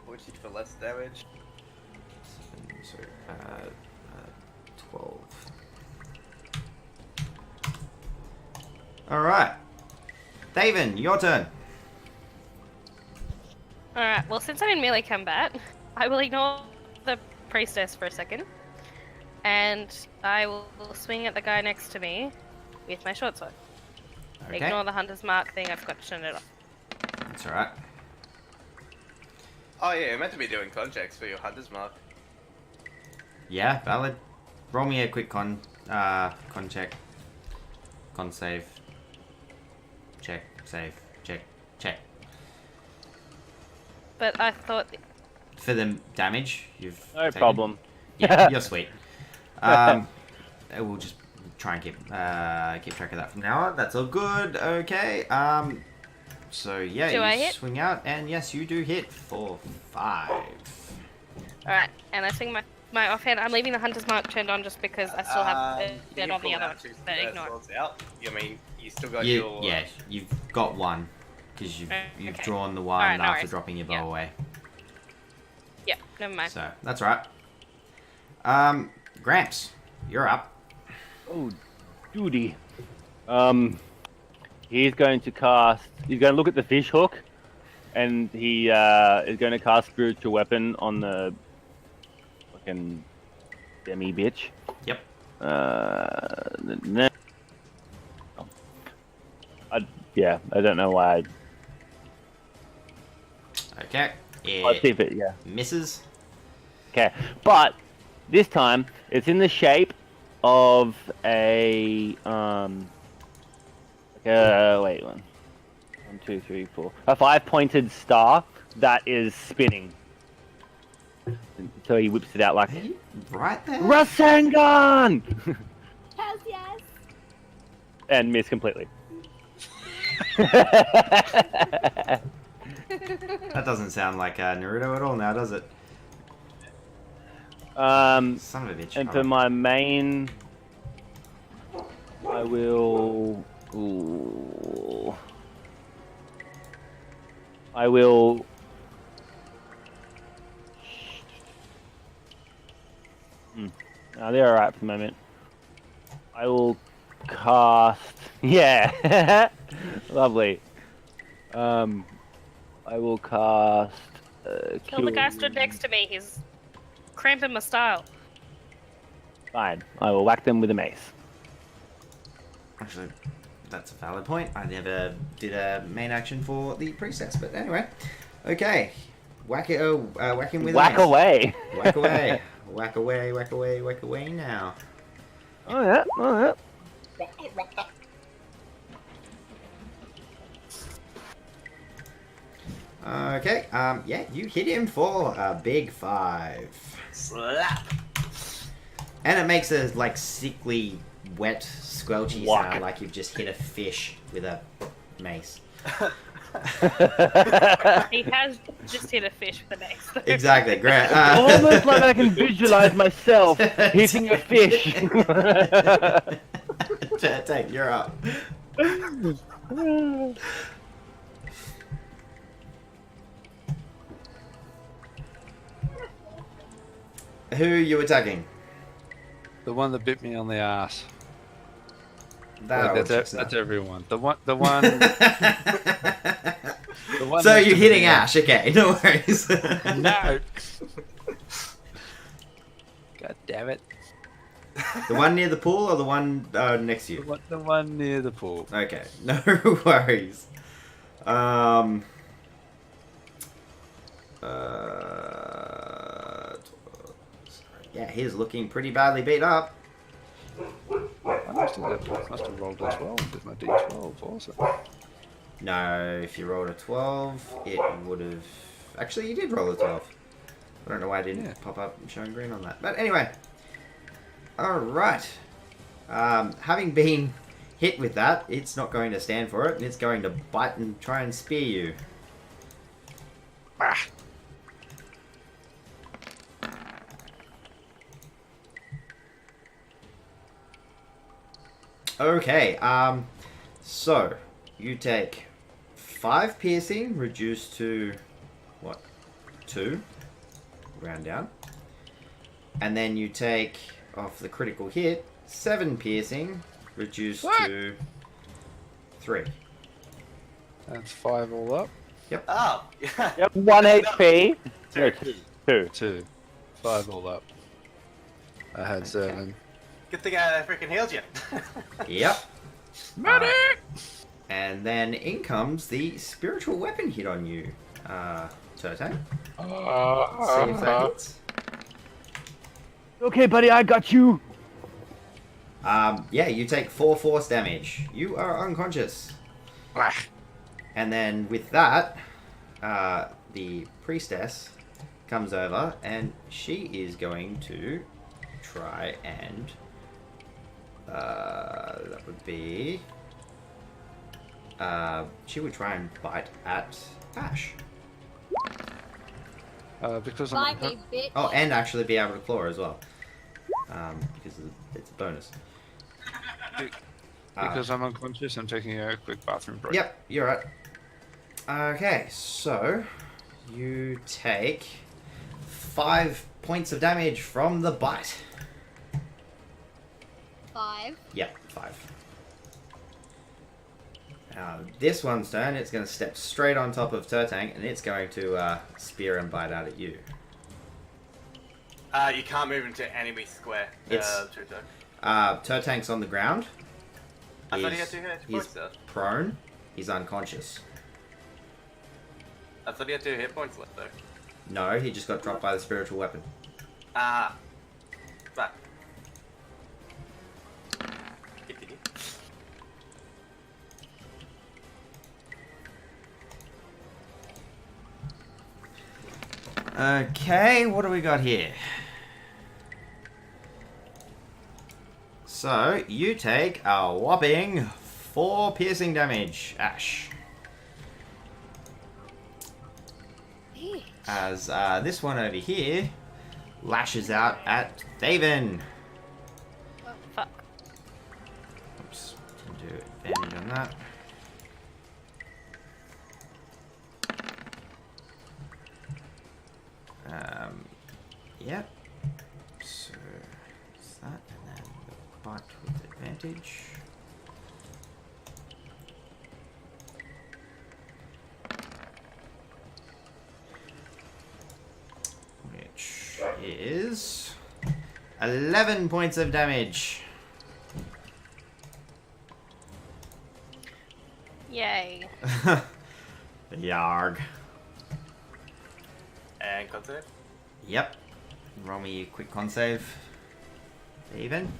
D: 40 for less damage.
A: So, 12. Alright. Daven, your turn.
E: Alright, well, since I'm in melee combat, I will ignore the priestess for a second. And I will swing at the guy next to me with my short sword.
A: Okay.
E: Ignore the hunter's mark thing, I forgot to turn it off.
A: That's alright.
D: Oh yeah, you're meant to be doing con checks for your hunter's mark.
A: Yeah, valid. Roll me a quick con check. Con save. Check, save, check, check.
E: But I thought...
A: For the damage you've
B: No
A: taken.
B: problem.
A: Yeah, you're sweet. We'll just try and keep track of that from now on. That's all good. Okay. So yeah,
E: Do
A: you
E: I hit?
A: swing out, and yes, you do hit for 5.
E: Alright, and I swing my offhand. I'm leaving the hunter's mark turned on just because I still have it on the other one. But ignore.
D: Out. You mean you still got
A: You,
D: your?
A: yeah, you've got one because you've
E: Okay.
A: drawn the one
E: Alright, no
A: after
E: worries.
A: dropping your bow
E: Yeah.
A: away.
E: Yeah, never mind.
A: So that's right. Gramps, you're up.
B: Oh, duty. He's going to look at the fish hook, and he is going to cast spiritual weapon on the fucking demi bitch.
A: Yep.
B: I don't know why.
A: Okay.
B: Let's see if it, yeah.
A: Misses.
B: Okay, but this time it's in the shape of a wait, 1, 2, 3, 4, a 5-pointed star that is spinning. So he whips it out like
A: Right there.
B: Rasengan,
F: Hells yes.
B: and miss completely.
A: That doesn't sound like Naruto at all now, does it?
B: Son
A: of a bitch.
B: And for my main, I will. I will They're alright for the moment. I will cast. Yeah, lovely. I will cast.
E: Kill the guy stood next to me. He's cramping my style.
B: Fine. I will whack them with a mace.
A: Actually, that's a valid point. I never did a main action for the priestess, but anyway. Okay. Whack it. Whack him with a
B: Whack
A: mace.
B: away.
A: Whack away. Whack away. Whack away. Whack away now.
B: Oh yeah. Oh yeah.
A: Okay. Yeah, you hit him for a big 5.
D: Slap.
A: And it makes a like sickly, wet, squelchy
B: Whack.
A: sound, like you've just hit a fish with a mace.
E: He has just hit a fish with an axe.
A: Exactly, great.
B: Almost like I can visualize myself hitting a fish.
A: Turtank, you're up. Who are you attacking?
C: The one that bit me on the ass.
A: That old
C: That's
A: Jezza.
C: everyone. The one. The one
A: So
C: next
A: you're
C: to
A: hitting
C: me.
A: Ash, okay, no worries.
C: No. God damn it.
A: The one near the pool or the one next to you?
C: The one near the pool.
A: Okay, no worries. Yeah, he's looking pretty badly beat up.
C: I must have rolled a 12 with my D12 also.
A: No, if you rolled a 12, it would have... Actually, you did roll a 12. I don't know why I didn't
C: Yeah.
A: pop up showing green on that. But anyway. Alright. Having been hit with that, it's not going to stand for it, and it's going to bite and try and spear you.
C: Ah.
A: Okay, so you take 5 piercing, reduced to, what, 2? Round down. And then you take, off the critical hit, 7 piercing, reduced
C: What?
A: to 3.
C: That's 5 all up.
D: Oh, yeah.
B: Yep. 1 HP. No,
D: Two.
B: 2.
C: 2. 5 all up. I had 7.
D: Good thing I freaking healed you.
A: Yep.
C: Medic!
A: And then in comes the spiritual weapon hit on you, Turtank. See if that hits.
B: Okay, buddy, I got you.
A: Yeah, you take 4 force damage. You are unconscious.
C: Ah.
A: And then with that, the priestess comes over and she is going to try and that would be she would try and bite at Ash.
C: Because
F: Bite me, bitch.
A: Oh, and actually be able to claw as well. Because it's a bonus.
C: because I'm unconscious, I'm taking a quick bathroom break.
A: Yep, you're right. Okay, so you take 5 points of damage from the bite.
F: 5.
A: Yep, 5. Now, this one's turn, it's going to step straight on top of Turtank, and it's going to spear and bite out at you.
D: You can't move into enemy square.
A: It's-
D: Turtank.
A: Turtank's on the ground.
D: I thought he had
A: He's-
D: 2 hit
A: he's
D: points though.
A: prone. He's unconscious.
D: I thought he had 2 hit points left though.
A: No, he just got dropped by the spiritual weapon.
D: Ah. Back. Continue.
A: Okay, what do we got here? So, you take a whopping 4 piercing damage, Ash. As this one over here lashes out at Thaven.
E: Oh, fuck.
A: Oops, can do advantage on that. Yep. So advantage. Which is 11 points of damage.
E: Yay.
A: Yarg.
D: And con save.
A: Yep. Roll me a quick con save. Even.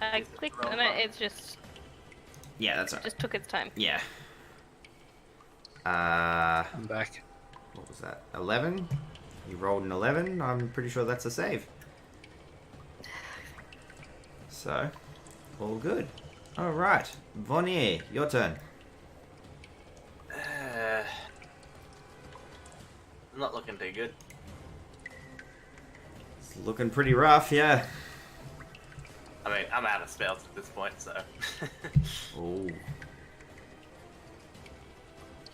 E: I clicked on it, it's just
A: Yeah, that's right.
E: took its time.
A: Yeah.
C: I'm back.
A: What was that? 11? You rolled an 11. I'm pretty sure that's a save. So, all good. Alright. Vonnir, your turn.
D: Not looking too good.
A: It's looking pretty rough, yeah.
D: I mean, I'm out of spells at this point, so.
A: Oh.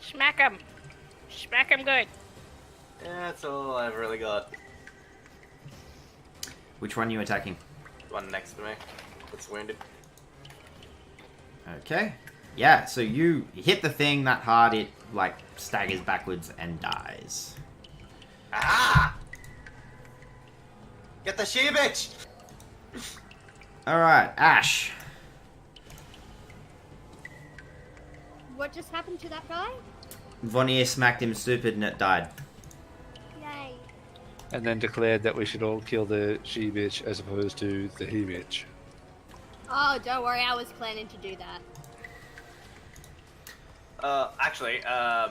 E: Smack him! Smack him good!
D: Yeah, that's all I've really got.
A: Which one are you attacking?
D: One next to me. That's wounded.
A: Okay. Yeah, so you hit the thing that hard, it, like, staggers backwards and dies.
D: Ah! Get the she bitch!
A: Alright, Ash.
F: What just happened to that guy?
A: Vonnir smacked him stupid and it died.
F: Yay.
C: And then declared that we should all kill the she bitch as opposed to the he bitch.
F: Oh, don't worry, I was planning to do that.
D: Actually,
F: Yeah,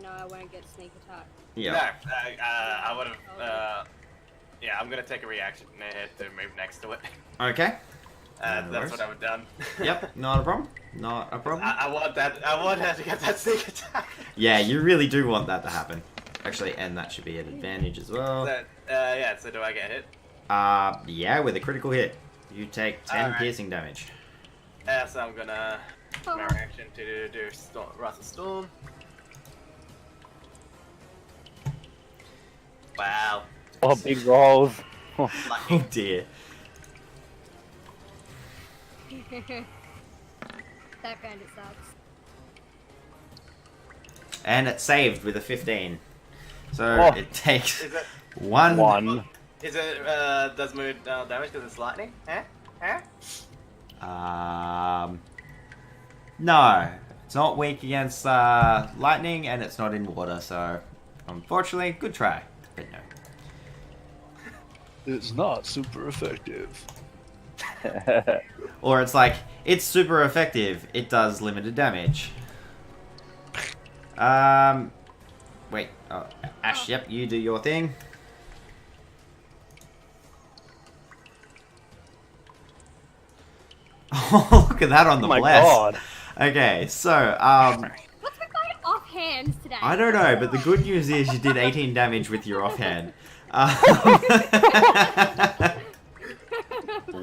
F: no, I won't get sneak attack.
A: Yeah.
D: no, I would have, yeah, I'm gonna take a reaction to move next to it.
A: Okay.
D: That's
A: worries.
D: what I would have done.
A: Yep, not a problem. Not a problem.
D: I want her to get that sneak attack.
A: Yeah, you really do want that to happen. Actually, and that should be an advantage as well.
D: So, yeah, so do I get hit?
A: Yeah, with a critical hit. You take 10
D: Alright.
A: piercing damage.
D: So I'm gonna my reaction to do Wrath of Storm. Wow.
B: Oh, big rolls.
A: Oh
D: Lucky.
A: dear.
F: That kind of sucks.
A: And it's saved with a 15. So
B: Oh.
A: it takes
D: Is it?
A: one.
D: Is it? Does move damage because it's lightning? Huh?
A: No. It's not weak against lightning and it's not in water, so unfortunately, good try. But no.
C: It's not super effective.
A: Or it's like, it's super effective, it does limited damage. Wait, oh, Ash, yep, you do your thing. Oh, look at that on the
B: Oh my
A: blast.
B: god.
A: Okay, so,
F: What's with my offhands today?
A: I don't know, but the good news is you did 18 damage with your offhand.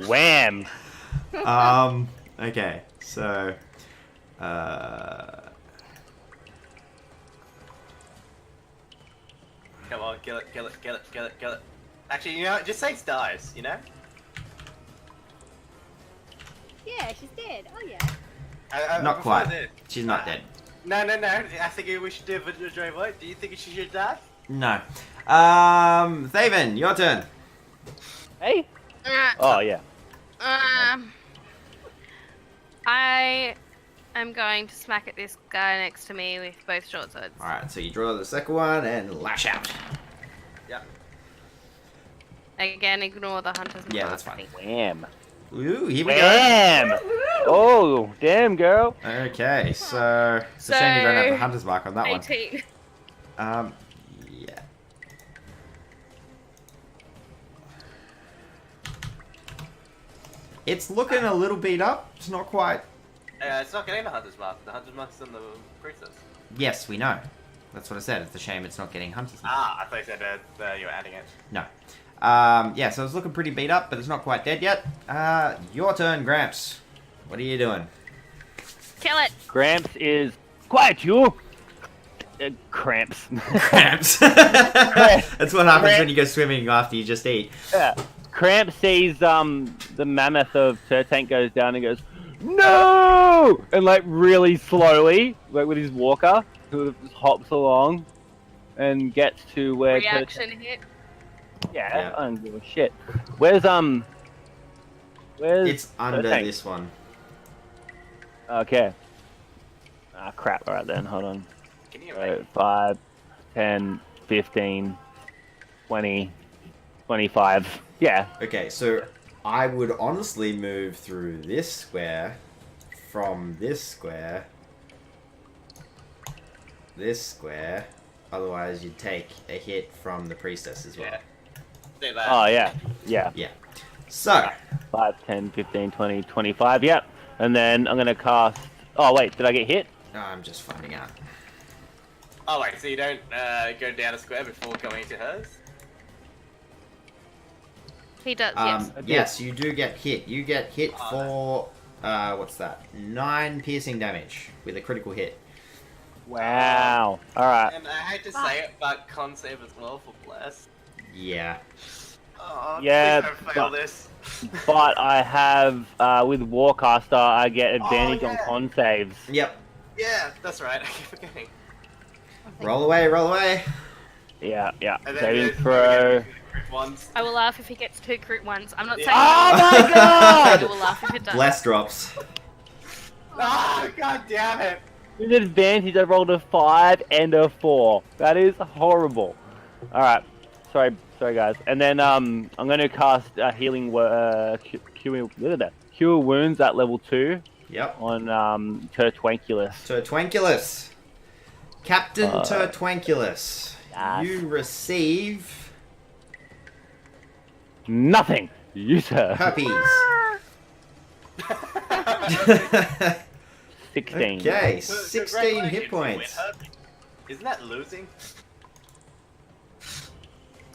B: Wham!
A: Okay, so,
D: Come on, kill it. Actually, you know, just say it dies. You know.
F: Yeah, she's dead. Oh yeah.
A: not
D: before I
A: quite.
D: did.
A: She's not dead.
D: No. I think we should do a visual vote. Do you think she should die?
A: No. Thaven, your turn.
B: Hey? Oh, yeah.
E: I am going to smack at this guy next to me with both short swords.
A: Alright, so you draw the second one and lash out.
D: Yeah.
E: Again, ignore the hunter's
A: Yeah,
E: mark,
A: that's
E: I
A: fine.
E: think.
B: Wham!
A: Ooh, here we go.
B: Wham! Oh, damn, girl.
A: Okay, so it's a shame you don't have the hunter's mark on that
E: 18.
A: one. Yeah. It's looking a little beat up. It's not quite.
D: It's not getting the hunter's mark. The hunter's mark's on the priestess.
A: Yes, we know. That's what I said. It's a shame it's not getting hunter's mark.
D: Ah, I thought you said you were adding it.
A: No. Yeah, so it's looking pretty beat up, but it's not quite dead yet. Your turn, Gramps. What are you doing?
E: Kill it!
B: Gramps is quiet, you. Cramps.
A: Cramps. That's what happens when you go swimming after you just eat.
B: Yeah. Cramp sees the mammoth of Turtank goes down and goes, no! And like really slowly, like with his walker, sort of just hops along and gets to where
E: Reaction hit.
B: Yeah, I don't give a shit. Where's
A: It's under
B: Turtank?
A: this one.
B: Okay. Ah, crap. Alright then, hold on.
D: Can you
B: So 5, 10, 15, 20, 25. Yeah.
A: Okay, so I would honestly move through this square, from this square, otherwise you'd take a hit from the priestess as well.
D: Yeah. Do that.
B: Oh, yeah. Yeah.
A: Yeah. So,
B: 5, 10, 15, 20, 25. Yep. And then I'm going to cast... Oh, wait. Did I get hit?
A: I'm just finding out.
D: Oh, wait, so you don't go down a square before going to hers?
E: He does, yes.
A: Yes, you do get hit. You get hit for, what's that? 9 piercing damage with a critical hit.
B: Wow. Alright.
D: And I hate to say it, but con save as well for bless.
A: Yeah.
D: Oh,
B: Yeah,
D: please don't fail
B: but-
D: this.
B: But I have, with Warcaster, I get advantage on
D: yeah.
B: con saves.
A: Yep.
D: Yeah, that's right. I keep forgetting.
A: Roll away, roll away.
B: Yeah, yeah.
D: And then
B: Saving
D: there's
B: throw.
D: ones.
E: I will laugh if he gets 2 crit ones. I'm not saying
B: Oh my
E: I
B: god!
E: will laugh if it does.
A: Bless drops.
D: Ah, god damn it!
B: With advantage, I rolled a 5 and a 4. That is horrible. Alright. Sorry, guys. And then, I'm gonna cast healing, cure wounds at level 2
A: Yep.
B: on, Turtwankulus.
A: Turtwankulus. Captain Turtwankulus.
B: Yes.
A: You receive
B: Nothing! Use her.
A: herpes.
B: 16.
A: Okay,
D: So,
A: 16 hit
D: congratulations,
A: points.
D: you win, huh? Isn't that losing?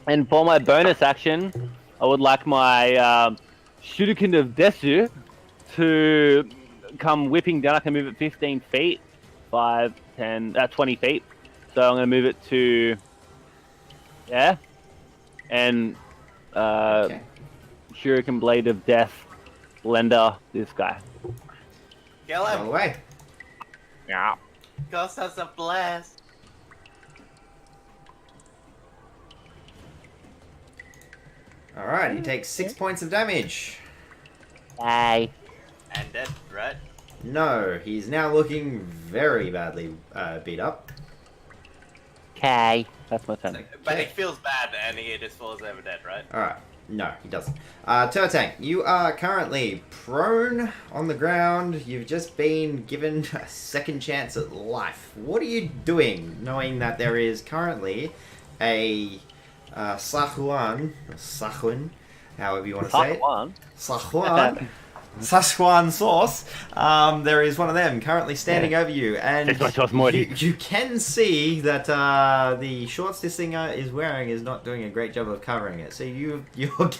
B: And for my bonus action, I would like my Shuriken of Desu to come whipping down. I can move it 15 feet, 5, 10, 20 feet. So I'm going to move it to, yeah, and
A: Okay.
B: Shuriken Blade of Death, Lender, this guy.
D: Kill
A: Roll
D: him!
A: away.
B: Yeah.
D: Cost us a blast!
A: Alright, he takes 6 points of damage.
B: Bye.
D: And dead, right?
A: No, he's now looking very badly beat up.
B: Okay. That's my turn.
D: But he feels bad and he just falls over dead, right?
A: Alright, no, he doesn't. Turtank, you are currently prone on the ground. You've just been given a second chance at life. What are you doing, knowing that there is currently a Sahuan, or Sahun, however you want to say it.
B: One.
A: Sahuan. Szechuan sauce. There is one of them currently standing over you, and
B: It's my sauce, Morty.
A: you can see that the shorts this thing is wearing is not doing a great job of covering it. So you're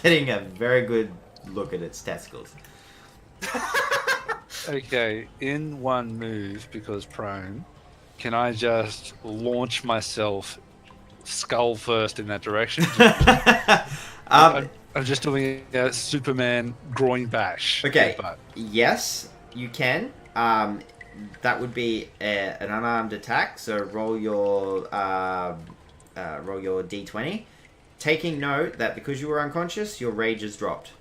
A: getting a very good look at its testicles.
C: Okay, in one move, because prone, can I just launch myself skull first in that direction? I'm just doing a Superman groin bash.
A: Okay.
C: But
A: Yes, you can. That would be an unarmed attack. So roll your d20. Taking note that because you were unconscious, your rage has dropped.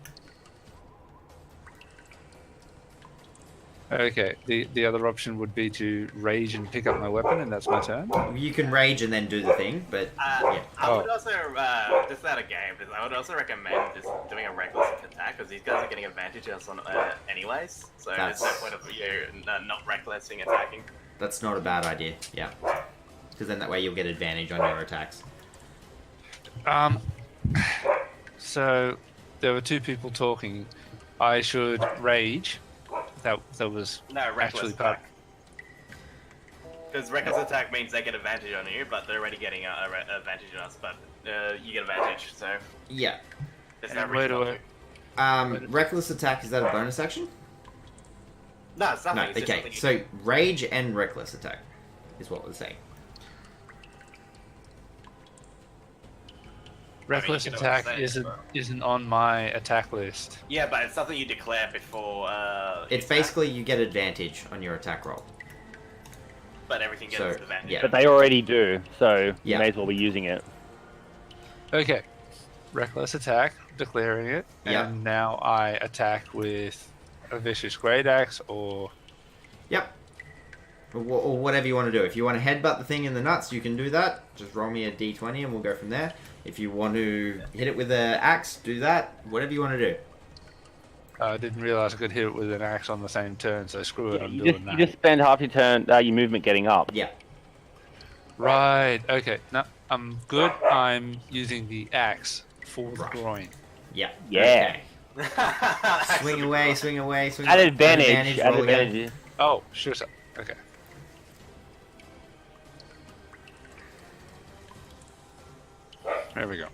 C: okay, the other option would be to rage and pick up my weapon, and that's my turn.
A: You can rage and then do the thing, but yeah.
D: I would also, just out of game, I would also recommend just doing a reckless attack, because these guys are getting advantage on anyways, so there's no point of you not recklessing attacking.
A: That's not a bad idea. Yeah, because then that way you'll get advantage on your attacks.
C: So there were two people talking. I should rage. That was
D: No, reckless
C: actually part.
D: attack. Because reckless attack means they get advantage on you, but they're already getting advantage on us, but you get advantage, so
A: Yeah.
D: there's no
C: And where
D: reason
C: do
D: not
C: I?
D: to.
A: Reckless attack, is that a bonus action?
D: No, it's nothing.
A: No.
D: It's just
A: Okay.
D: something you
A: So rage and reckless attack is what we're saying.
C: Reckless
D: you can
C: attack
D: always say it,
C: isn't on my attack list.
D: Yeah, but it's something you declare before.
A: It's basically you get advantage on your attack roll.
D: But everything gets
A: So,
D: advantage.
A: yeah.
B: But they already do, so
A: Yeah.
B: you may as well be using it.
C: Okay. Reckless attack, declaring it,
A: Yeah.
C: and now I attack with a vicious great axe or
A: Yep. Or whatever you want to do. If you want to headbutt the thing in the nuts, you can do that. Just roll me a d20 and we'll go from there. If you want to hit it with an axe, do that. Whatever you want to do.
C: I didn't realize I could hit it with an axe on the same turn, so screw it,
B: Yeah,
C: I'm
B: you
C: doing
B: just
C: that.
B: spend half your turn, your movement getting up.
A: Yeah.
C: Right, okay. No, I'm good. I'm using the axe for the groin.
A: Yeah.
B: Yeah.
A: Okay. Swing away, swing away, swing
B: At
A: away.
B: advantage. At
A: roll again.
B: advantage.
C: Oh, sure. So. Okay. There we go.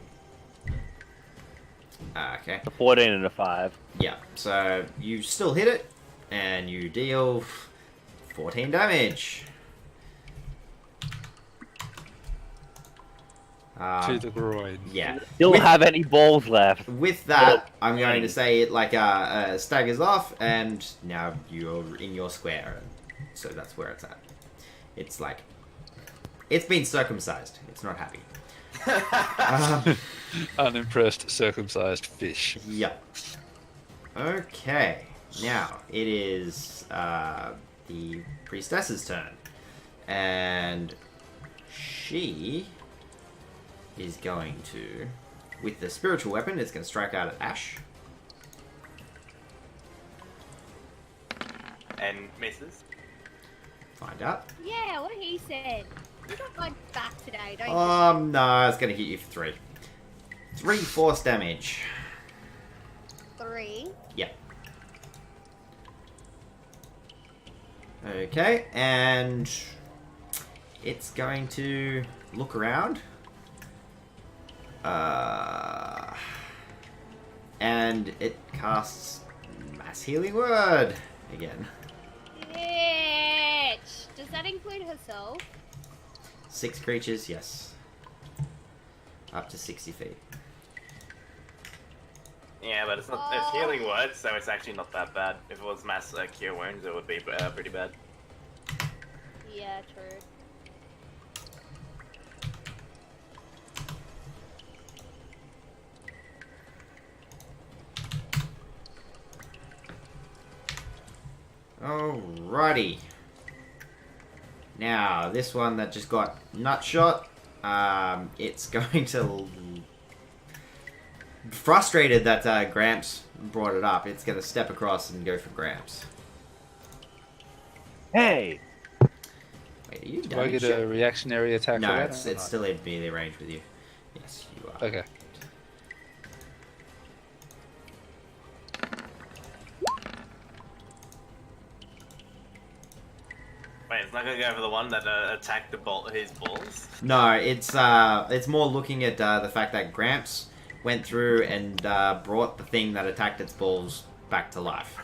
A: Okay.
B: A 14 and a 5.
A: Yeah. So you still hit it, and you deal 14 damage.
C: To the groin.
A: Yeah.
B: Still
A: With-
B: have any balls left.
A: With that, I'm going to say it like staggers off, and now you're in your square. So that's where it's at. It's like it's been circumcised. It's not happy.
C: Unimpressed, circumcised fish.
A: Yep. Okay. Now it is the priestess's turn, and she is going to, with the spiritual weapon, it's going to strike out at Ash.
D: And misses.
A: Find out.
F: Yeah, what he said. You got my back today, don't you?
A: No, it's going to hit you for 3. 3 force damage.
F: 3.
A: Yep. Okay, and it's going to look around. And it casts Mass Healing Word again.
F: Bitch! Does that include herself?
A: 6 creatures, yes. Up to 60 feet.
D: Yeah, but it's not. It's healing word, so it's actually not that bad. If it was mass cure wounds, it would be pretty bad.
F: Yeah, true.
A: Alrighty. Now, this one that just got nut shot, it's going to... Frustrated that Gramps brought it up, it's going to step across and go for Gramps.
B: Hey!
A: Wait, are you
C: Do I get
A: damaged
C: a
A: yet?
C: reactionary attack
A: No,
C: for that?
A: it's still in melee range with you. Yes, you are.
C: Okay.
D: Wait, it's not gonna go for the one that attacked his balls.
A: No, it's more looking at the fact that Gramps went through and brought the thing that attacked its balls back to life.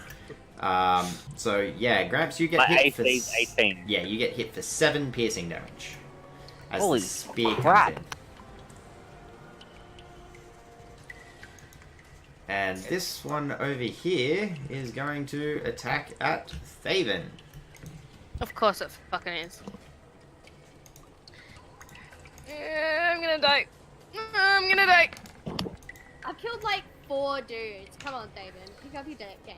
A: So yeah, Gramps, you get
B: My
A: hit for
B: 18.
A: Yeah, you get hit for 7 piercing damage as
B: Holy
A: the spear
B: crap.
A: comes in. And this one over here is going to attack at Thaven.
E: Of course it fucking is. I'm gonna die. I'm gonna die.
F: I've killed like 4 dudes. Come on, David. Pick up your game.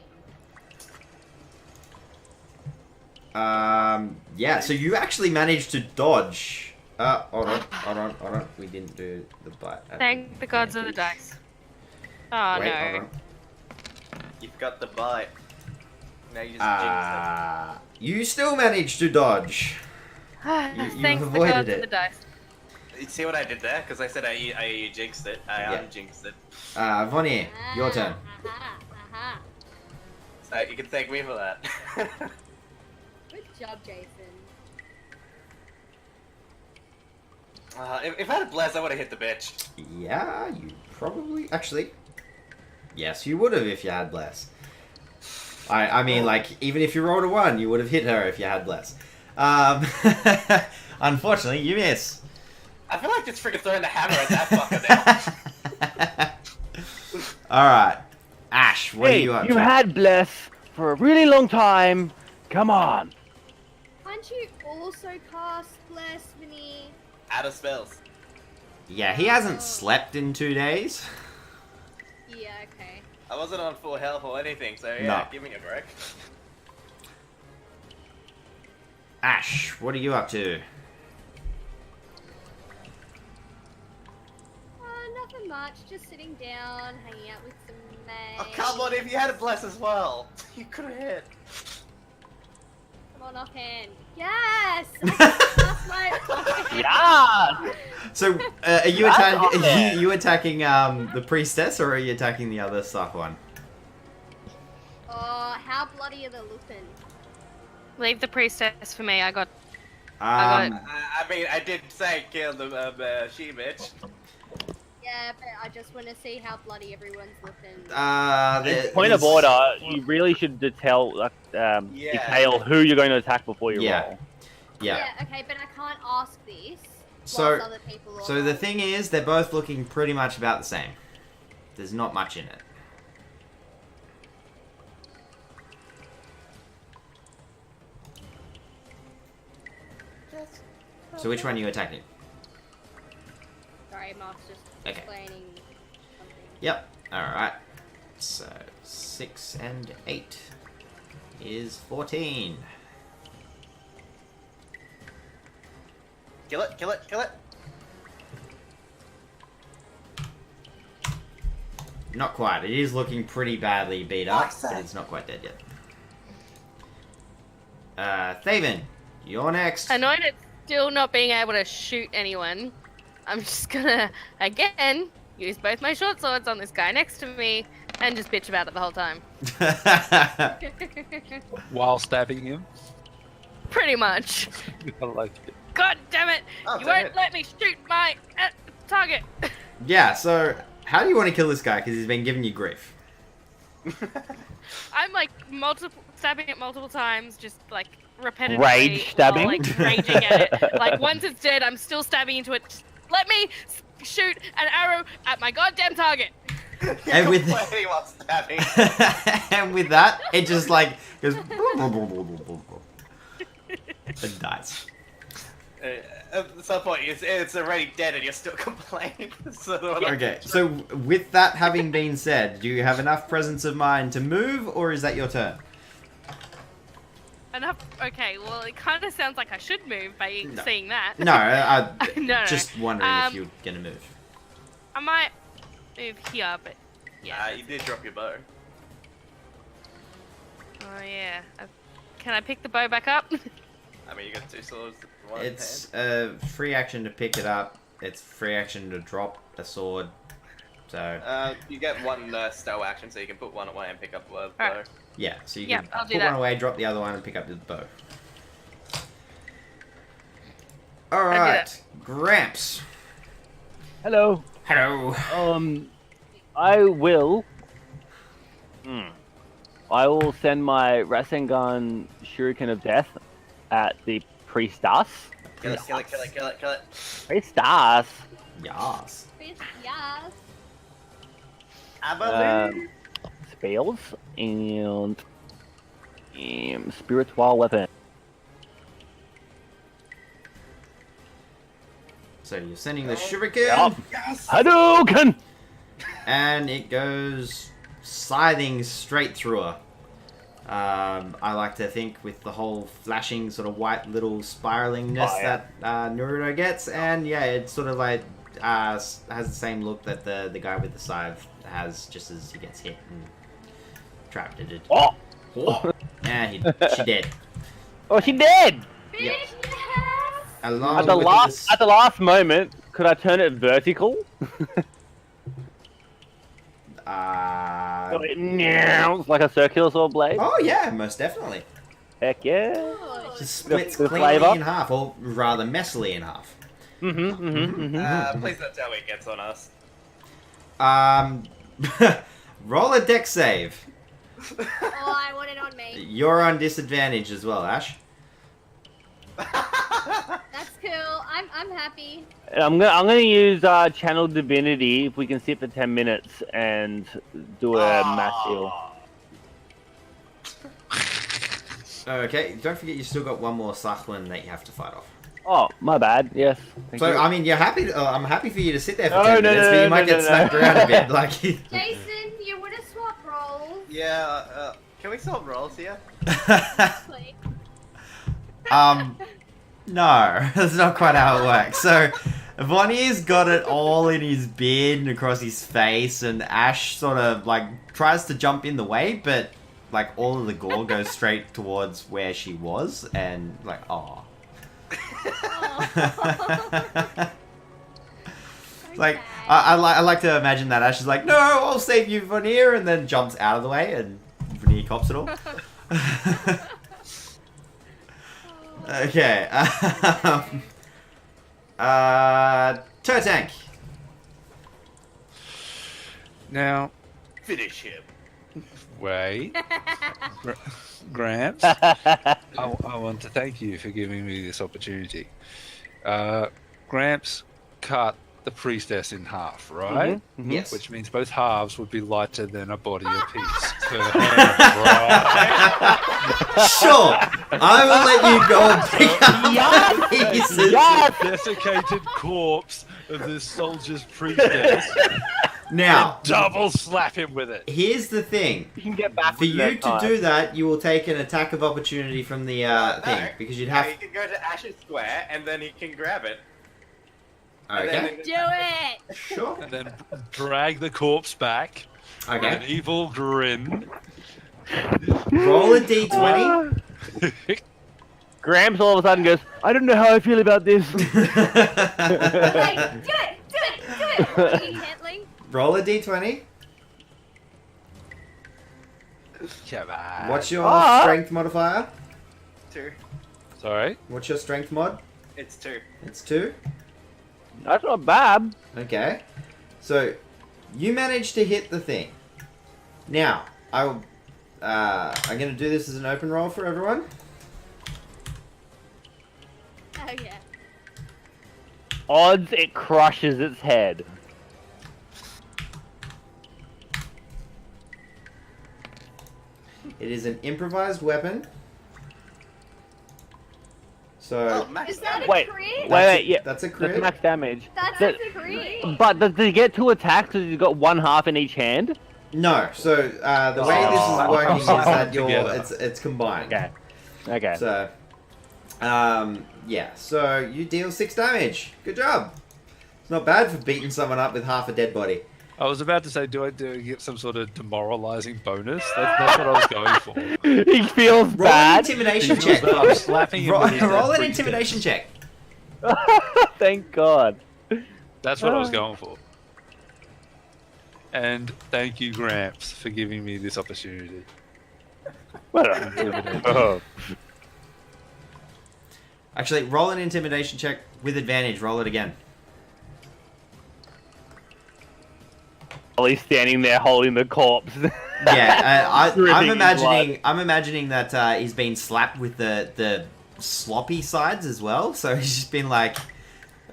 A: Yeah, so you actually managed to dodge. Hold on. We didn't do the bite.
E: Thank the gods of the dice. Oh
A: Wait,
E: no.
A: hold on.
D: You've got the bite. Now you just
A: You still managed to dodge.
E: Thanks
A: you
E: the
A: avoided
E: gods
A: it.
E: of the dice.
D: You see what I did there? Because I said I jinxed it. I
A: Yeah.
D: unjinxed it.
A: Vonnir, your turn.
F: Aha.
D: So you can thank me for that.
F: Good job, Jason.
D: If I had a blast, I would have hit the bitch.
A: Yeah, you probably... Actually, yes, you would have if you had Bless. I mean, like, even if you rolled a 1, you would have hit her if you had Bless. Unfortunately, you miss.
D: I feel like just freaking throwing the hammer at that fucker now.
A: Alright. Ash, what are you up
B: you
A: to?
B: had bless for a really long time. Come on.
F: Can't you also cast Bless, Vinny?
D: Out of spells.
A: Yeah, he hasn't slept in 2 days.
F: Yeah, okay.
D: I wasn't on full health or anything, so yeah,
A: No.
D: give me a break.
A: Ash, what are you up to?
F: Nothing much. Just sitting down, hanging out with some mates.
D: Oh, come on, if you had a bless as well, you could have hit.
F: Come on, offhand. Yes! That's my offhand.
B: Yeah.
A: So, are you attacking the priestess, or are you attacking the other stuff one?
F: Oh, how bloody are they looking?
E: Leave the priestess for me. I got
D: I mean, I did say kill the she-bitch.
F: Yeah, but I just want to see how bloody everyone's looking.
B: Point of order, you really should detail who you're going to attack before you roll.
A: Yeah.
F: Okay, but I can't ask this.
A: So,
F: whilst other people are
A: so the thing is, they're both looking pretty much about the same. There's not much in it. So which one are you attacking?
F: Sorry, Mark's just
A: Okay.
F: explaining something.
A: Yep. Alright. So, 6 and 8 is 14.
D: Kill it, kill it, kill it.
A: Not quite. It is looking pretty badly beat up,
D: Nice.
A: but it's not quite dead yet. Thaven, you're next.
E: annoyed at still not being able to shoot anyone. I'm just gonna, again, use both my short swords on this guy next to me and just bitch about it the whole time.
C: While stabbing him.
E: Pretty much.
C: I like it.
E: God damn it!
D: Oh,
E: You
D: damn
E: won't
D: it.
E: let me shoot my target!
A: Yeah, so how do you want to kill this guy? Because he's been giving you grief.
E: I'm like stabbing it multiple times, just like repetitively.
B: Rage stabbing?
E: While, like raging at it. Like once it's dead, I'm still stabbing into it. Just let me shoot an arrow at my goddamn target.
A: And with
D: Complaining while stabbing.
A: and with that, it just like goes and dies.
D: At some point, it's already dead and you're still complaining. So
A: Okay, so with that having been said, do you have enough presence of mind to move, or is that your turn?
E: Enough. Okay, well, it kind of sounds like I should move by
A: No.
E: seeing that.
A: No, I
E: No.
A: just wondering if you're gonna move.
E: I might move here, but yeah.
D: you did drop your bow.
E: Oh yeah. Can I pick the bow back up?
D: I mean, you got two swords in one
A: It's a free action to pick it up. It's free action to drop a sword. So
D: hand. You get one stow action, so you can put one away and pick up the bow.
E: Alright.
A: yeah, so you
E: Yeah,
A: can
E: I'll do
A: put
E: that.
A: one away, drop the other one, and pick up the bow.
E: do
A: All
E: that.
A: right, Gramps.
B: Hello.
A: Hello.
B: I will. I will send my Rasengan Shuriken of Death at the priestess.
D: Kill it, kill it, kill it, kill it, kill it.
B: Priestess.
A: Yas.
F: Yes.
D: I believe.
B: Spells and spiritual weapon.
A: So you're sending the
B: Yup.
A: shuriken,
D: Yes!
B: Hadouken!
A: and it goes scything straight through her. I like to think with the whole flashing sort of white little spiralingness that Naruto gets, and yeah, it sort of like has the same look that the guy with the scythe has just as he gets hit and trapped. It.
B: Oh!
A: Yeah, she dead.
B: Oh, she did!
A: Yep.
F: Yes.
A: Along
B: At the
A: with
B: last, at the last moment, could I turn it vertical? So it meows like a circular sword blade.
A: oh yeah, most definitely.
B: Heck yeah!
F: Oh,
A: Just splits
B: the
A: cleanly
B: flavour?
A: in half, or rather messily in half.
D: Please don't tell me it gets on us.
A: Roll a deck save.
F: Oh, I want it on me.
A: You're on disadvantage as well, Ash.
F: That's cool. I I'm happy.
B: I'm gonna use Channel Divinity if we can sit for 10 minutes and do a mass heal.
A: Okay, don't forget you still got one more Sahagin that you have to fight off.
B: Oh, my bad. Yes. Thank
A: So
B: you.
A: I mean, you're happy. I'm happy for you to sit there for
B: No,
A: 10
B: no,
A: minutes,
B: no,
A: but you
B: no,
A: might
B: no,
A: get
B: no.
A: smacked around a bit. Like,
F: Jason, you would have swapped roles.
D: Yeah, can we swap roles here?
F: Please.
A: no, that's not quite how it works. So Vonnir's got it all in his beard and across his face, and Ash sort of like tries to jump in the way, but like all of the gore goes straight towards where she was, and like, oh. Like I like to imagine that Ash is like, no, I'll save you, Vonnir, and then jumps out of the way, and Vonnir cops it all. Okay. Turtank.
C: Now,
D: Finish him.
C: wait. Gramps, I want to thank you for giving me this opportunity. Gramps cut the priestess in half, right?
A: Yes.
C: Which means both halves would be lighter than a body apiece per hand, right?
A: Sure. I will let you go and pick up the pieces.
C: Desiccated corpse of this soldier's priestess.
A: Now,
C: Double slap him with it.
A: here's the thing.
B: You can get back
A: For you to do that, you will take an attack of opportunity from the thing, because you'd have.
D: He can go to Ash's square and then he can grab it.
A: Okay.
F: Do it.
A: Sure.
C: And then drag the corpse back with an
A: Okay.
C: evil grin.
A: Roll a d20.
B: Gramps all of a sudden goes, I don't know how I feel about this.
F: Like, do it. What are you handling?
A: Roll a d20.
C: Come on.
A: What's your
B: Ah.
A: strength modifier?
D: 2.
C: Sorry?
A: What's your strength mod?
D: It's 2.
A: It's 2.
B: That's not bad.
A: Okay. So, you managed to hit the thing. Now, I'm going to do this as an open roll for everyone.
F: Oh yeah.
B: Odds it crushes its head.
A: It is an improvised weapon. So,
F: Is that a
B: Wait,
F: crit?
B: wait, yeah.
A: that's a
B: That's
A: crit.
B: max damage.
F: That's
B: That-
F: a crit.
B: But does he get 2 attacks because he's got one half in each hand?
A: No, so the way this is
C: Oh.
A: working is that
C: Together.
A: it's combined.
B: Okay. Okay.
A: So, yeah. So you deal 6 damage. Good job. It's not bad for beating someone up with half a dead body.
C: I was about to say, do I get some sort of demoralizing bonus? That's what I was going for.
B: He feels
A: Roll an
B: bad.
A: intimidation check.
C: I'm slapping him
A: Roll,
C: with his
A: roll an
C: priestess.
A: intimidation check.
B: Thank God.
C: That's what I was going for. And thank you, Gramps, for giving me this opportunity.
B: Oh.
A: Actually, roll an intimidation check with advantage. Roll it again.
B: He's standing there holding the corpse.
A: Yeah, I'm
B: Dripping in
A: imagining. I'm imagining that he's been slapped with the sloppy sides as well. So he's just been like,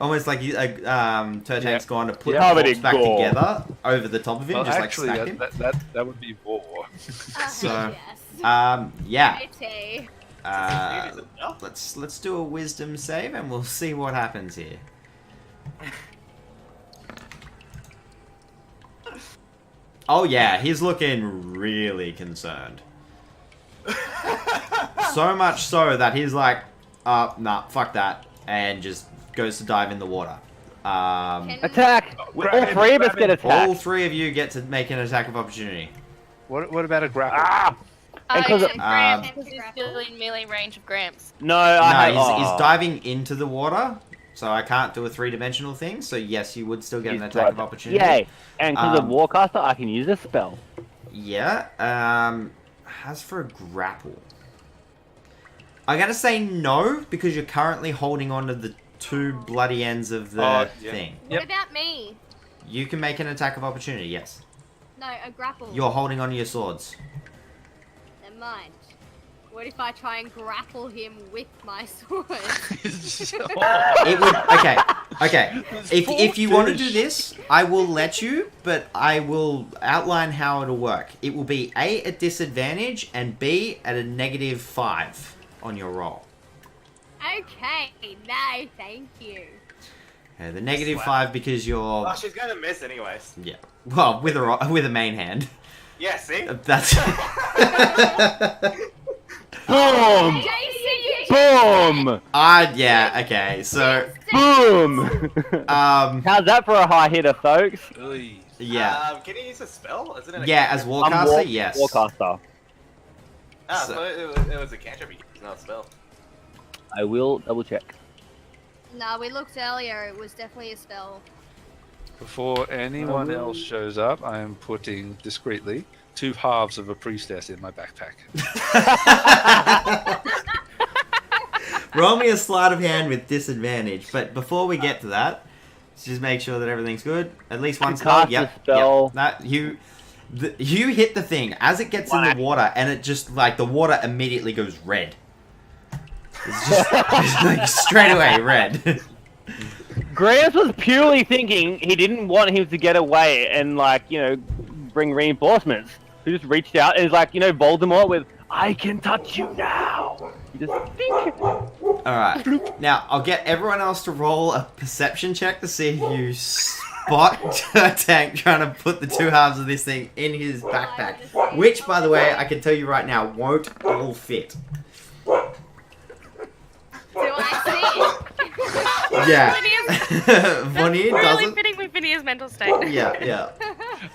A: almost like Turtank's gone to put
B: Yeah.
A: the
B: Covered
A: corpse
B: in
A: back
B: gore.
A: together over the top of him,
C: Well,
A: just
C: actually,
A: like smack him.
C: that would be war.
A: So,
F: yes.
A: Yeah.
F: Pretty.
A: Let's do a wisdom save and we'll see what happens here. Oh yeah, he's looking really concerned. So much so that he's like, nah, fuck that, and just goes to dive in the water.
B: Attack!
C: Grab
B: All
C: him,
B: 3 of us
C: grab
B: get
C: him.
B: attacked.
A: All 3 of you get to make an attack of opportunity.
C: What about a grapple?
B: Ah! And 'cause
E: Okay,
B: it-
E: Gramps, because
F: Um,
E: he's still in melee range of Gramps.
B: No, I
A: No,
B: have,
A: he's diving into the water, so I can't do a 3-dimensional thing. So yes, you would still get an attack of opportunity.
B: Yay! And because of
A: Um,
B: Warcaster, I can use this spell.
A: Yeah. As for a grapple, I'm gonna say no because you're currently holding on to the 2 bloody ends of the
C: Oh, yeah.
A: thing.
F: What
C: Yep.
F: about me?
A: You can make an attack of opportunity. Yes.
F: No, a grapple.
A: You're holding on to your swords.
F: Never mind. What if I try and grapple him with my sword?
A: It would. Okay. If you want to do this, I will let you, but I will outline how it'll work. It will be A, at disadvantage, and B, at a -5 on your roll.
F: Okay, no, thank you.
A: The -5 because you're.
D: Oh, she's gonna miss anyways.
A: Yeah. Well, with a main hand.
D: Yeah, see?
A: That's.
B: Boom!
F: JC,
B: Boom!
A: Yeah. Okay. So.
B: Boom!
A: How's
B: that for a high hitter, folks?
A: Yeah.
D: Can you use a spell? Is it in a
A: Yeah, as Warcaster, yes.
B: Warcaster.
D: so it was a cantrip, not a spell.
B: I will double check.
F: No, we looked earlier. It was definitely a spell.
C: Before anyone else shows up, I am putting discreetly 2 halves of a priestess in my backpack.
A: Roll me a sleight of hand with disadvantage, but before we get to that, let's just make sure that everything's good. At least one spell.
B: Cast a spell.
A: Yep. That you hit the thing as it gets in the water, and it just like the water immediately goes red. It's just like straight away red.
B: Gramps was purely thinking he didn't want him to get away and, like, you know, bring reinforcements. He just reached out and is like, you know, Voldemort with, I can touch you now. He just think.
A: Alright. Now, I'll get everyone else to roll a perception check to see if you spot Turtank trying to put the 2 halves of this thing in his backpack. Which, by the way, I can tell you right now, won't all fit.
F: Do I see it?
A: Yeah. Vonnir
E: really
A: doesn't.
E: fitting with Vonnir's mental state.
A: Yeah.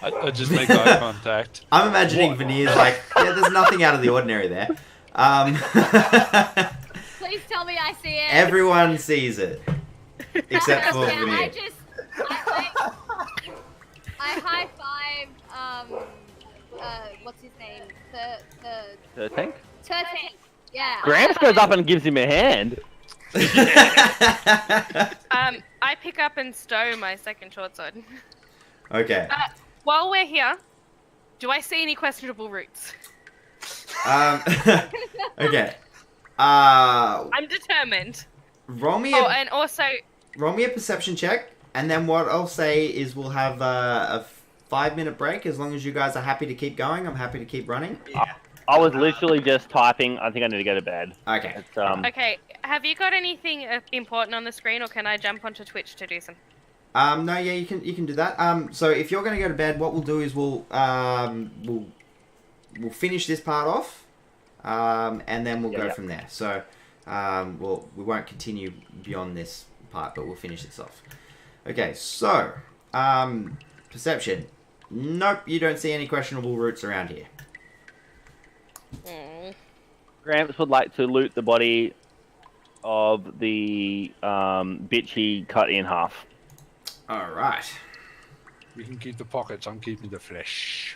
C: I just make eye contact.
A: I'm imagining Vonnir's like, yeah, there's nothing out of the ordinary there.
F: Please tell me I see it.
A: Everyone sees it. Except for
F: Yeah,
A: Vonnir.
F: I high five, what's his name?
B: Turtank?
F: Turtank. Yeah.
B: Gramps goes up and gives him a hand.
E: I pick up and stow my second short sword.
A: Okay.
E: While we're here, do I see any questionable routes?
A: Okay.
E: I'm determined.
A: Roll me
E: Oh, and also,
A: a perception check, and then what I'll say is we'll have a 5-minute break. As long as you guys are happy to keep going, I'm happy to keep running.
D: Yeah.
B: I was literally just typing, I think I need to go to bed.
A: Okay.
B: It's,
E: okay, have you got anything important on the screen, or can I jump onto Twitch to do some?
A: No, yeah, you can do that. So if you're going to go to bed, what we'll do is we'll finish this part off, and then we'll go from there. So, we won't continue beyond this part, but we'll finish this off. Okay, so, perception. Nope, you don't see any questionable routes around here.
B: Gramps would like to loot the body of the bitch he cut in half.
A: Alright.
C: We can keep the pockets, I'm keeping the flesh.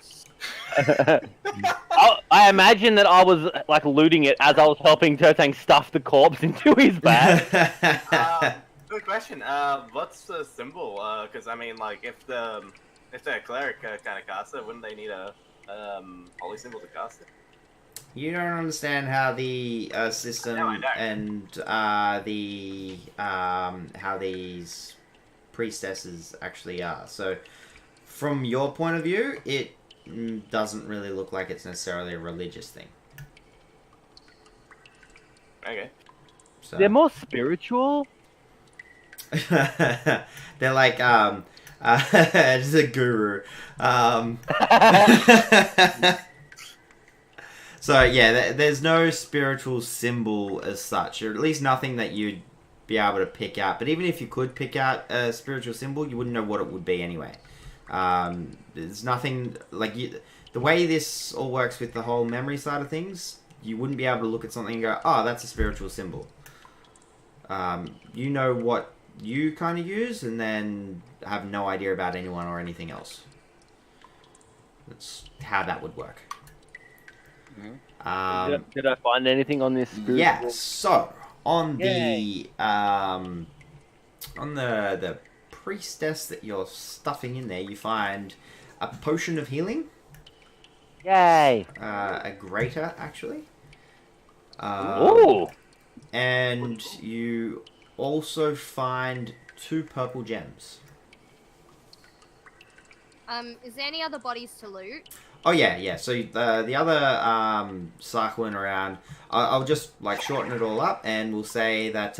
B: I imagine that I was like looting it as I was helping Turtank stuff the corpse into his bag.
D: Good question. What's the symbol? Because I mean, like, if the cleric kind of casts it, wouldn't they need a holy symbol to cast it?
A: You don't understand how the system
D: No, I don't.
A: and how these priestesses actually are. So, from your point of view, it doesn't really look like it's necessarily a religious thing.
D: Okay.
A: So.
B: They're more spiritual.
A: They're like just a guru. So yeah, there's no spiritual symbol as such, or at least nothing that you'd be able to pick out. But even if you could pick out a spiritual symbol, you wouldn't know what it would be anyway. There's nothing like the way this all works with the whole memory side of things. You wouldn't be able to look at something and go, "Oh, that's a spiritual symbol." You know what you kind of use, and then have no idea about anyone or anything else. That's how that would work.
B: Did I find anything on this?
A: Yeah. So on the priestess that you're stuffing in there, you find a potion of healing.
B: Yay!
A: A greater, actually.
B: Ooh.
A: And you also find 2 purple gems.
F: Is there any other bodies to loot?
A: Oh yeah. So the other Sahagin around, I'll just like shorten it all up, and we'll say that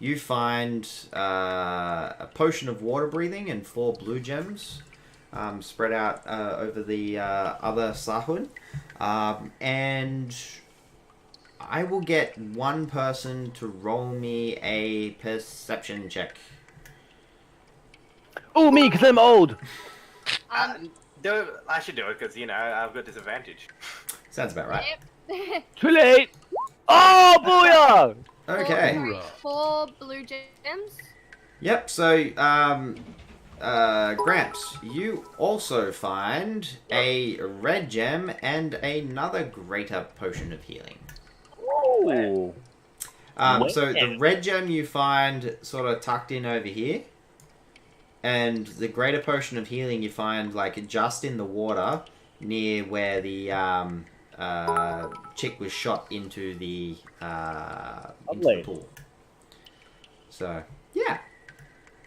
A: you find a potion of water breathing and 4 blue gems spread out over the other Sahagin, and I will get one person to roll me a perception check.
B: Ooh, me, because I'm old.
D: I should do it because I've got disadvantage.
A: Sounds about right.
F: Yep.
B: Too late. Oh, booyah!
A: Okay.
F: Four blue gems.
A: Yep. So, Gramps, you also find a red gem and another greater potion of healing.
B: Ooh.
A: So the red gem you find sort of tucked in over here, and the greater potion of healing you find like just in the water near where the chick was shot into the pool. So yeah,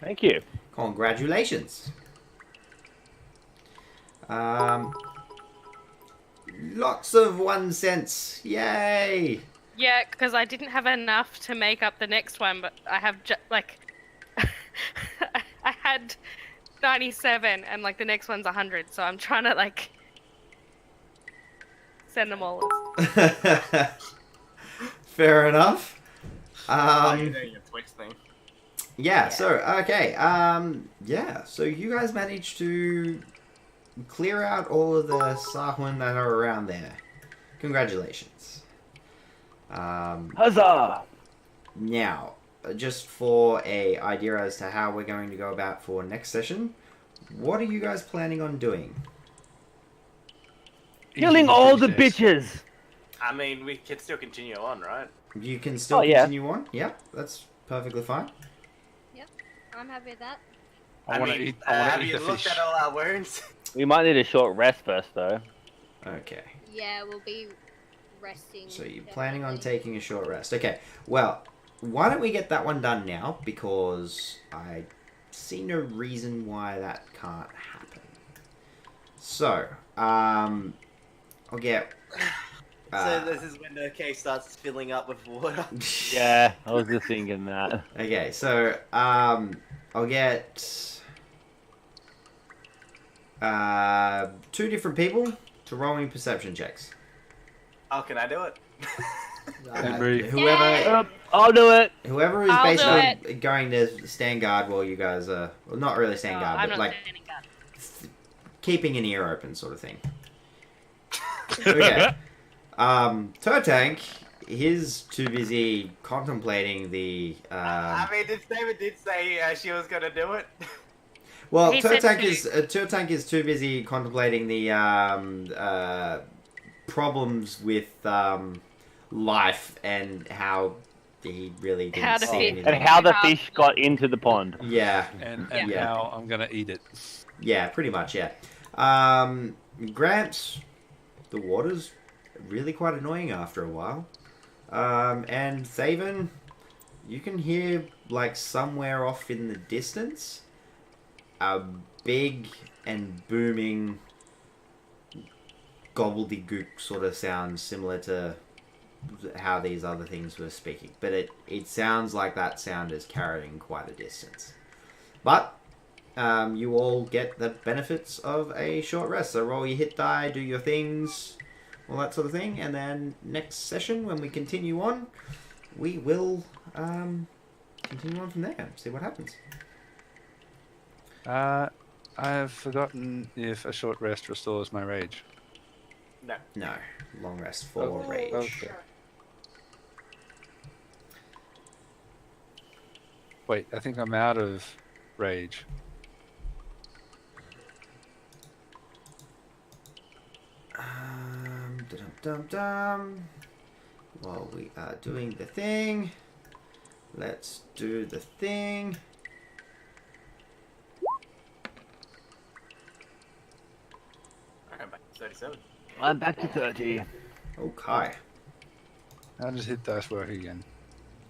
B: Thank you.
A: congratulations. Lots of 1 cents. Yay!
E: Yeah, because I didn't have enough to make up the next one, but I have I had 97, and like the next one's 100, so I'm trying to like send them all.
A: Fair enough.
D: You're doing your Twitch thing.
A: Yeah, so, okay, so you guys managed to clear out all of the Sahagin that are around there. Congratulations.
B: Huzzah!
A: Now, just for a idea as to how we're going to go about for next session, what are you guys planning on doing?
B: Killing all the bitches!
D: I mean, we can still continue on, right?
A: You can still
B: yeah.
A: continue on? Yeah, that's perfectly fine.
F: Yep, I'm happy with that.
C: I want to
D: mean,
C: eat
D: have
C: the
D: you looked
C: fish.
D: at all our wounds?
B: We might need a short rest first, though.
A: Okay.
F: Yeah, we'll be resting.
A: So you're planning on
F: definitely.
A: taking a short rest. Okay, well, why don't we get that one done now? Because I see no reason why that can't happen. So, I'll get...
G: So this is when the cave starts filling up with water.
B: Yeah, I was just thinking that.
A: Okay, so, I'll get... 2 different people to roll me perception checks.
D: Oh, can I do it?
A: Whoever
B: I'll do it.
A: whoever is
E: I'll do
A: basically going to stand guard while you guys are... Well, not really stand guard,
E: I'm
A: but
E: not
A: like
E: standing guard.
A: keeping an ear open sort of thing. Okay. Turtank, he's too busy contemplating the...
D: I mean, David did say she was gonna do it.
A: Well,
E: He said
A: Turtank is too busy contemplating the problems with life and how he really didn't
E: How to
A: see
E: fit-
A: anything.
B: And how the fish got into the pond.
A: Yeah,
C: And
A: Yeah.
C: now I'm going to eat it.
A: yeah, pretty much, yeah. Gramps, the water's really quite annoying after a while. And Thaven, you can hear, like, somewhere off in the distance, a big and booming gobbledygook sort of sound similar to how these other things were speaking. But it sounds like that sound is carrying quite a distance. But you all get the benefits of a short rest. So roll your hit die, do your things, all that sort of thing. And then next session, when we continue on, we will continue on from there. See what happens.
C: I've forgotten if a short rest restores my rage.
A: No, long rest for
C: Oh,
A: rage.
C: okay. Wait, I think I'm out of rage.
A: Dum-dum-dum. While we are doing the thing, let's do the thing.
D: Alright, back to 37.
B: I'm back to 30.
A: Okay.
C: How does hit dice work again?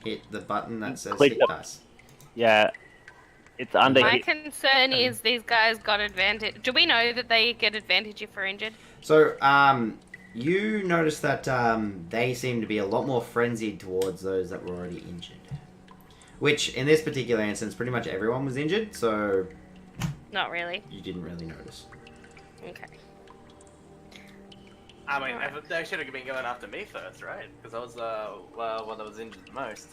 A: Hit the button that says
B: Click
A: hit
B: the-
A: dice.
B: Yeah, it's under.
E: My
B: hit.
E: concern is these guys got advantage. Do we know that they get advantage if we're injured?
A: So, you notice that they seem to be a lot more frenzied towards those that were already injured. Which, in this particular instance, pretty much everyone was injured, so
E: Not really.
A: you didn't really notice.
E: Okay.
D: I mean, they should have been going after me first, right? Because I was one that was injured the most.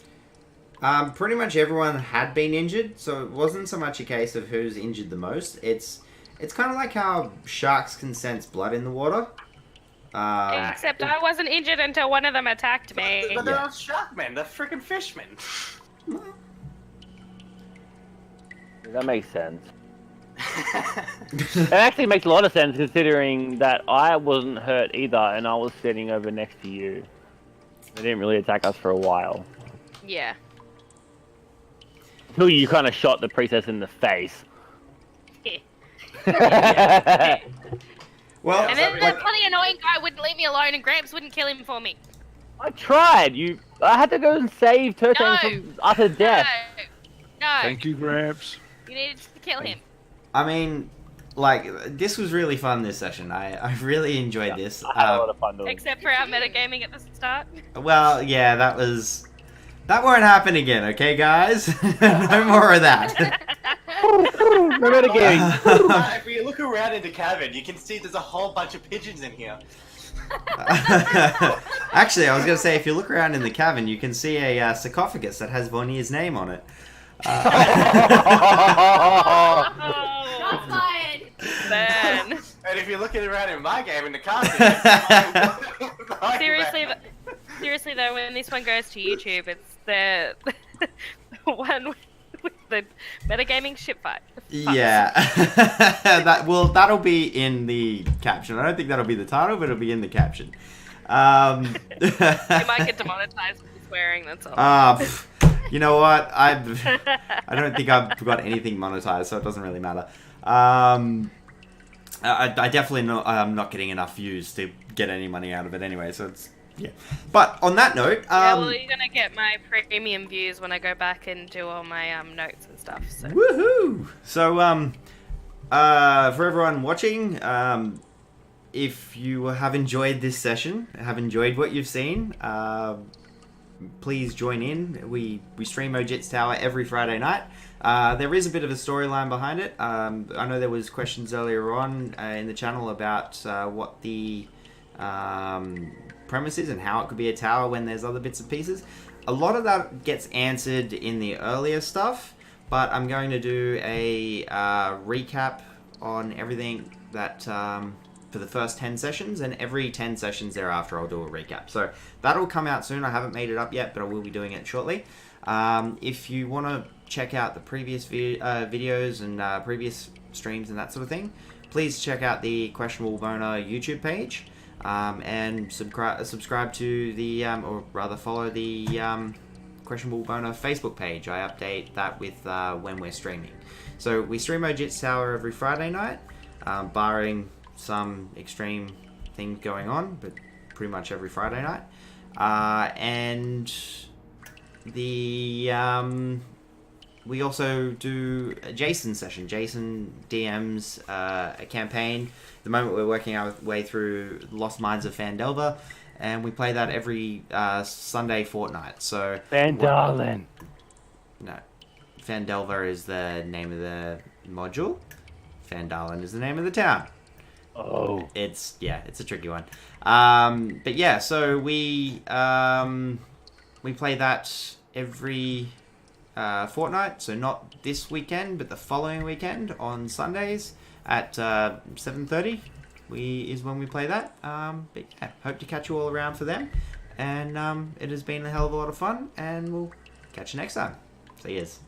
A: Pretty much everyone had been injured, so it wasn't so much a case of who's injured the most. It's kind of like how sharks can sense blood in the water.
E: Except I wasn't injured until one of them attacked me.
D: But they're
A: Yeah.
D: not sharkmen, they're freaking fishmen.
B: That makes sense. It actually makes a lot of sense considering that I wasn't hurt either, and I was sitting over next to you. They didn't really attack us for a while.
E: Yeah.
B: Until you kind of shot the princess in the face.
A: Well,
E: And then that bloody annoying guy wouldn't leave me alone, and Gramps wouldn't kill him for me.
B: I tried. I had to go and save Turtank
E: No.
B: from utter death.
E: No.
C: Thank you, Gramps.
E: You needed to kill him.
A: I mean, like, this was really fun this session. I really enjoyed this.
B: I had a lot of fun doing it.
E: Except for our metagaming at the start.
A: Well, yeah, that won't happen again, okay, guys? No more of that.
B: Remember again.
G: If we look around in the cabin, you can see there's a whole bunch of pigeons in here.
A: Actually, I was going to say, if you look around in the cabin, you can see a sarcophagus that has Vonnir's name on it.
E: Oh,
F: Shots fired.
E: burn.
D: And if you're looking around in my game in the car,
E: Seriously though, when this one goes to YouTube, it's the one with the metagaming ship fight.
A: Yeah. That'll be in the caption. I don't think that'll be the title, but it'll be in the caption.
E: You might get demonetized for swearing, that's all.
A: You know what? I don't think I've got anything monetized, so it doesn't really matter. I definitely know I'm not getting enough views to get any money out of it anyway, so it's, yeah. But on that note,
E: Yeah, well, you're gonna get my premium views when I go back and do all my notes and stuff. So.
A: woohoo! So for everyone watching, if you have enjoyed this session, have enjoyed what you've seen, please join in. We stream Ojit's Tower every Friday night. There is a bit of a storyline behind it. I know there was questions earlier on in the channel about what the premise is and how it could be a tower when there's other bits and pieces. A lot of that gets answered in the earlier stuff, but I'm going to do a recap on everything that for the first 10 sessions, and every 10 sessions thereafter I'll do a recap. So that'll come out soon. I haven't made it up yet, but I will be doing it shortly. If you want to check out the previous videos and previous streams and that sort of thing, please check out the Questionable Boner YouTube page, and subscribe to the, or rather follow the Questionable Boner Facebook page. I update that with when we're streaming. So we stream Ojit's Tower every Friday night, barring some extreme things going on, but pretty much every Friday night. And the we also do a Jason session. Jason DMs a campaign. At the moment we're working our way through Lost Mines of Phandelver, and we play that every Sunday fortnight. So
B: Vandalin.
A: no, Phandelver is the name of the module. Phandalin is the name of the town.
B: Oh.
A: It's a tricky one. But yeah, so we play that every fortnight. So not this weekend, but the following weekend on Sundays at 7:30. Is when we play that. But yeah, hope to catch you all around for them. And it has been a hell of a lot of fun, and we'll catch you next time. See yous.